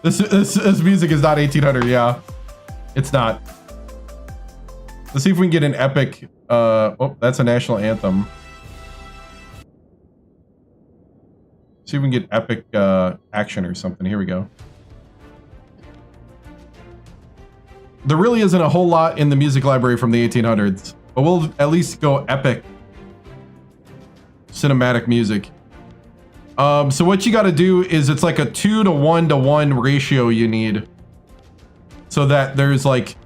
this music is not 1800, yeah. It's not. Let's see if we can get an epic, oh, that's a national anthem. See if we can get epic action or something. Here we go. There really isn't a whole lot in the music library from the 1800s, but we'll at least go epic cinematic music. So what you got to do is it's like a 2-to-1-to-1 ratio you need, so that there's like,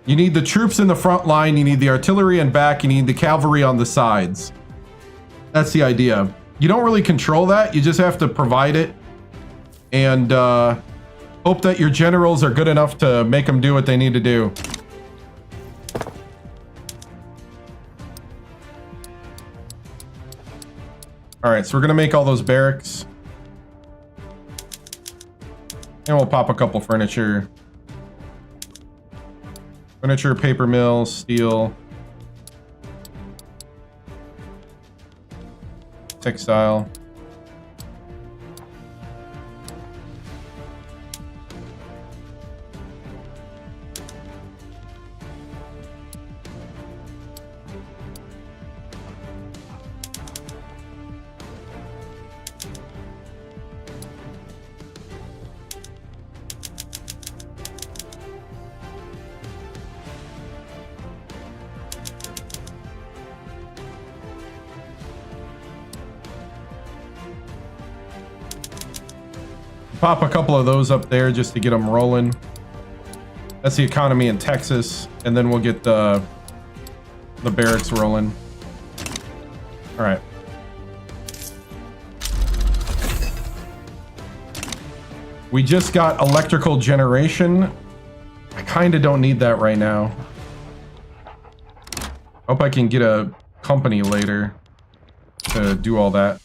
you need the troops in the front line, you need the artillery in back, you need the cavalry on the sides. That's the idea. You don't really control that, you just have to provide it, and hope that your generals are good enough to make them do what they need to do. All right, so we're gonna make all those barracks. And we'll pop a couple furniture. Furniture, paper mill, steel. Textile. Pop a couple of those up there just to get them rolling. That's the economy in Texas, and then we'll get the barracks rolling. All right. We just got electrical generation. I kind of don't need that right now. Hope I can get a company later to do all that.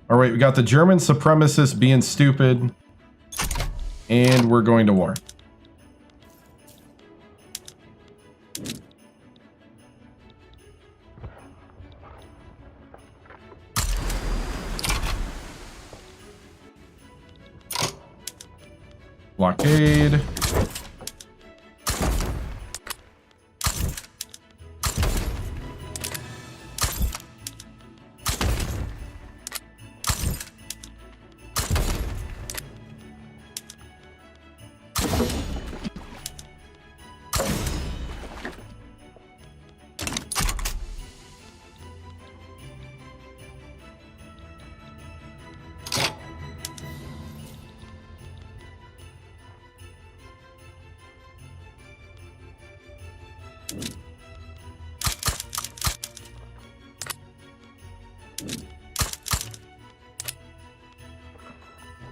All right, we got the German supremacists being stupid, and we're going to war. Blockade.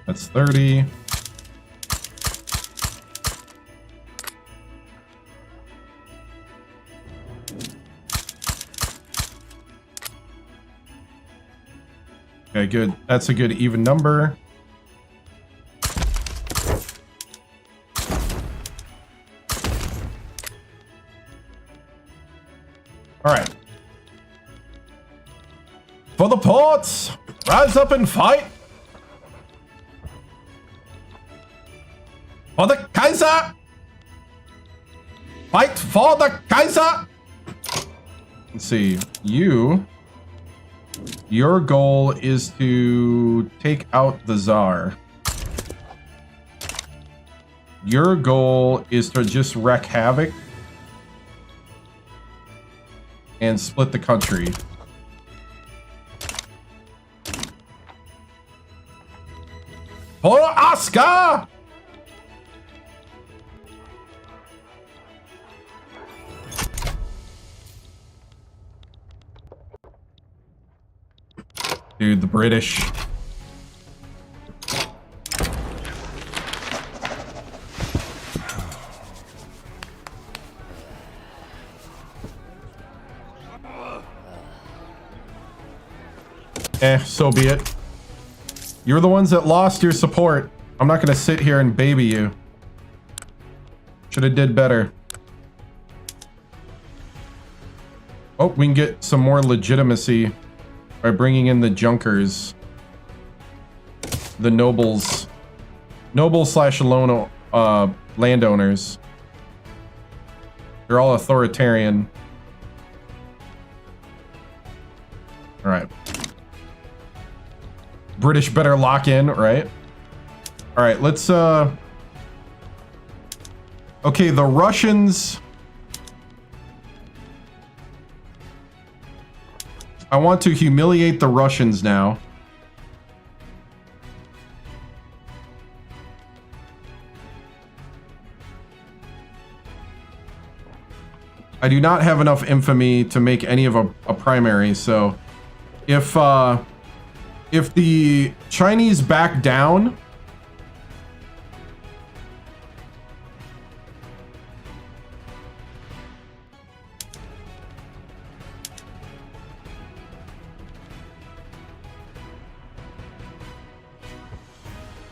That's 30. Okay, good. That's a good even number. All right. For the ports, rise up and fight. For the Kaiser! Fight for the Kaiser! Let's see. Your goal is to take out the Tsar. Your goal is to just wreak havoc and split the country. For Oscar! Dude, the British. So be it. You're the ones that lost your support. I'm not gonna sit here and baby you. Should have did better. Oh, we can get some more legitimacy by bringing in the Junkers. The nobles. Noble/lone landowners. They're all authoritarian. All right. British better lock in, right? All right, let's okay, the Russians. I want to humiliate the Russians now. I do not have enough infamy to make any of a primary, so if the Chinese back down,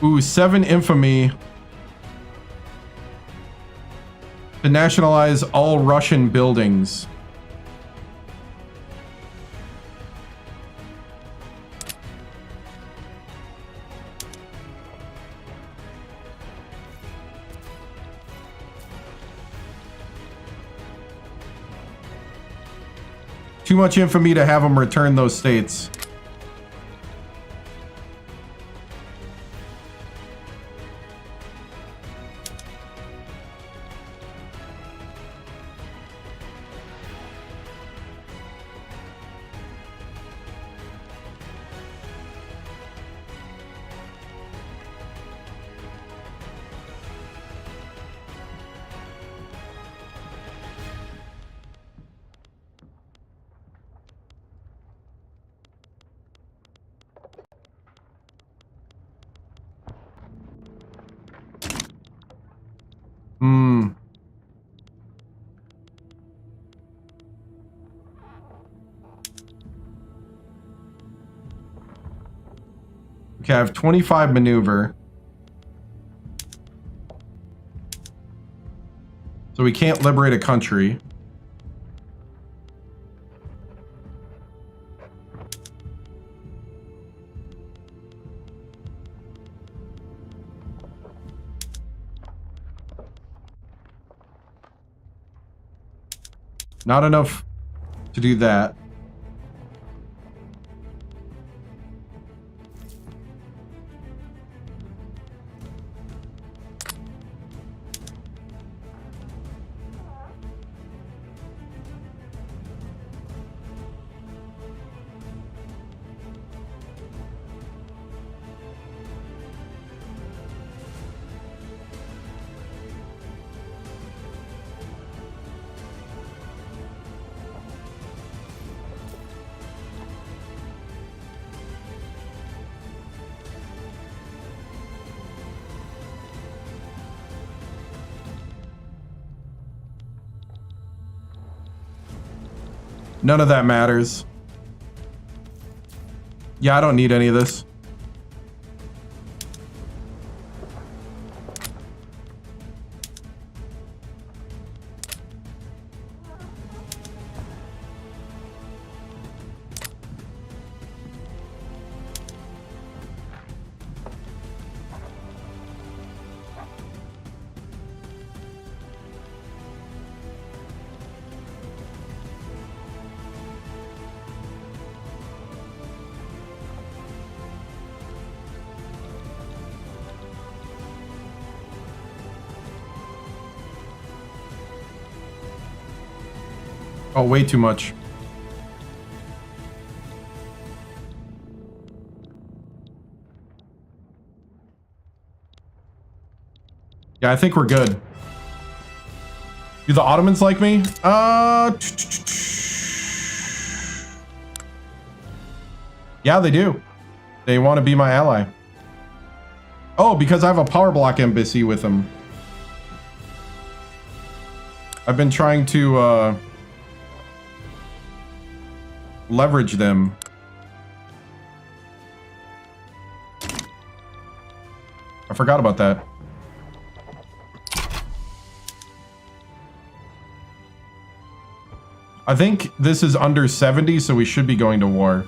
ooh, 7 infamy to nationalize all Russian buildings. Too much infamy to have them return those states. Okay, I have 25 maneuver. So we can't liberate a country. Not enough to do that. None of that matters. Yeah, I don't need any of this. Oh, way too much. Yeah, I think we're good. Do the Ottomans like me? Yeah, they do. They want to be my ally. Oh, because I have a Powerbloc embassy with them. I've been trying to leverage them. I forgot about that. I think this is under 70, so we should be going to war.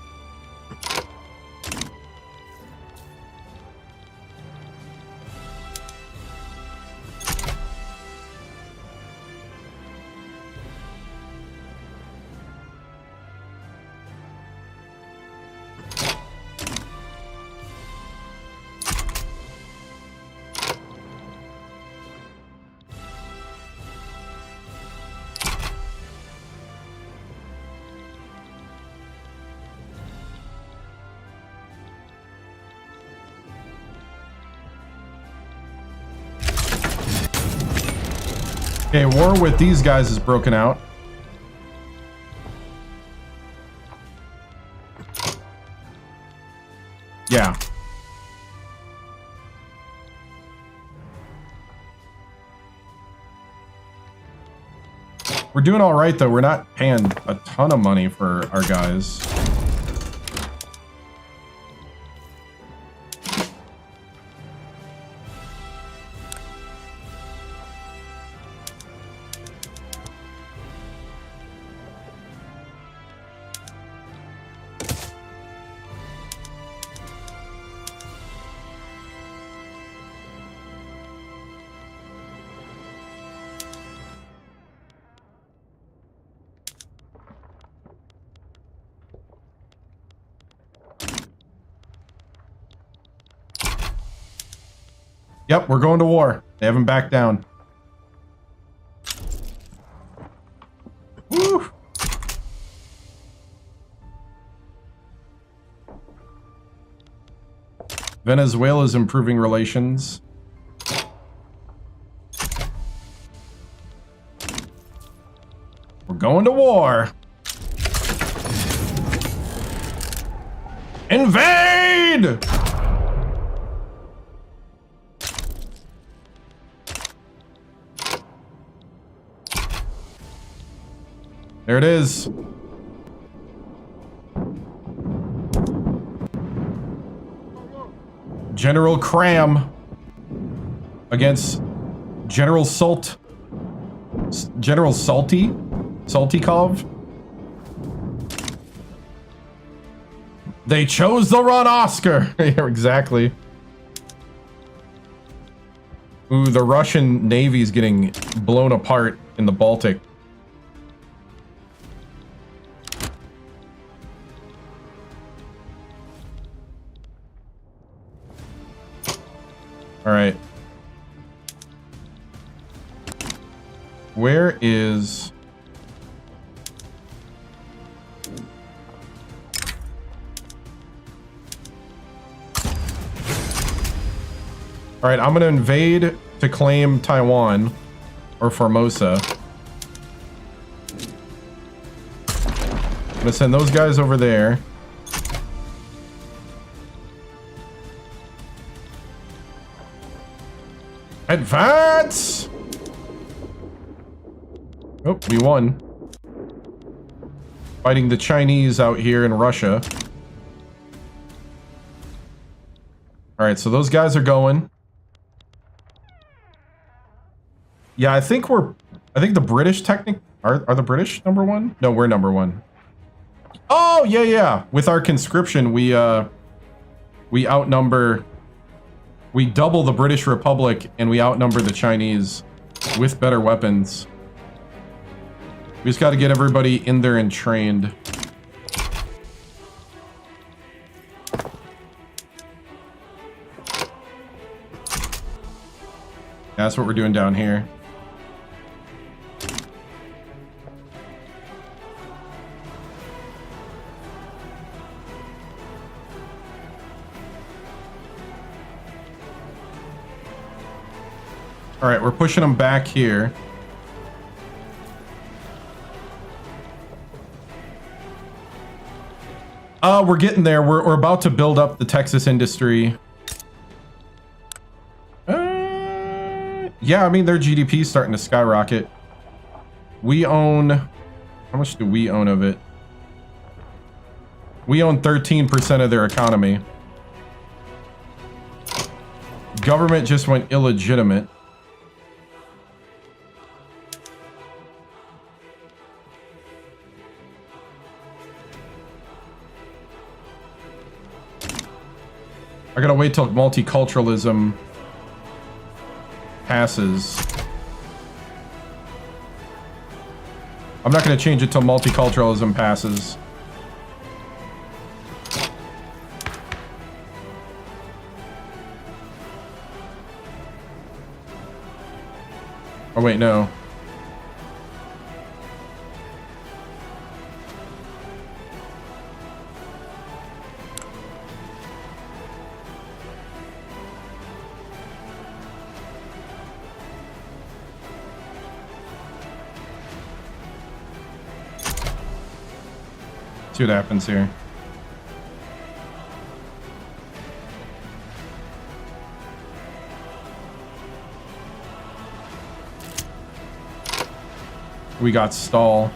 Okay, war with these guys is broken out. Yeah. We're doing all right, though. We're not paying a ton of money for our guys. Yep, we're going to war. They haven't backed down. Woo! Venezuela's improving relations. We're going to war. Invade! There it is. General Cram against General Saltykov. They chose the wrong Oscar. Yeah, exactly. Ooh, the Russian Navy's getting blown apart in the Baltic. All right. Where is... All right, I'm going to invade to claim Taiwan or Formosa. I'm going to send those guys over there. Advance! Oh, we won. Fighting the Chinese out here in Russia. All right, so those guys are going. Yeah, I think the British are the British number one? No, we're number one. Oh, yeah. With our conscription, we outnumber, we double the British Republic and we outnumber the Chinese with better weapons. We just got to get everybody in there and trained. That's what we're doing down here. All right, we're pushing them back here. We're getting there. We're about to build up the Texas industry. Yeah, I mean, their GDP is starting to skyrocket. We own... How much do we own of it? We own 13% of their economy. Government just went illegitimate. I gotta wait till multiculturalism passes. I'm not gonna change it till multiculturalism passes. Oh wait, no. See what happens here. We got stall.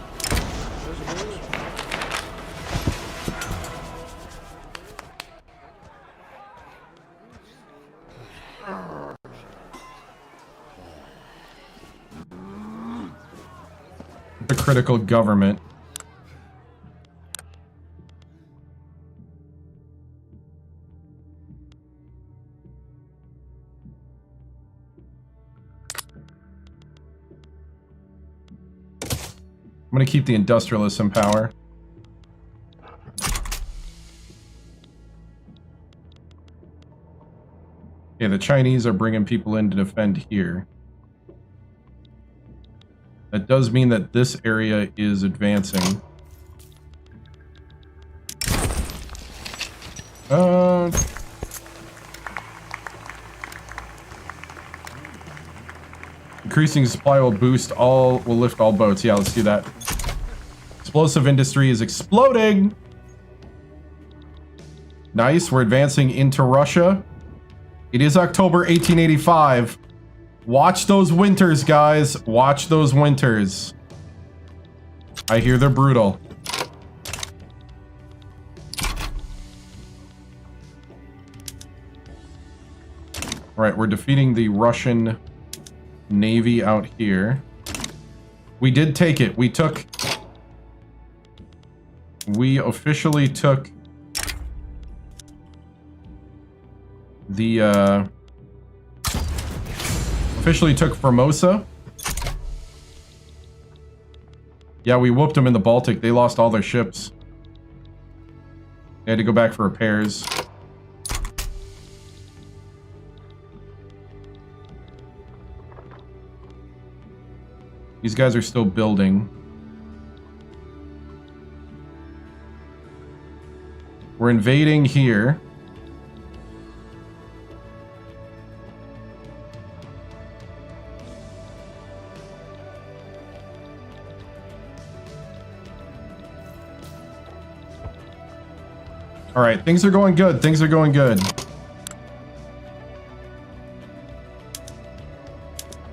The critical government. I'm gonna keep the industrialists in power. Okay, the Chinese are bringing people in to defend here. That does mean that this area is advancing. Increasing supply will lift all boats. Yeah, let's do that. Explosive industry is exploding. Nice, we're advancing into Russia. It is October 1885. Watch those winters, guys. Watch those winters. I hear they're brutal. All right, we're defeating the Russian Navy out here. We did take it. We officially took the, officially took Formosa. Yeah, we whooped them in the Baltic. They lost all their ships. They had to go back for repairs. These guys are still building. We're invading here. All right, things are going good. Things are going good.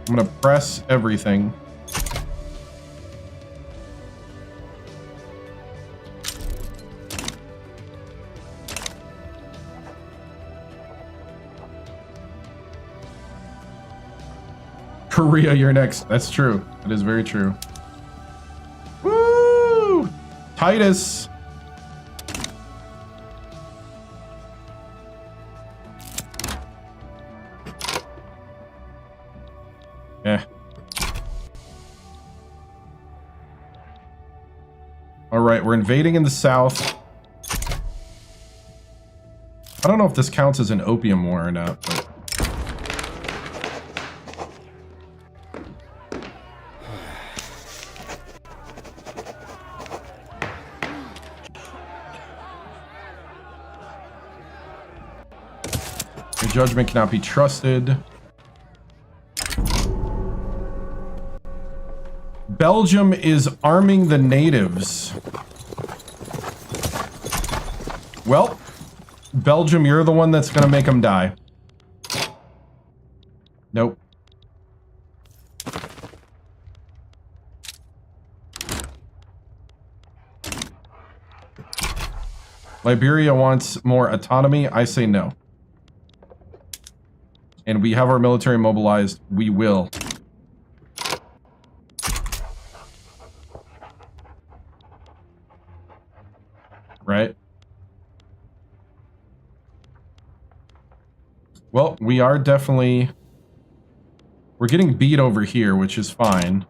I'm gonna press everything. Korea, you're next. That's true. That is very true. Woo! Titus. Eh. All right, we're invading in the south. I don't know if this counts as an opium war or not, but... Your judgment cannot be trusted. Belgium is arming the natives. Well, Belgium, you're the one that's gonna make them die. Nope. Liberia wants more autonomy. I say no. And we have our military mobilized. We will. Right? Well, we are definitely... We're getting beat over here, which is fine.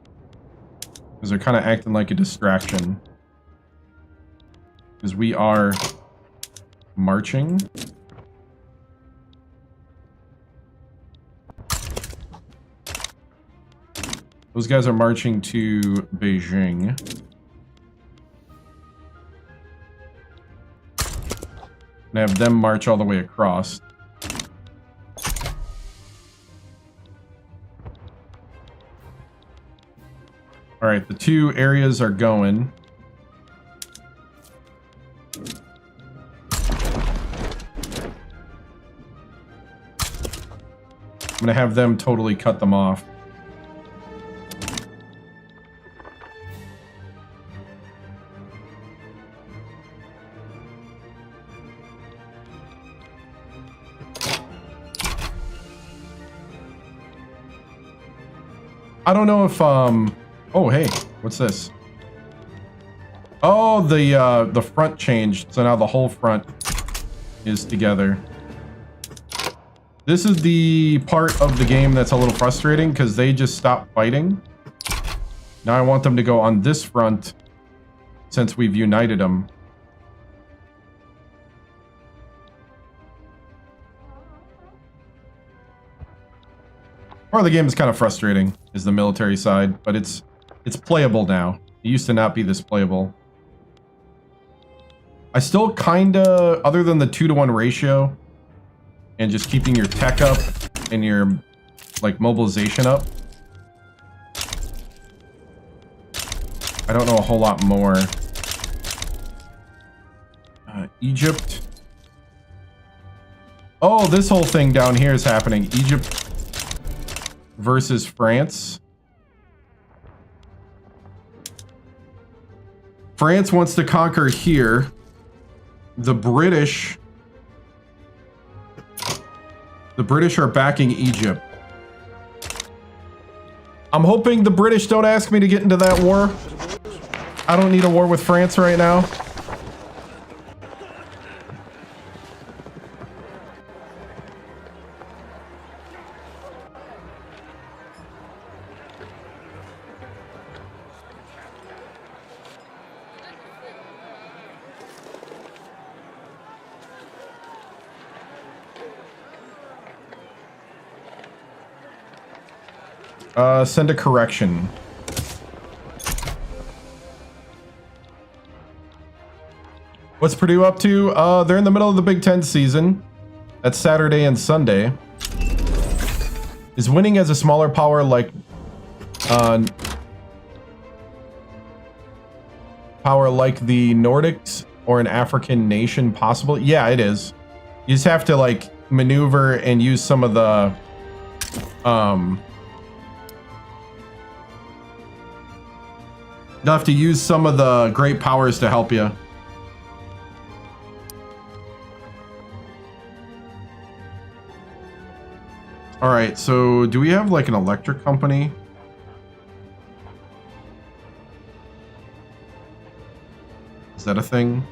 Because they're kind of acting like a distraction. Because we are marching. Those guys are marching to Beijing. And have them march all the way across. Alright, the two areas are going. I'm gonna have them totally cut them off. I don't know if, oh, hey, what's this? Oh, the front changed, so now the whole front is together. This is the part of the game that's a little frustrating, because they just stopped fighting. Now I want them to go on this front, since we've united them. Part of the game is kind of frustrating, is the military side, but it's playable now. It used to not be this playable. I still kinda, other than the 2-to-1 ratio, and just keeping your tech up and your, like, mobilization up, I don't know a whole lot more. Egypt. Oh, this whole thing down here is happening. Egypt versus France. France wants to conquer here. The British The British are backing Egypt. I'm hoping the British don't ask me to get into that war. I don't need a war with France right now. Send a correction. What's Purdue up to? They're in the middle of the Big Ten season. That's Saturday and Sunday. Is winning as a smaller power like the Nordics or an African nation possible? Yeah, it is. You just have to like maneuver and use some of the you'll have to use some of the great powers to help you. All right, so do we have like an electric company? Is that a thing?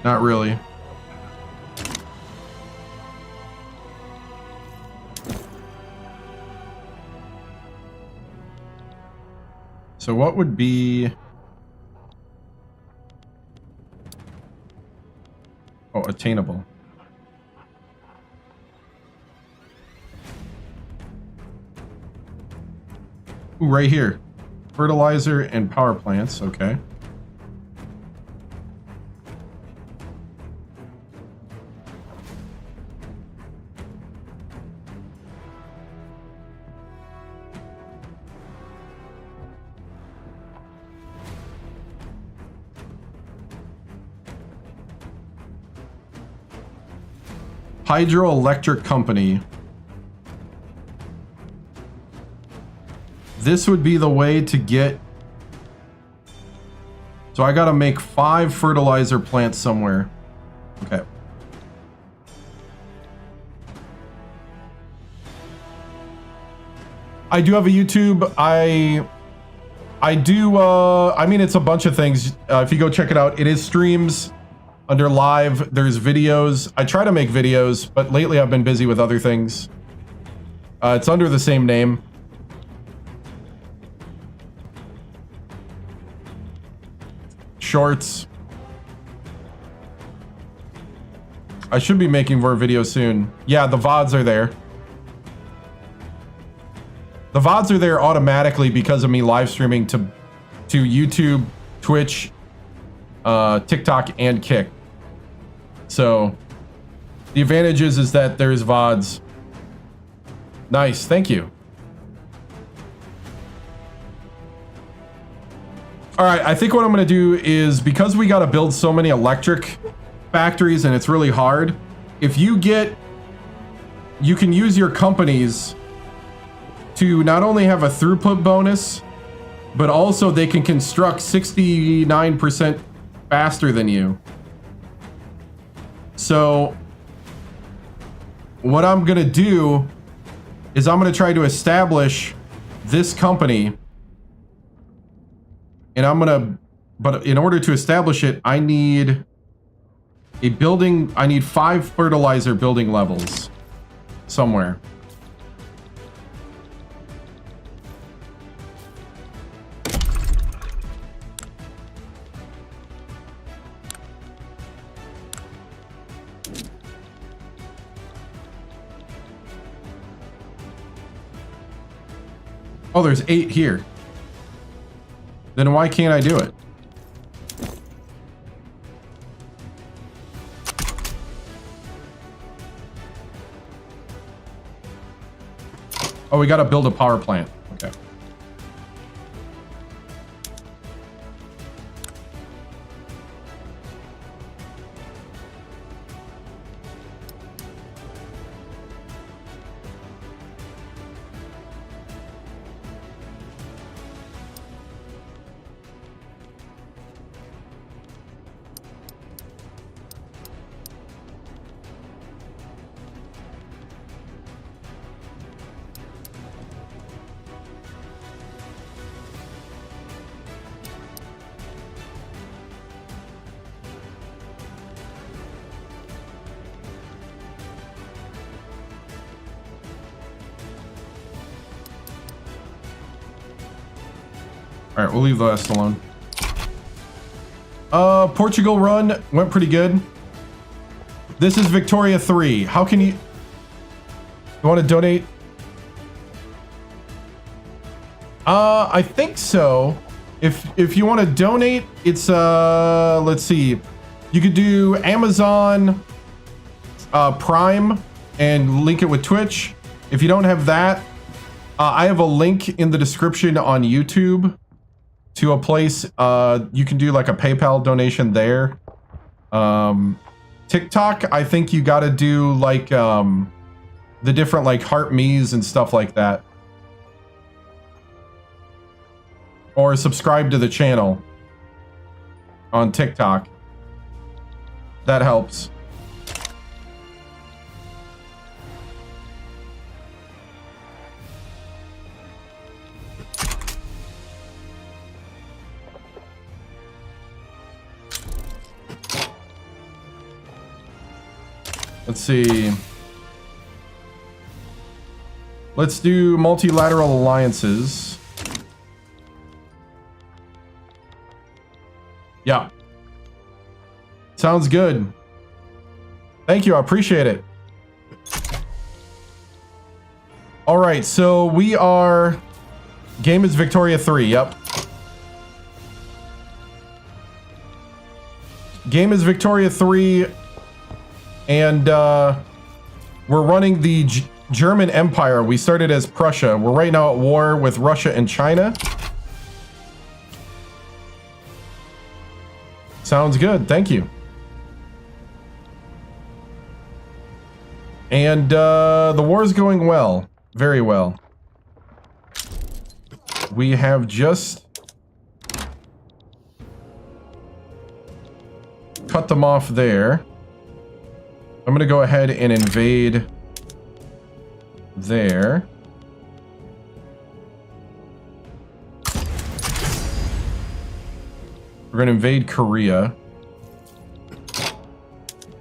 Not really. So what would be... Oh, attainable. Ooh, right here. Fertilizer and power plants, okay. Hydroelectric company. This would be the way to get... So I gotta make 5 fertilizer plants somewhere. Okay. I do have a YouTube. I do, I mean, it's a bunch of things. If you go check it out, it is streams. Under live, there's videos. I try to make videos, but lately I've been busy with other things. It's under the same name. Shorts. I should be making more videos soon. Yeah, the VODs are there. The VODs are there automatically because of me live streaming to YouTube, Twitch, TikTok, and Kick. So the advantage is that there's VODs. Nice, thank you. All right, I think what I'm gonna do is, because we gotta build so many electric factories and it's really hard, if you can use your companies to not only have a throughput bonus, but also they can construct 69% faster than you. So what I'm gonna do is I'm gonna try to establish this company, and but in order to establish it, I need a building. I need 5 fertilizer building levels somewhere. Oh, there's 8 here. Then why can't I do it? Oh, we got to build a power plant. Okay. All right, we'll leave the rest alone. Portugal run went pretty good. This is Victoria 3. How can you want to donate? I think so. If you want to donate, it's let's see. You could do Amazon Prime and link it with Twitch. If you don't have that, I have a link in the description on YouTube to a place you can do like a PayPal donation there. TikTok, I think you got to do like the different like heart me's and stuff like that, or subscribe to the channel on TikTok. That helps. Let's see. Let's do multilateral alliances. Yeah. Sounds good. Thank you. I appreciate it. All right. So we are... Game is Victoria 3. Yep. Game is Victoria 3. And we're running the German Empire. We started as Prussia. We're right now at war with Russia and China. Sounds good. Thank you. And the war is going well. Very well. We have just cut them off there. I'm going to go ahead and invade there. We're going to invade Korea.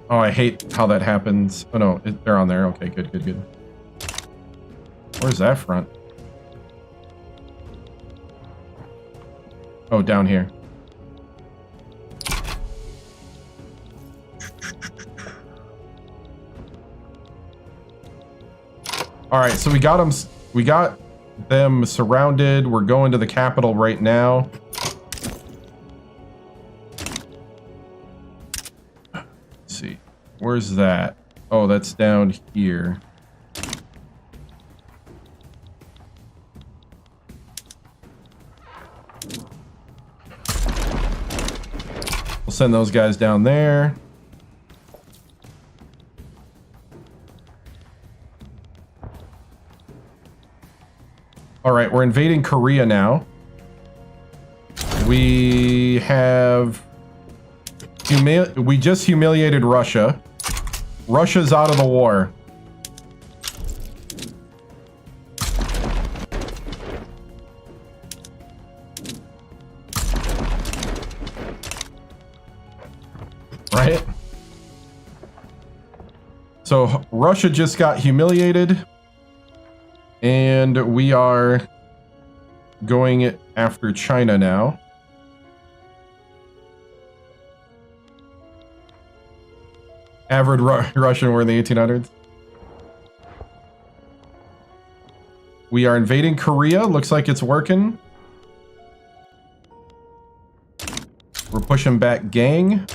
Oh, I hate how that happens. Oh, no, they're on there. Okay, good, good, good. Where's that front? Oh, down here. All right, so we got them surrounded. We're going to the capital right now. Let's see. Where's that? Oh, that's down here. We'll send those guys down there. All right, we're invading Korea now. We have... we just humiliated Russia. Russia's out of the war. Right? So Russia just got humiliated. And we are going after China now. Average Russian war in the 1800s. We are invading Korea. Looks like it's working. We're pushing back gang.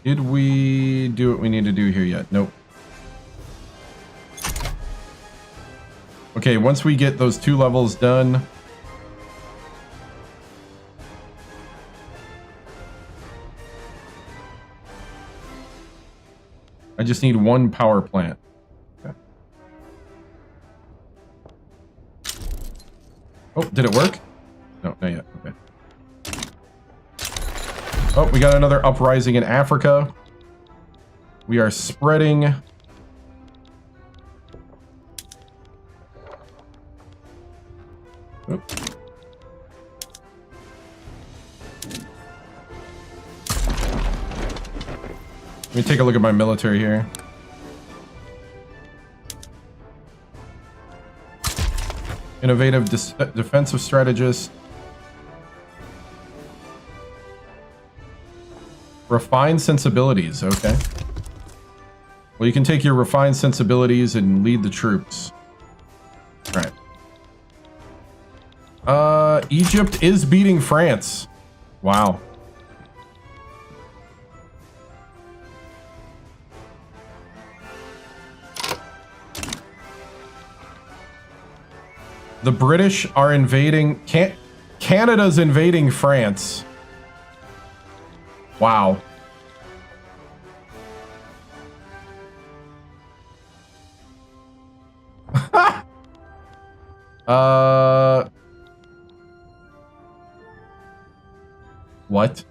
Did we do what we need to do here yet? Nope. Okay, once we get those 2 levels done, I just need 1 power plant. Okay. Oh, did it work? No, not yet. Okay. Oh, we got another uprising in Africa. We are spreading. Oop. Let me take a look at my military here. Innovative defensive strategist. Refined sensibilities, okay. Well, you can take your refined sensibilities and lead the troops. All right. Egypt is beating France. Wow. The British are invading... Canada's invading France. Wow. What?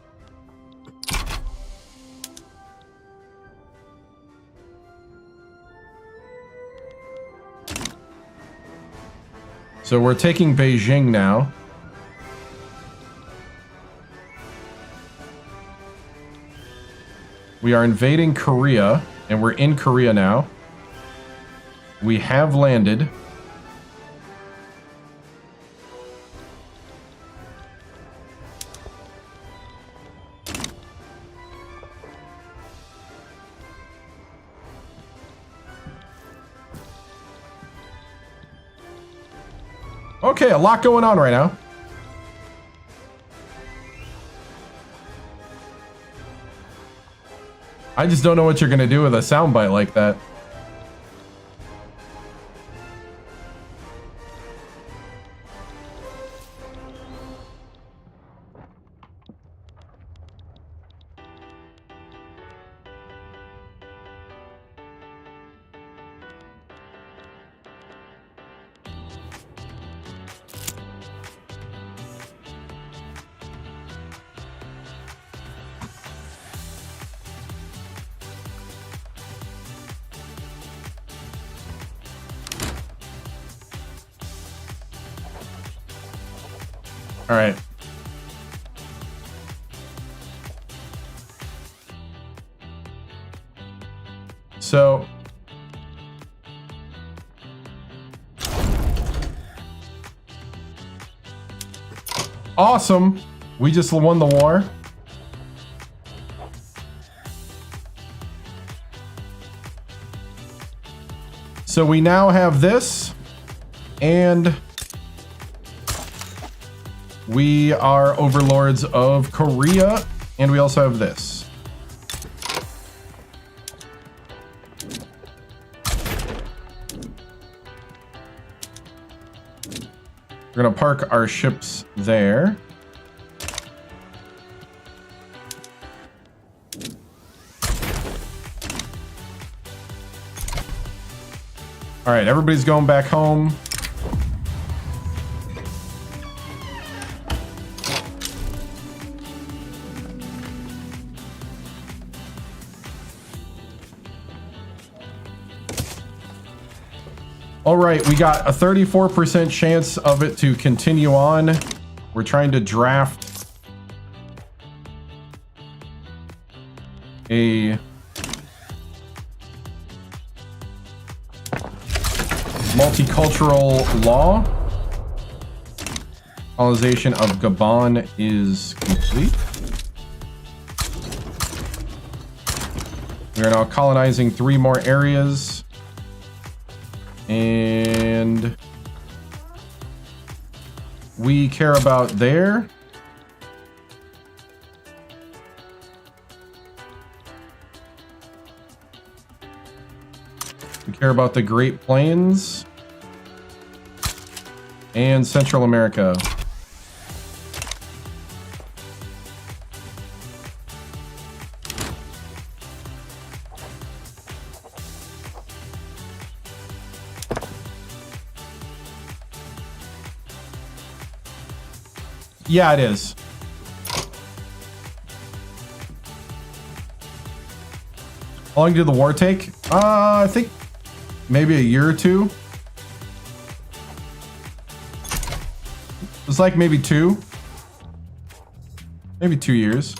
So we're taking Beijing now. We are invading Korea, and we're in Korea now. We have landed. Okay, a lot going on right now. I just don't know what you're gonna do with a soundbite like that. All right. So awesome. We just won the war. So we now have this, and we are overlords of Korea, and we also have this. We're gonna park our ships there. All right, everybody's going back home. All right, we got a 34% chance of it to continue on. We're trying to draft a multicultural law. Colonization of Gabon is complete. We are now colonizing 3 more areas. And we care about there. We care about the Great Plains and Central America. Yeah, it is. How long did the war take? I think maybe a year or two. It's like maybe 2. Maybe 2 years.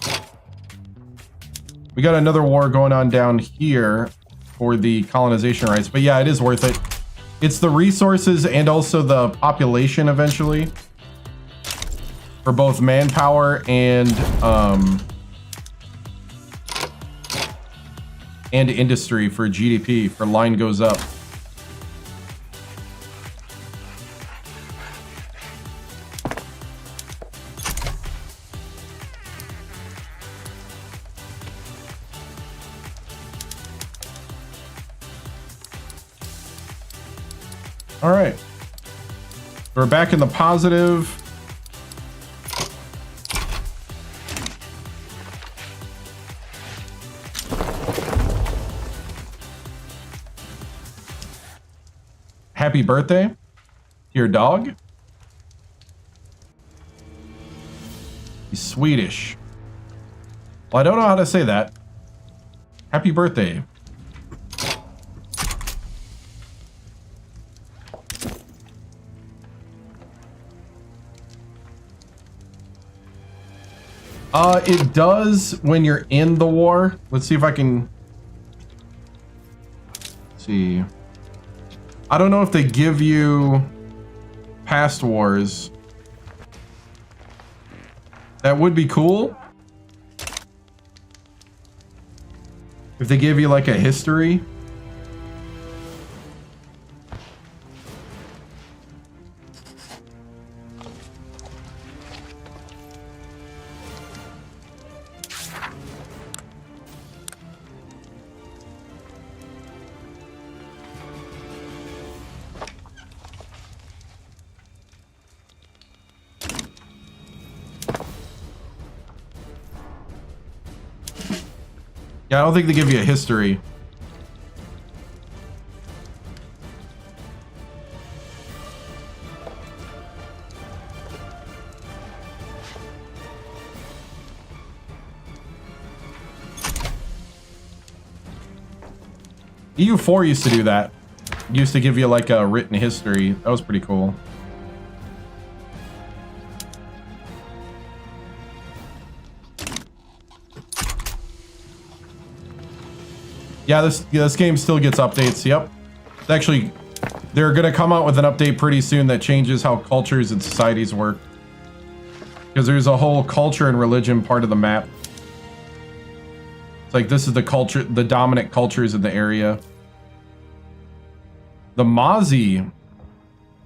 We got another war going on down here for the colonization rights. But yeah, it is worth it. It's the resources and also the population eventually. For both manpower and industry for GDP, for line goes up. All right. We're back in the positive. Happy birthday to your dog. He's Swedish. Well, I don't know how to say that. Happy birthday. It does when you're in the war. Let's see if I can see. I don't know if they give you past wars. That would be cool. If they give you like a history. Yeah, I don't think they give you a history. EU4 used to do that. Used to give you like a written history. That was pretty cool. Yeah, this game still gets updates. Yep. It's actually, they're going to come out with an update pretty soon that changes how cultures and societies work. Because there's a whole culture and religion part of the map. It's like this is the culture, the dominant cultures in the area. The Mozzie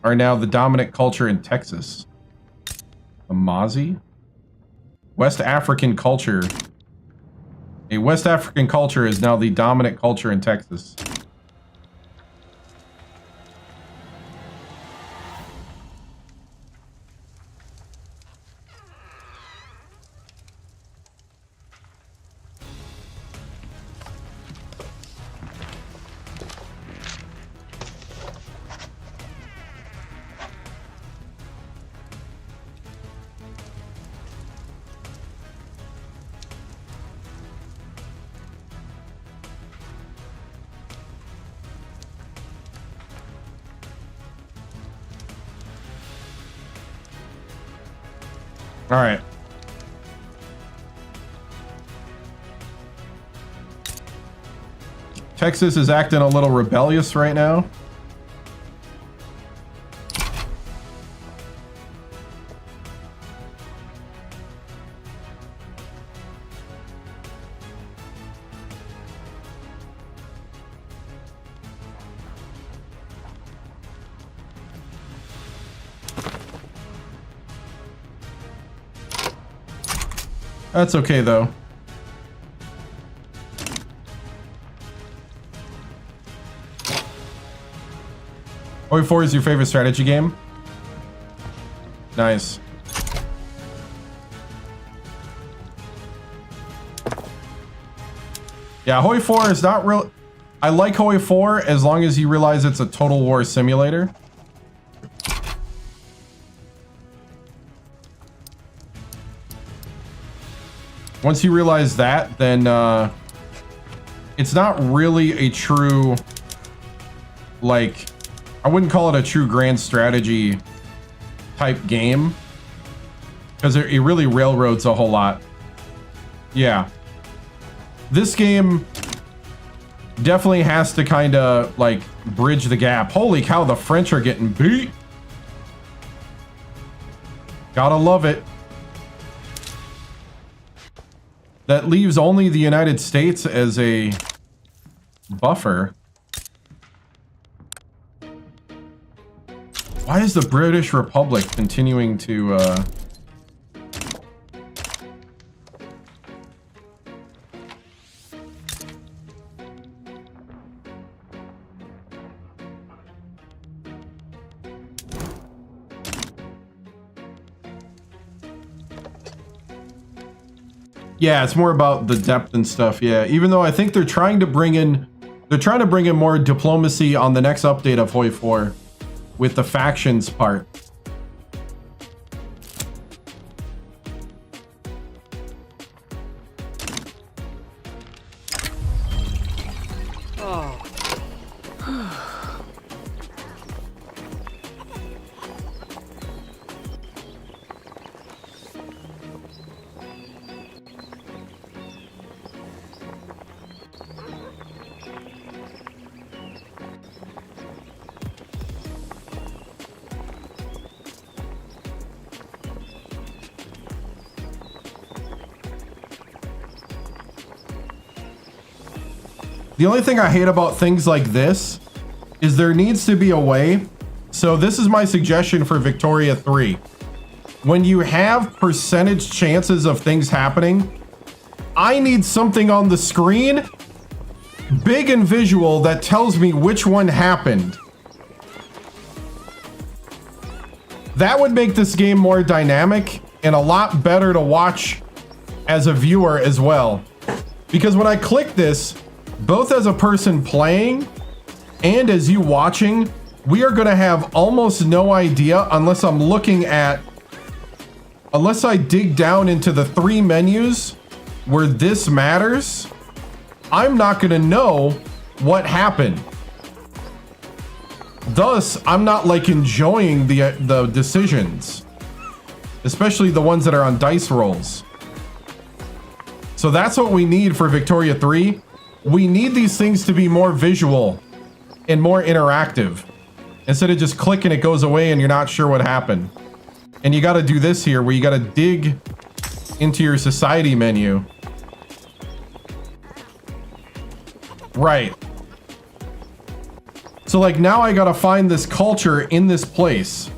are now the dominant culture in Texas. The Mozzie? West African culture. A West African culture is now the dominant culture in Texas. All right. Texas is acting a little rebellious right now. That's okay, though. Hoi 4 is your favorite strategy game? Nice. Yeah, Hoi 4 is not real. I like Hoi 4 as long as you realize it's a total war simulator. Once you realize that, then it's not really a true, like, I wouldn't call it a true grand strategy type game, because it really railroads a whole lot. Yeah. This game definitely has to kind of, like, bridge the gap. Holy cow, the French are getting beat. Gotta love it. That leaves only the United States as a buffer. Why is the British Republic continuing to, Yeah, it's more about the depth and stuff. Yeah, even though I think they're trying to bring in more diplomacy on the next update of Hoi 4 with the factions part. The only thing I hate about things like this is there needs to be a way. So this is my suggestion for Victoria 3. When you have percentage chances of things happening, I need something on the screen, big and visual, that tells me which one happened. That would make this game more dynamic and a lot better to watch as a viewer as well. Because when I click this, both as a person playing and as you watching, we are going to have almost no idea unless I dig down into the 3 menus where this matters. I'm not going to know what happened. Thus, I'm not like enjoying the decisions, especially the ones that are on dice rolls. So that's what we need for Victoria 3. We need these things to be more visual and more interactive. Instead of just click and it goes away and you're not sure what happened. And you got to do this here where you got to dig into your society menu. Right. So like now I got to find this culture in this place.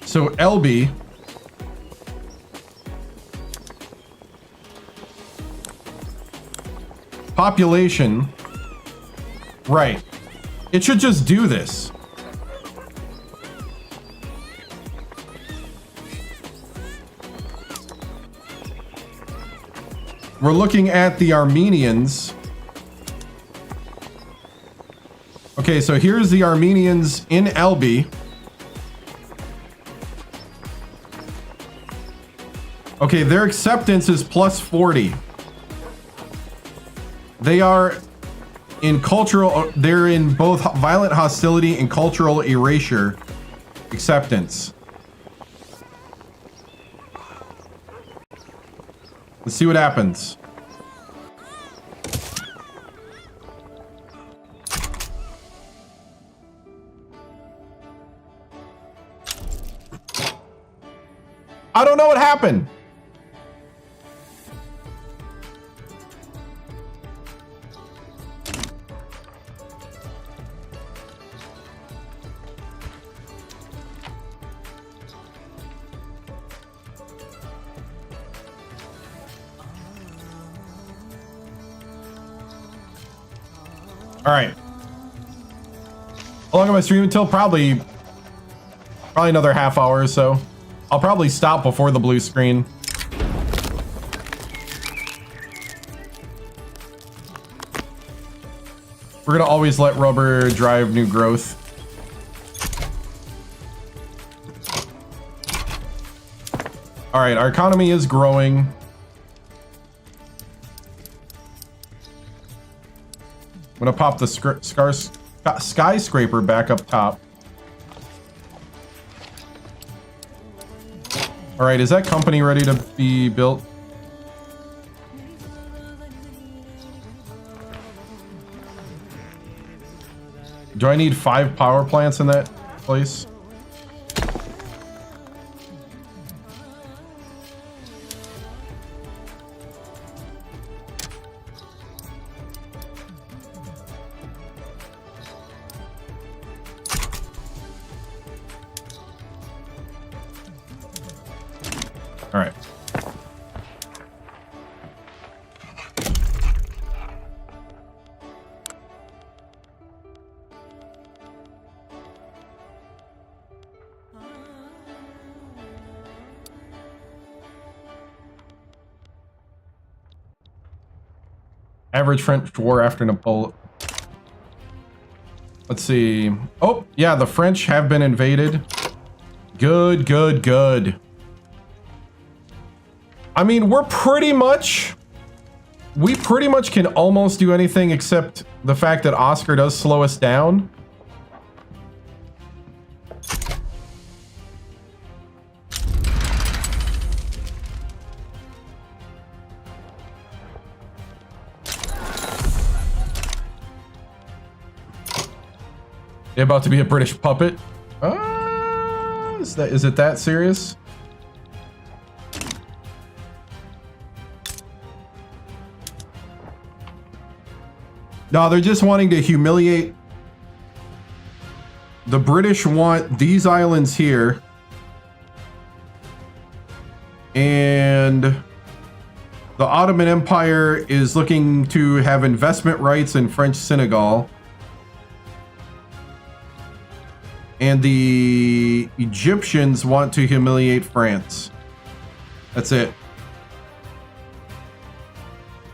So LB, population, right. It should just do this. We're looking at the Armenians. Okay, so here's the Armenians in LB. Okay, their acceptance is plus 40. They are in cultural, they're in both violent hostility and cultural erasure acceptance. Let's see what happens. I don't know what happened. All right. How long am I streaming until? Probably another half hour or so. I'll probably stop before the blue screen. We're gonna always let rubber drive new growth. All right, our economy is growing. I'm gonna pop the skyscraper back up top. All right, is that company ready to be built? Do I need 5 power plants in that place? All right. Average French war after Napoleon. Let's see. Oh, yeah, the French have been invaded. Good, good, good. I mean, we pretty much can almost do anything except the fact that Oscar does slow us down. They're about to be a British puppet. Is it that serious? No, they're just wanting to humiliate. The British want these islands here. And the Ottoman Empire is looking to have investment rights in French Senegal. And the Egyptians want to humiliate France. That's it.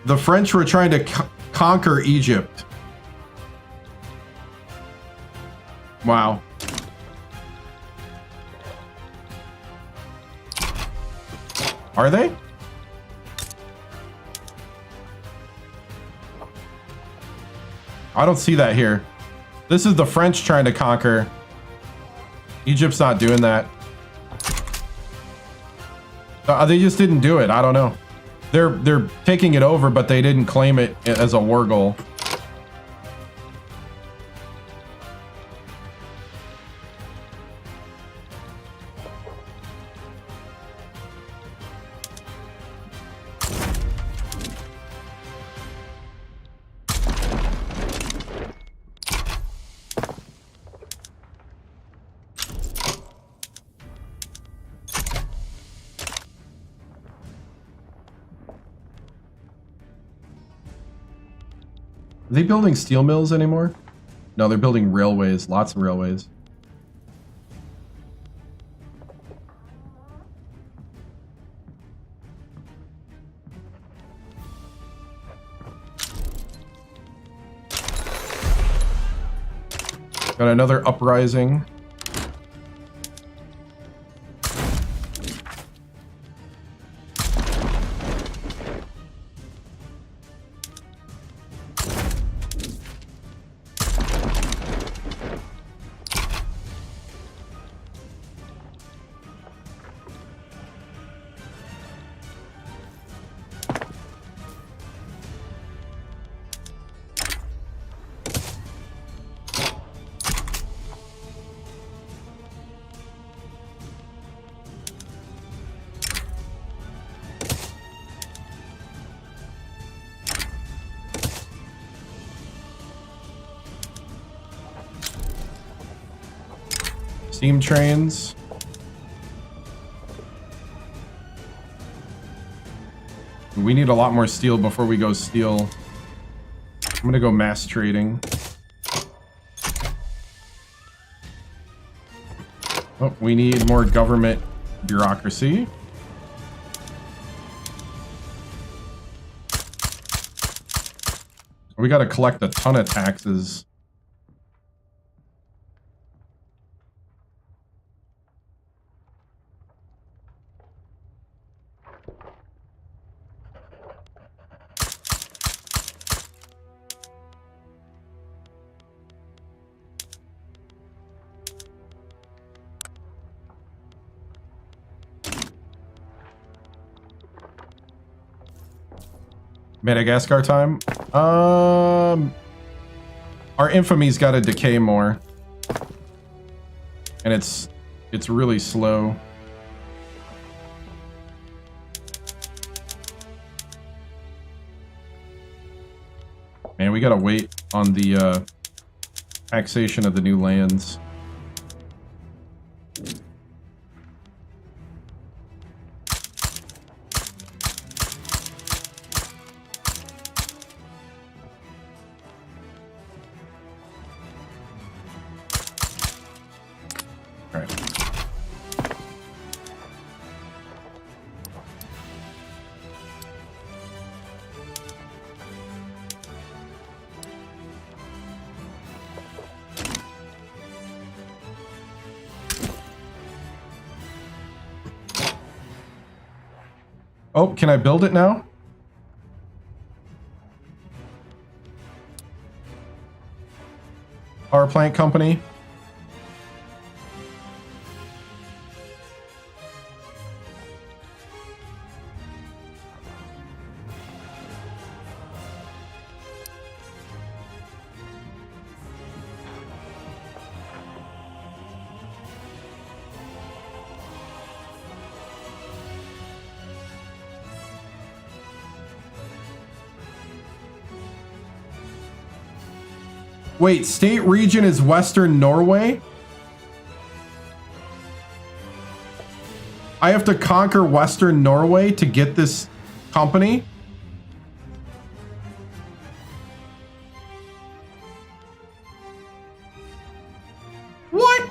The French were trying to conquer Egypt. Wow. Are they? I don't see that here. This is the French trying to conquer. Egypt's not doing that. They just didn't do it. I don't know. They're taking it over, but they didn't claim it as a war goal. Are they building steel mills anymore? No, they're building railways, lots of railways. Got another uprising. Steam trains. We need a lot more steel before we go steel. I'm gonna go mass trading. Oh, we need more government bureaucracy. We got to collect a ton of taxes. Madagascar time. Our infamy's got to decay more, and it's really slow. Man, we gotta wait on the taxation of the new lands. Oh, can I build it now? Power plant company. Wait, state region is Western Norway? I have to conquer Western Norway to get this company? What?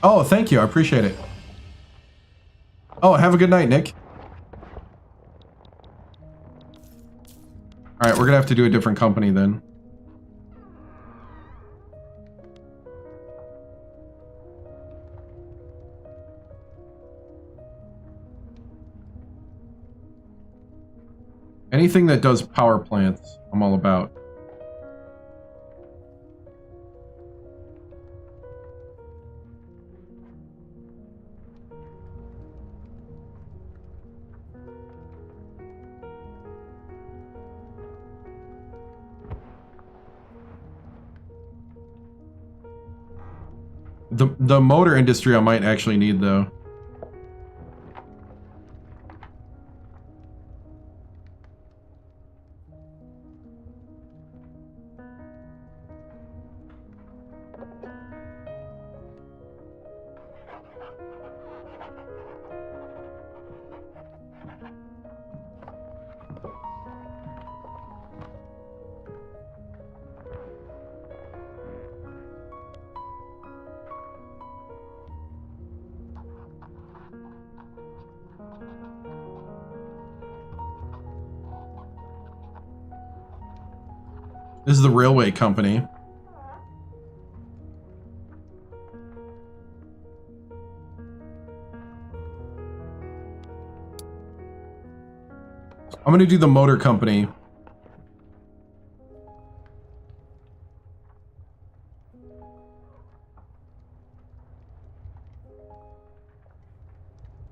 Oh, thank you. I appreciate it. Oh, have a good night, Nick. All right, we're gonna have to do a different company then. Anything that does power plants, I'm all about. The motor industry I might actually need though. This is the railway company. I'm gonna do the motor company.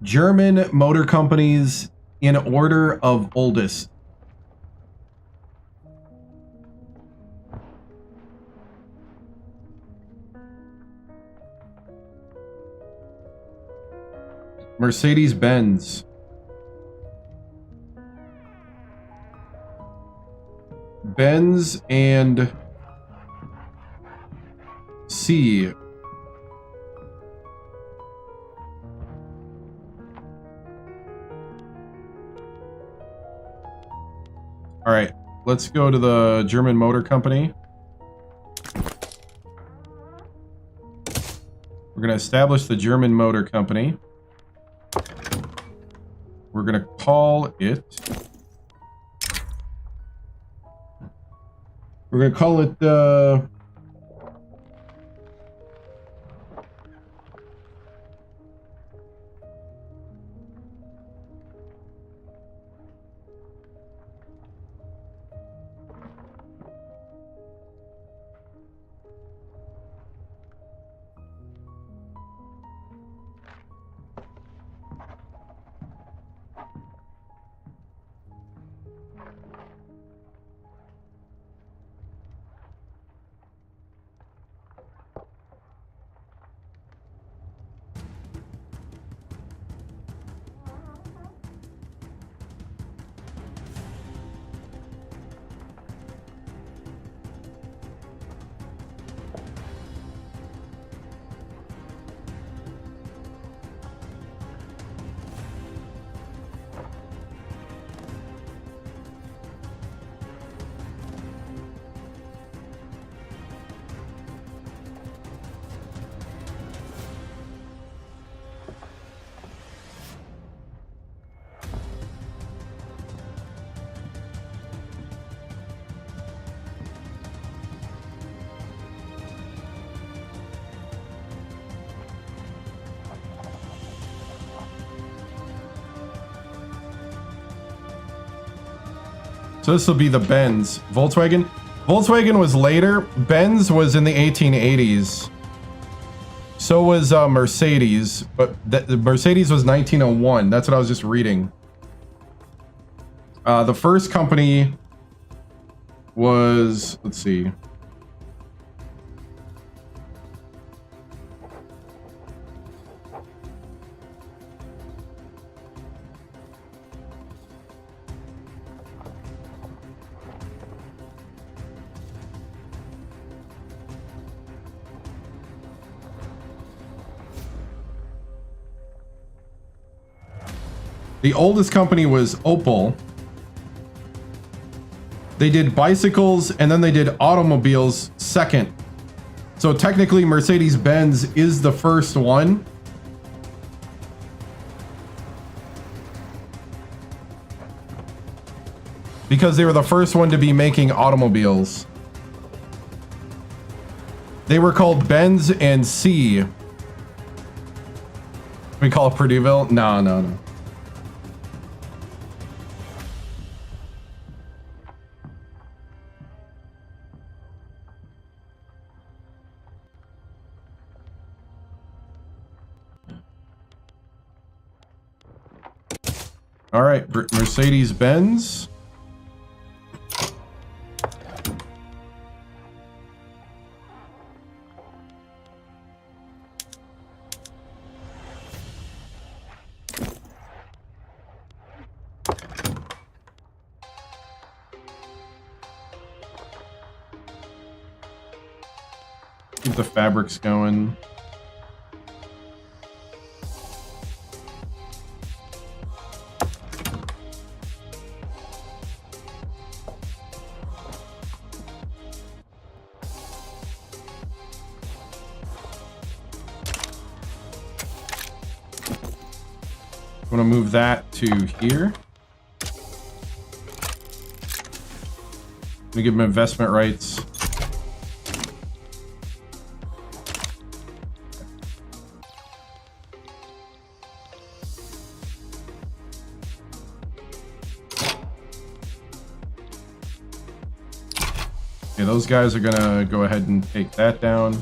German motor companies in order of oldest. Mercedes-Benz. Benz and C. All right, let's go to the German Motor Company. We're going to establish the German Motor Company. We're going to call it... We're going to call it... So this will be the Benz. Volkswagen. Volkswagen was later. Benz was in the 1880s. So was Mercedes, but the Mercedes was 1901. That's what I was just reading. The first company was, let's see. The oldest company was Opel. They did bicycles and then they did automobiles second. So technically Mercedes-Benz is the first one. Because they were the first one to be making automobiles. They were called Benz and C. We call it Purdueville? No, no, no. All right, Mercedes-Benz. Keep the fabrics going. I'm gonna move that to here. Let me give them investment rights. Okay, those guys are gonna go ahead and take that down.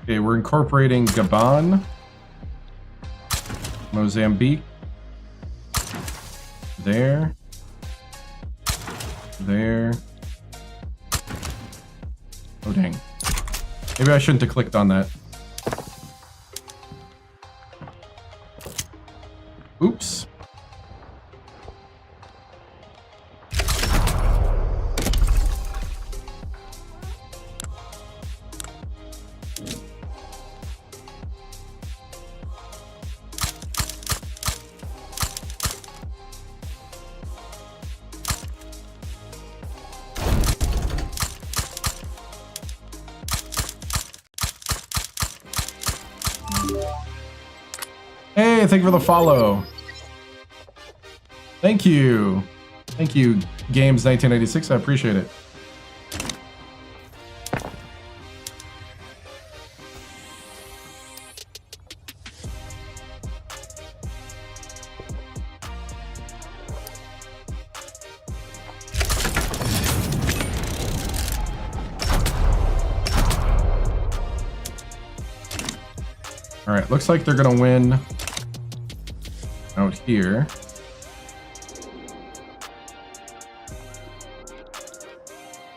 Okay, we're incorporating Gabon, Mozambique, There. There. Oh, dang. Maybe I shouldn't have clicked on that. Oops. Hey, thank you for the follow. Thank you. Thank you, Games 1986. I appreciate it. All right, looks like they're gonna win out here.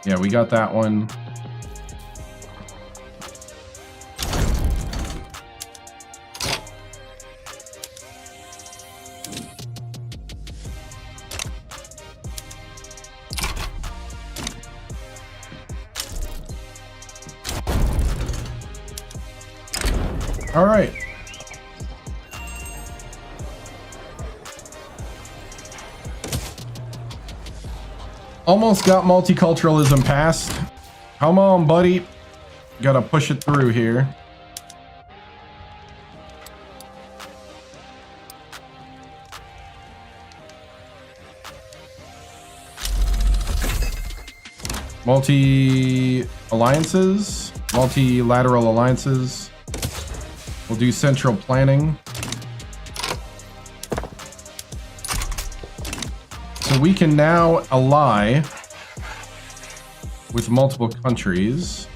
Yeah, we got that one. All right. Almost got multiculturalism passed. Come on, buddy. Gotta push it through here. Multi-alliances, multilateral alliances. We'll do central planning. So we can now ally with multiple countries.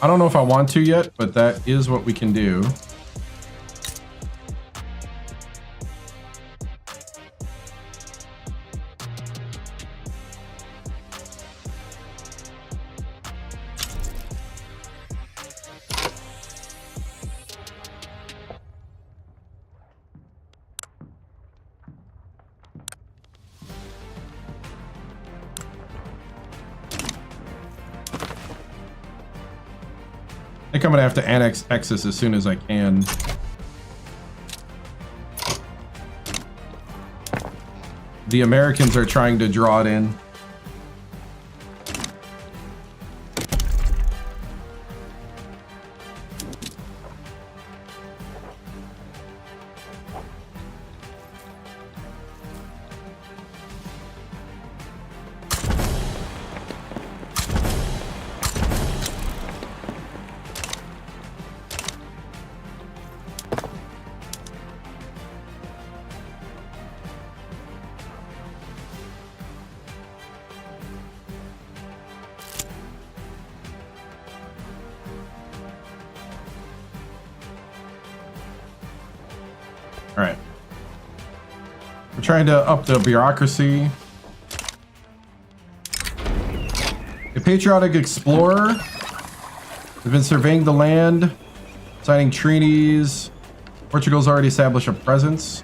I don't know if I want to yet, but that is what we can do. I think I'm gonna have to annex Texas as soon as I can. The Americans are trying to draw it in. All right. We're trying to up the bureaucracy. A patriotic explorer has been surveying the land, signing treaties. Portugal's already established a presence.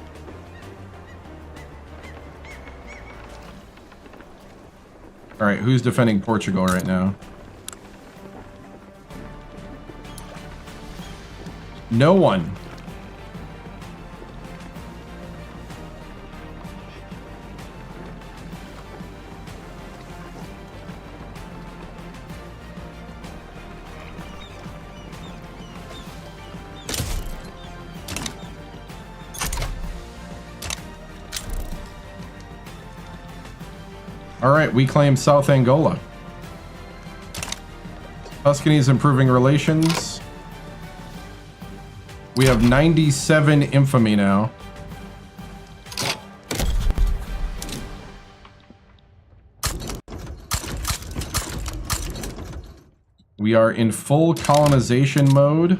All right, who's defending Portugal right now? No one. All right, we claim South Angola. Tuscany's improving relations. We have 97 infamy now. We are in full colonization mode.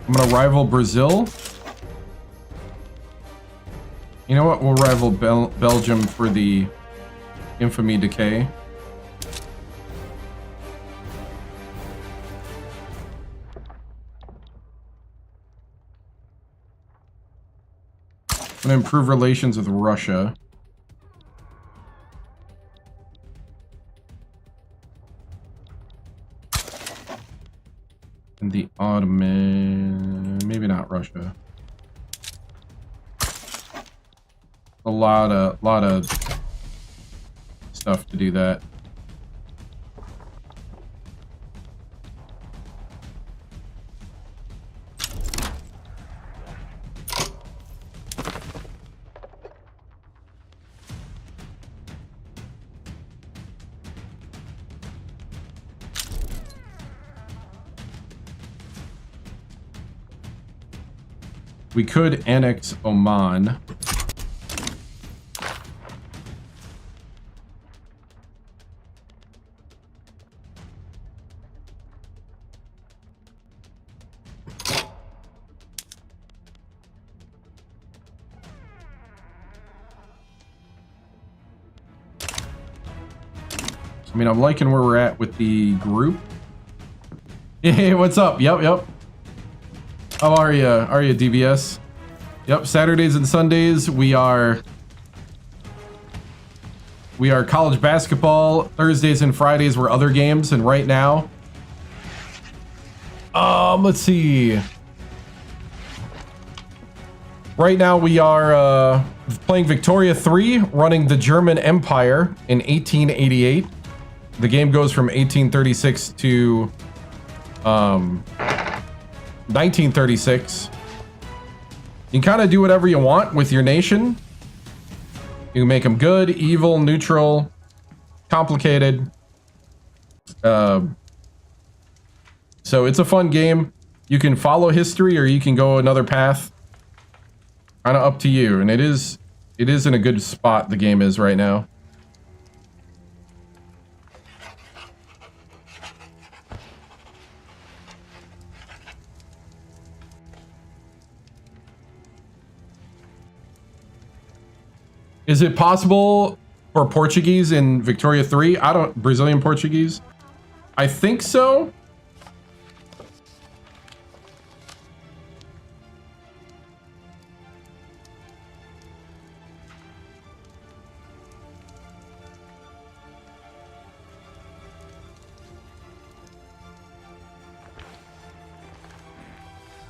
I'm gonna rival Brazil. You know what? We'll rival Belgium for the infamy decay. I'm gonna improve relations with Russia. And the Ottoman, maybe not Russia. A lot of stuff to do that. We could annex Oman. I mean, I'm liking where we're at with the group. Hey, what's up? Yep. How are you? Are you DBS? Yep, Saturdays and Sundays we are college basketball. Thursdays and Fridays were other games, and right now, let's see. Right now we are playing Victoria 3, running the German Empire in 1888. The game goes from 1836 to 1936. You can kind of do whatever you want with your nation. You can make them good, evil, neutral, complicated. So it's a fun game. You can follow history or you can go another path. Kind of up to you. And it is in a good spot, the game is right now. Is it possible for Portuguese in Victoria 3? Brazilian Portuguese? I think so.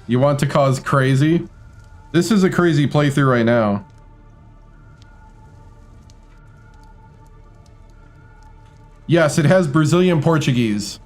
You want to cause crazy? This is a crazy playthrough right now. Yes, it has Brazilian Portuguese.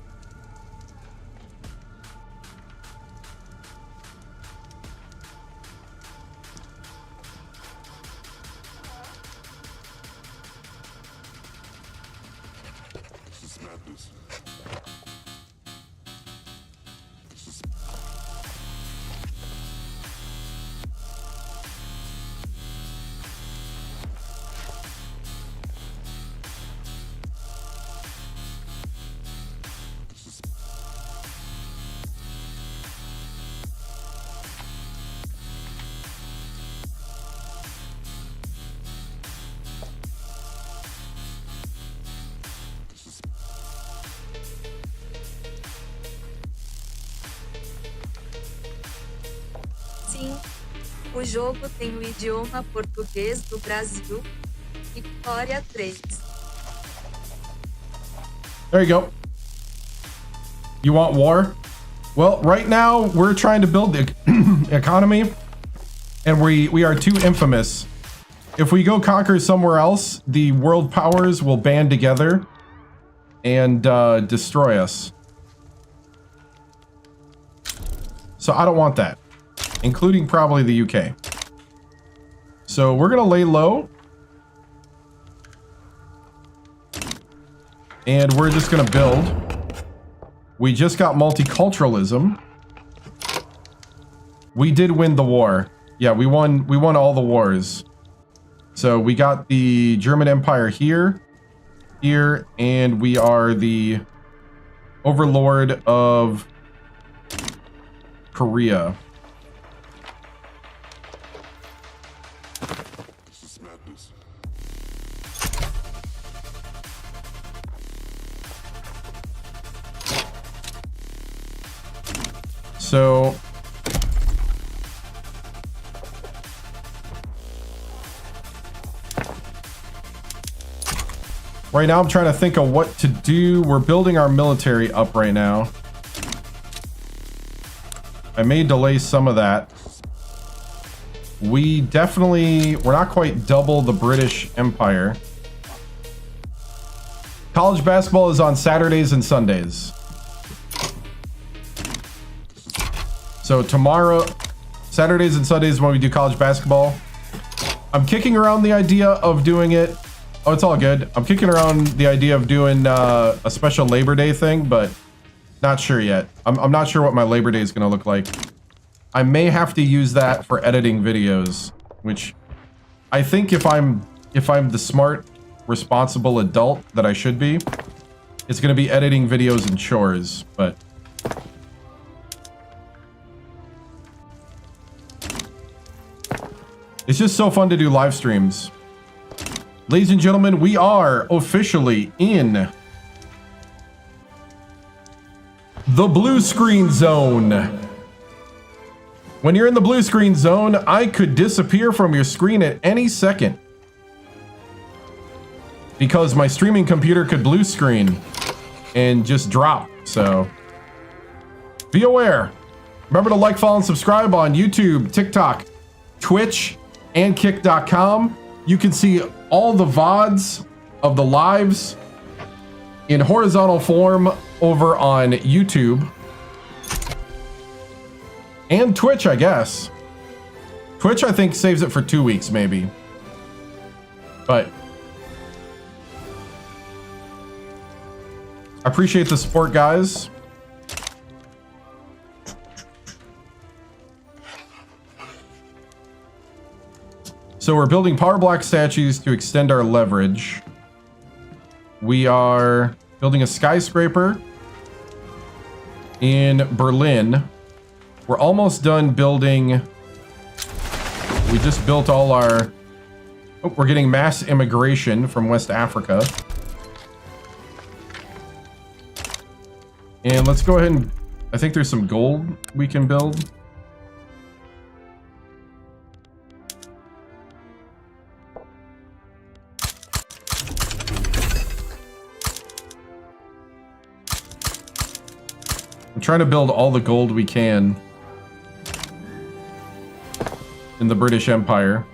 Sim, o jogo tem o idioma português do Brasil. Victoria 3. There you go. You want war? Well, right now we're trying to build the economy, and we are too infamous. If we go conquer somewhere else, the world powers will band together and destroy us. So I don't want that, including probably the UK. So we're gonna lay low, and we're just gonna build. We just got multiculturalism. We did win the war. Yeah, we won all the wars. So we got the German Empire here, and we are the overlord of Korea. This is madness. So right now I'm trying to think of what to do. We're building our military up right now. I may delay some of that. We're not quite double the British Empire. College basketball is on Saturdays and Sundays. So tomorrow, Saturdays and Sundays is when we do college basketball. I'm kicking around the idea of doing it. Oh, it's all good. I'm kicking around the idea of doing a special Labor Day thing, but not sure yet. I'm not sure what my Labor Day is going to look like. I may have to use that for editing videos, which I think if I'm the smart, responsible adult that I should be, it's going to be editing videos and chores, but it's just so fun to do live streams. Ladies and gentlemen, we are officially in the blue screen zone. When you're in the blue screen zone, I could disappear from your screen at any second because my streaming computer could blue screen and just drop. So be aware. Remember to like, follow, and subscribe on YouTube, TikTok, Twitch, and kick.com. You can see all the VODs of the lives in horizontal form over on YouTube and Twitch, I guess. Twitch, I think, saves it for 2 weeks, maybe. But I appreciate the support, guys. So we're building Powerblock statues to extend our leverage. We are building a skyscraper in Berlin. We're almost done building. We just built all our... Oh, we're getting mass immigration from West Africa. And let's go ahead and... I think there's some gold we can build. I'm trying to build all the gold we can in the British Empire.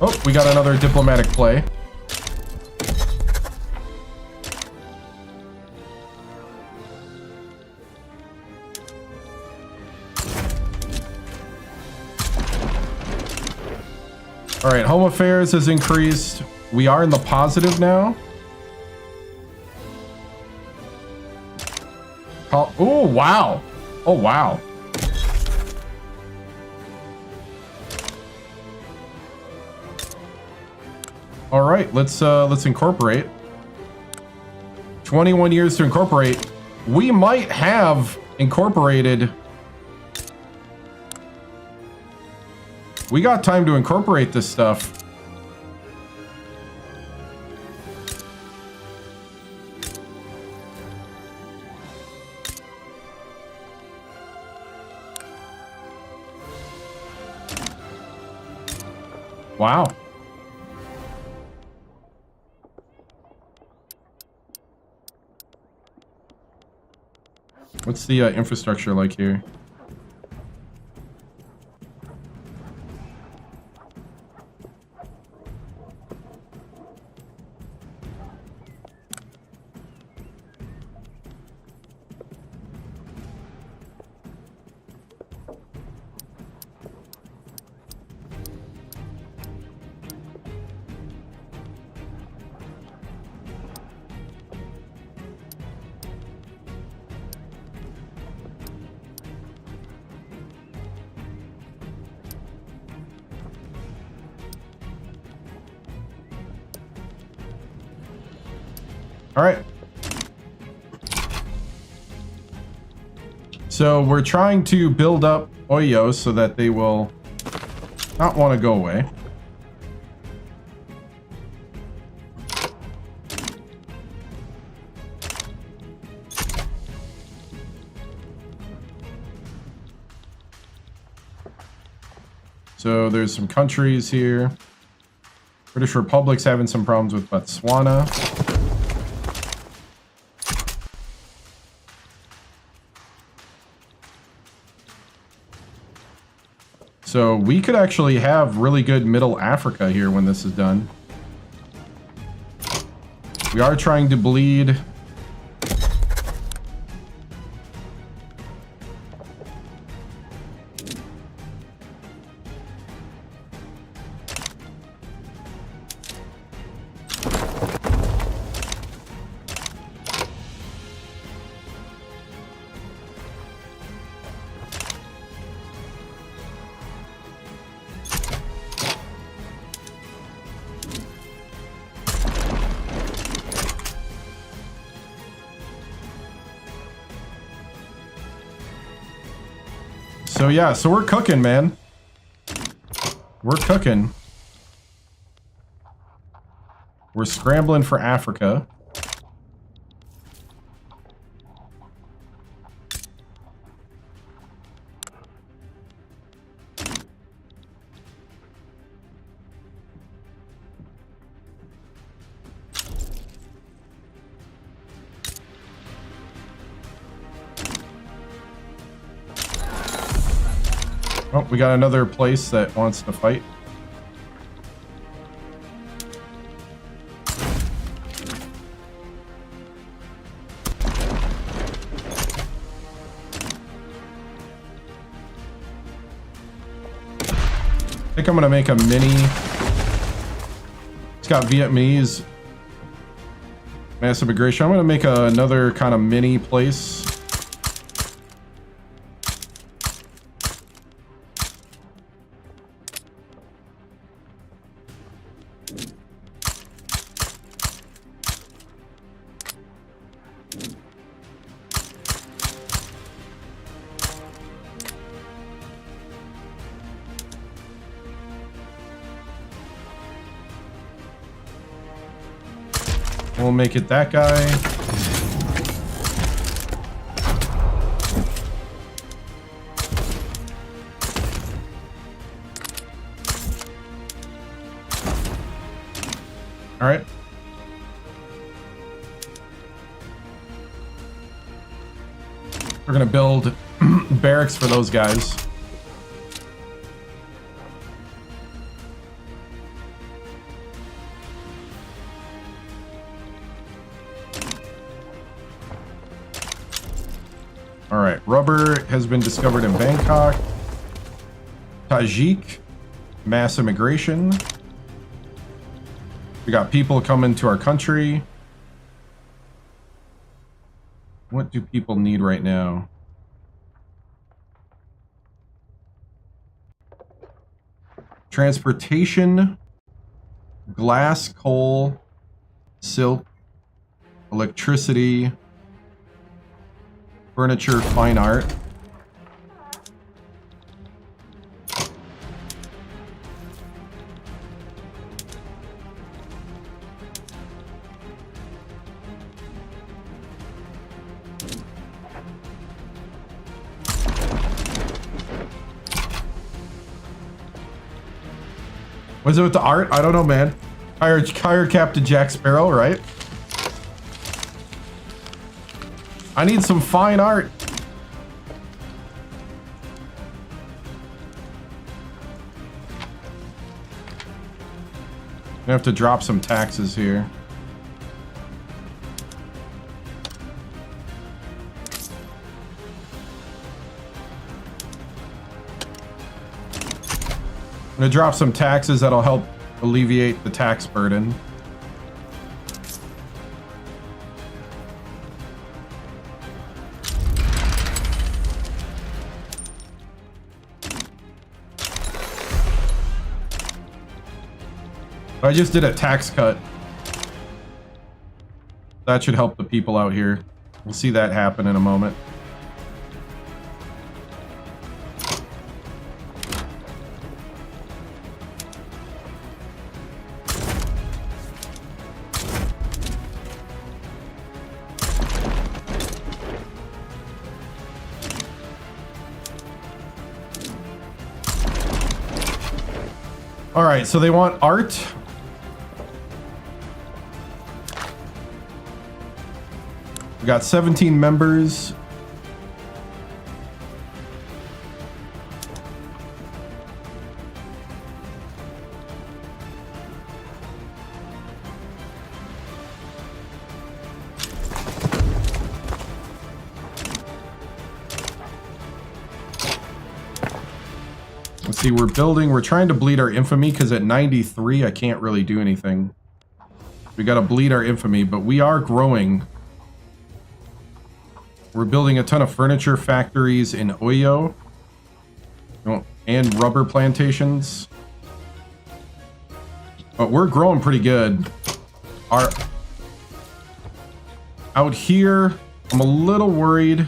Oh, we got another diplomatic play. All right, home affairs has increased. We are in the positive now. Oh, wow. Oh, wow. All right, let's incorporate. 21 years to incorporate. We might have incorporated. We got time to incorporate this stuff. Wow. What's the infrastructure like here? All right. So we're trying to build up Oyo so that they will not want to go away. So there's some countries here. British Republic's having some problems with Botswana. So we could actually have really good Middle Africa here when this is done. We are trying to bleed. So yeah, so we're cooking, man. We're cooking. We're scrambling for Africa. Oh, we got another place that wants to fight. I think I'm gonna make a mini. It's got Vietnamese mass immigration. I'm gonna make another kind of mini place. We'll make it that guy. All right. We're gonna build barracks for those guys. All right, rubber has been discovered in Bangkok. Tajik, mass immigration. We got people coming to our country. What do people need right now? Transportation, glass, coal, silk, electricity, furniture, fine art. Was it with the art? I don't know, man. Hire Captain Jack Sparrow, right? I need some fine art. I have to drop some taxes here. I'm gonna drop some taxes that'll help alleviate the tax burden. I just did a tax cut. That should help the people out here. We'll see that happen in a moment. All right, so they want art. We got 17 members. Let's see, we're building, we're trying to bleed our infamy because at 93, I can't really do anything. We got to bleed our infamy, but we are growing. We're building a ton of furniture factories in Oyo. And rubber plantations. But we're growing pretty good. Out here, I'm a little worried.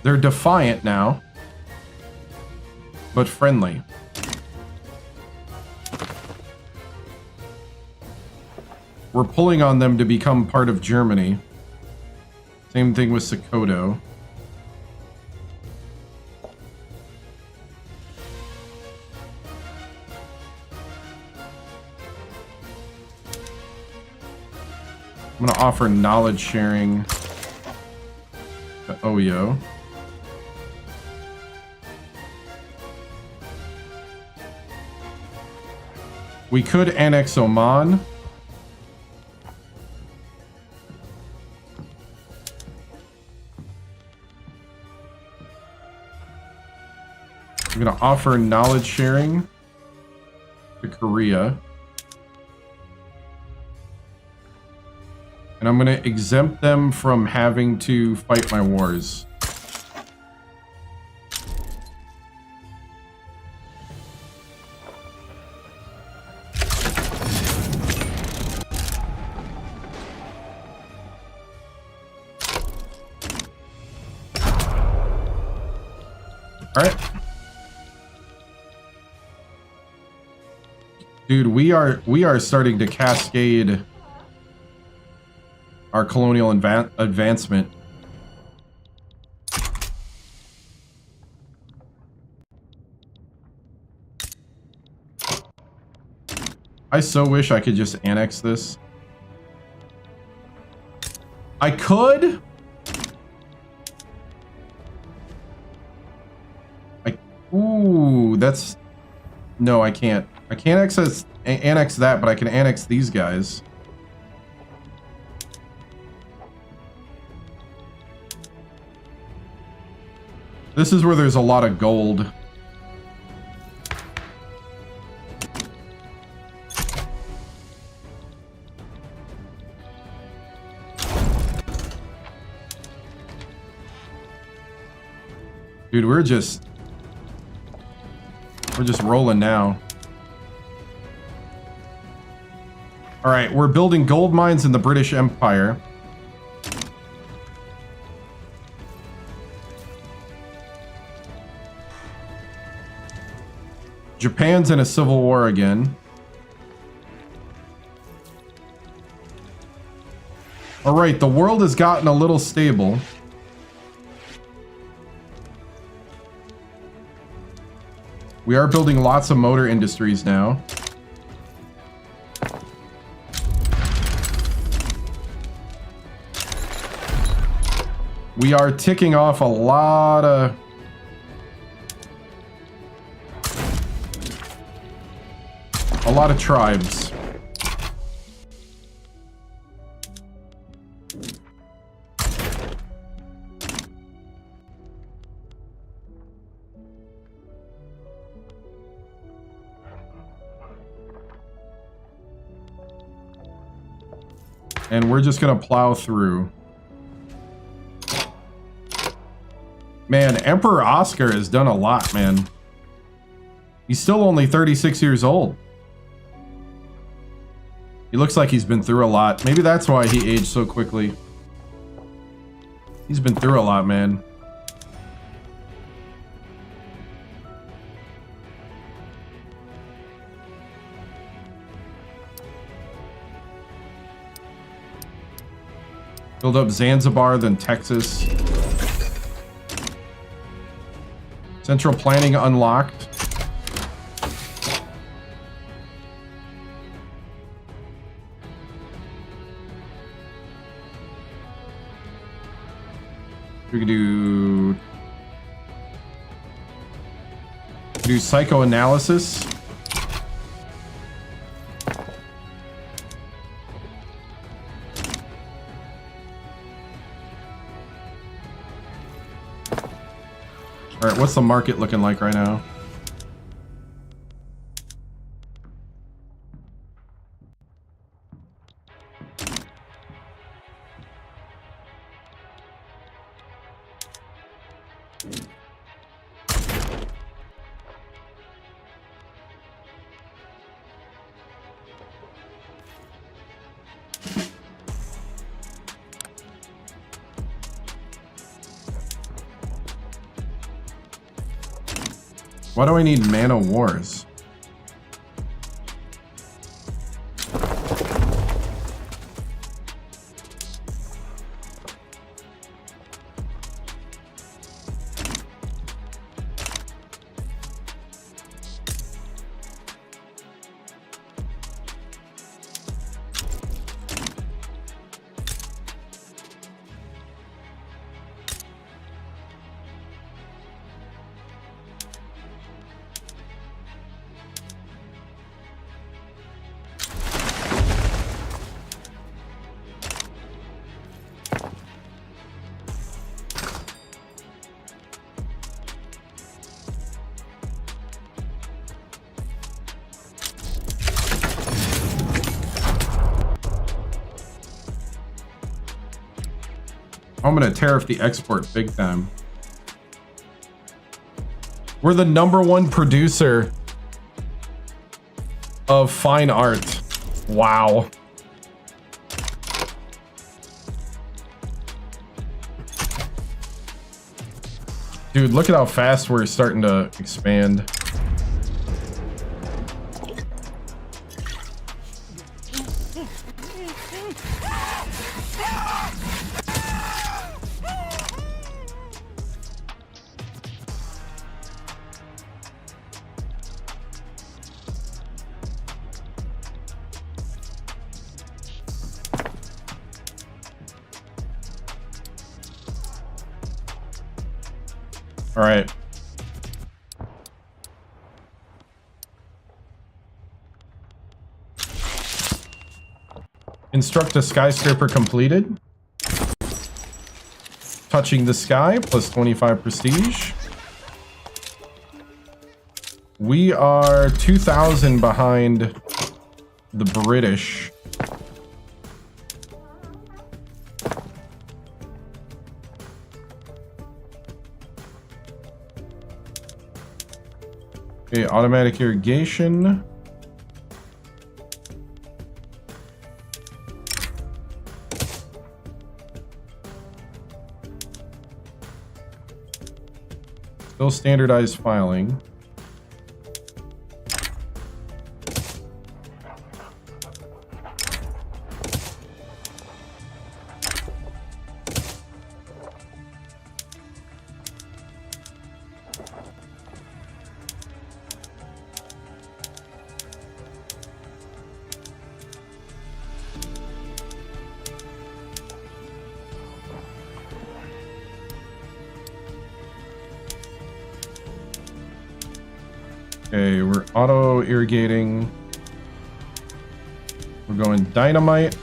They're defiant now. But friendly. We're pulling on them to become part of Germany. Same thing with Sokoto. I'm going to offer knowledge sharing to Oyo. We could annex Oman. I'm going to offer knowledge sharing to Korea. And I'm going to exempt them from having to fight my wars. All right. Dude, we are starting to cascade our colonial advancement. I so wish I could just annex this. I could. Ooh, that's... No, I can't. I can't annex that, but I can annex these guys. This is where there's a lot of gold. Dude, we're just rolling now. All right, we're building gold mines in the British Empire. Japan's in a civil war again. All right, the world has gotten a little stable. We are building lots of motor industries now. We are ticking off a lot of... tribes. And we're just gonna plow through. Man, Emperor Oscar has done a lot, man. He's still only 36 years old. He looks like he's been through a lot. Maybe that's why he aged so quickly. He's been through a lot, man. Build up Zanzibar, then Texas. Central planning unlocked. We can do psychoanalysis. All right, what's the market looking like right now? Why do I need mana wars? I'm gonna tariff the export big time. We're the #1 producer of fine art. Wow. Dude, look at how fast we're starting to expand. All right. Instruct a skyscraper completed. Touching the sky, plus 25 prestige. We are 2,000 behind the British. Okay, automatic irrigation. Still standardized filing. Okay, we're auto irrigating. We're going dynamite.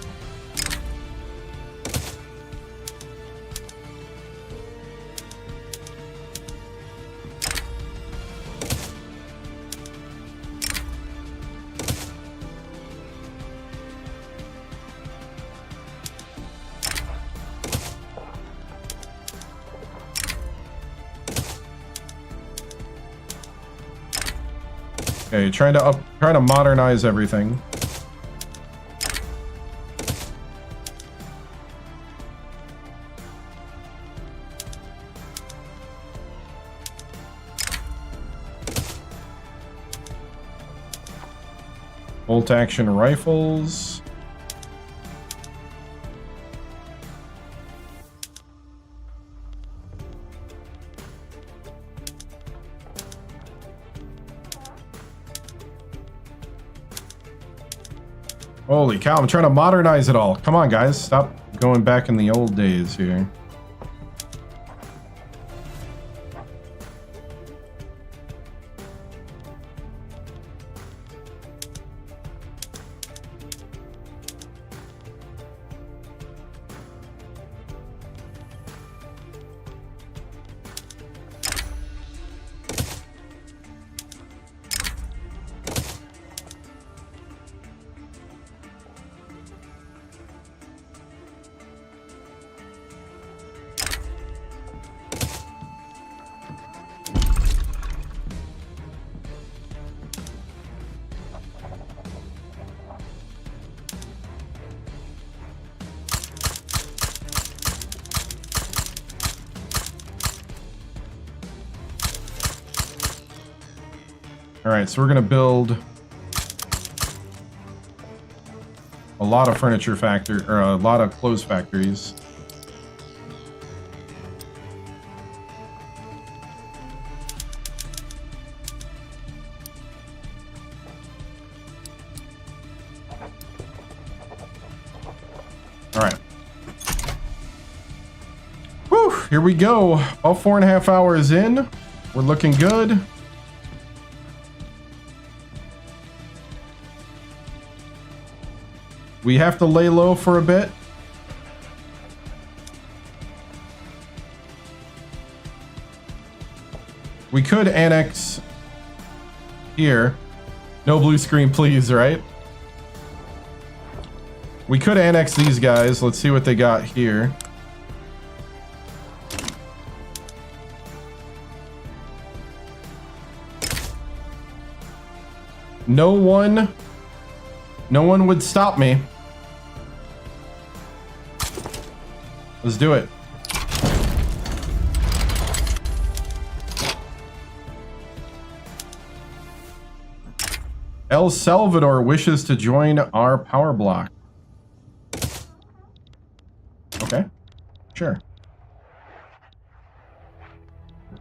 Okay, trying to modernize everything. Bolt action rifles. Holy cow, I'm trying to modernize it all. Come on, guys. Stop going back in the old days here. All right, so we're gonna build a lot of furniture factory, or a lot of clothes factories. All right. Whew, here we go. All 4.5 hours in. We're looking good. We have to lay low for a bit. We could annex here. No blue screen, please, right? We could annex these guys. Let's see what they got here. No one would stop me. Let's do it. El Salvador wishes to join our power block. Okay, sure.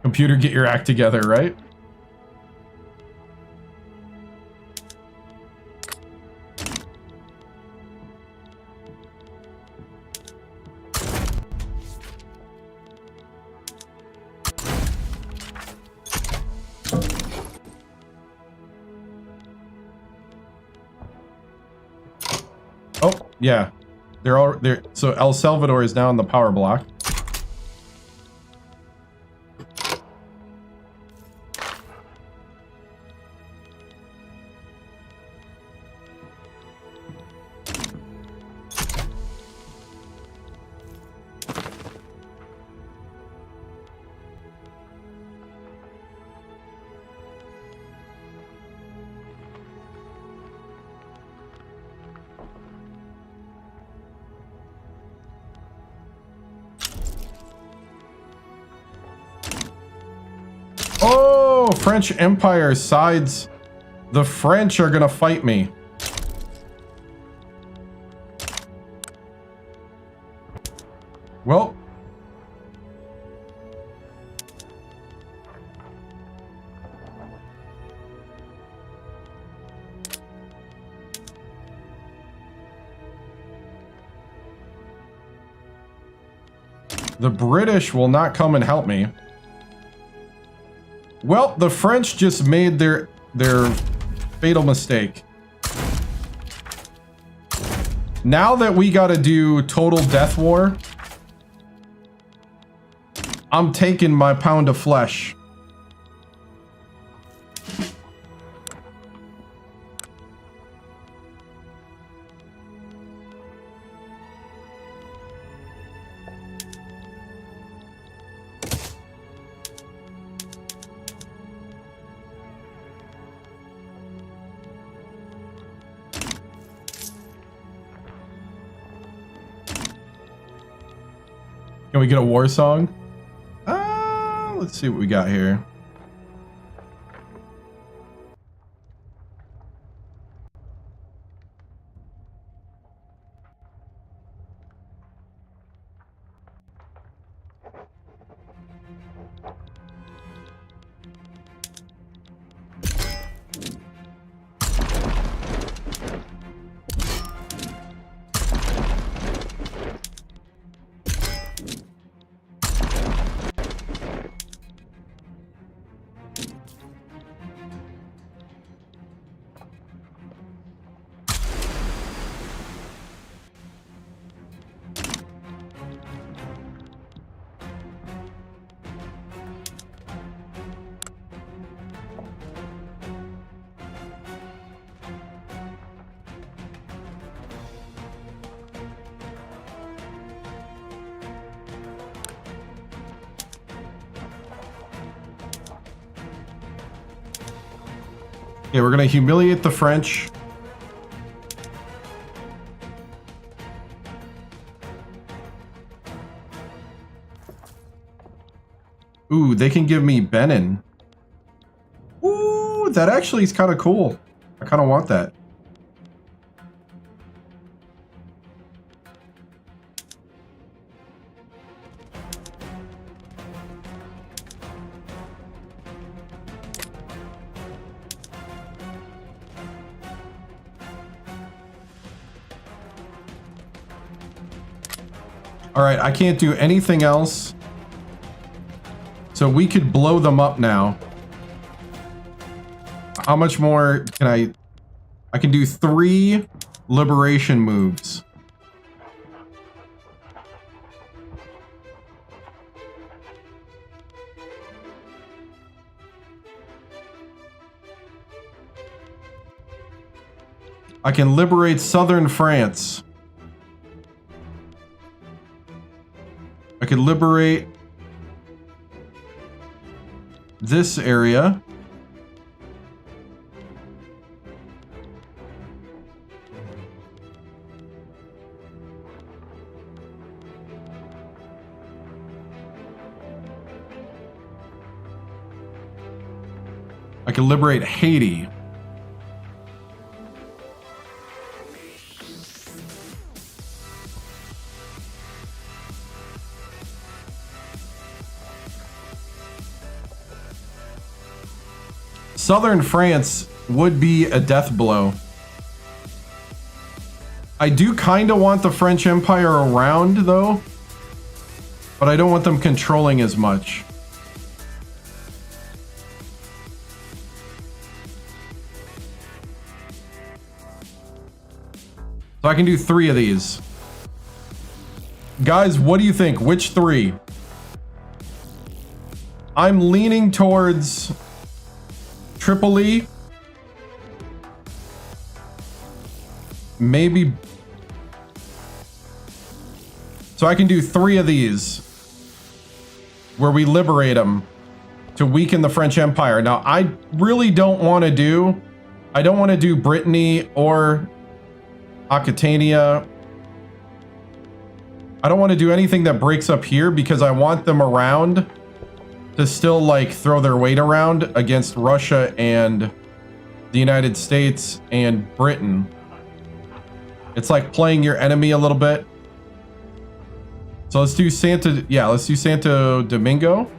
Computer, get your act together, right? Oh, yeah. They're all there. So El Salvador is now on the power block. Oh, French Empire sides. The French are gonna fight me. Well. The British will not come and help me. Well, the French just made their fatal mistake. Now that we gotta do total death war, I'm taking my pound of flesh. Can we get a war song? Let's see what we got here. Okay, we're gonna humiliate the French. Ooh, they can give me Benin. Ooh, that actually is kind of cool. I kind of want that. All right, I can't do anything else. So we could blow them up now. How much more can I can do 3 liberation moves. I can liberate southern France. I could liberate this area. I can liberate Haiti. Southern France would be a death blow. I do kind of want the French Empire around, though. But I don't want them controlling as much. So I can do 3 of these. Guys, what do you think? Which 3? I'm leaning towards Tripoli. Maybe. So I can do 3 of these where we liberate them to weaken the French Empire. Now, I really don't want to do, I don't want to do Brittany or Aquitania. I don't want to do anything that breaks up here because I want them around to still like throw their weight around against Russia and the United States and Britain. It's like playing your enemy a little bit. So let's do let's do Santo Domingo.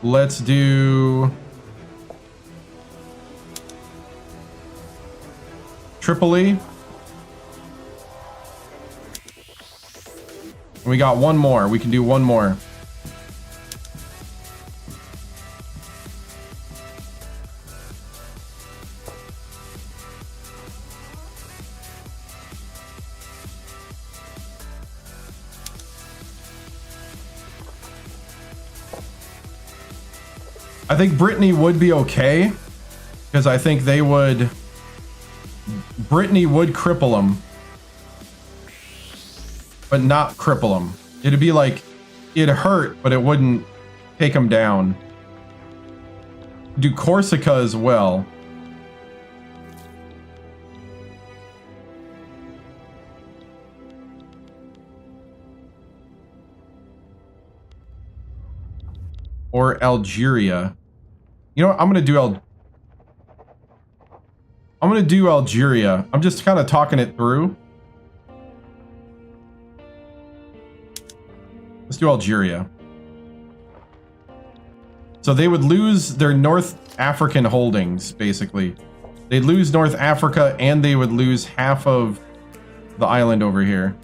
Let's do Tripoli. And we got one more. We can do one more. I think Brittany would be okay because I think they would. Brittany would cripple them, but not cripple them. It'd be like it'd hurt, but it wouldn't take them down. Do Corsica as well. Or Algeria. You know what? I'm gonna do Algeria. I'm just kind of talking it through. Let's do Algeria. So they would lose their North African holdings, basically. They'd lose North Africa and they would lose half of the island over here.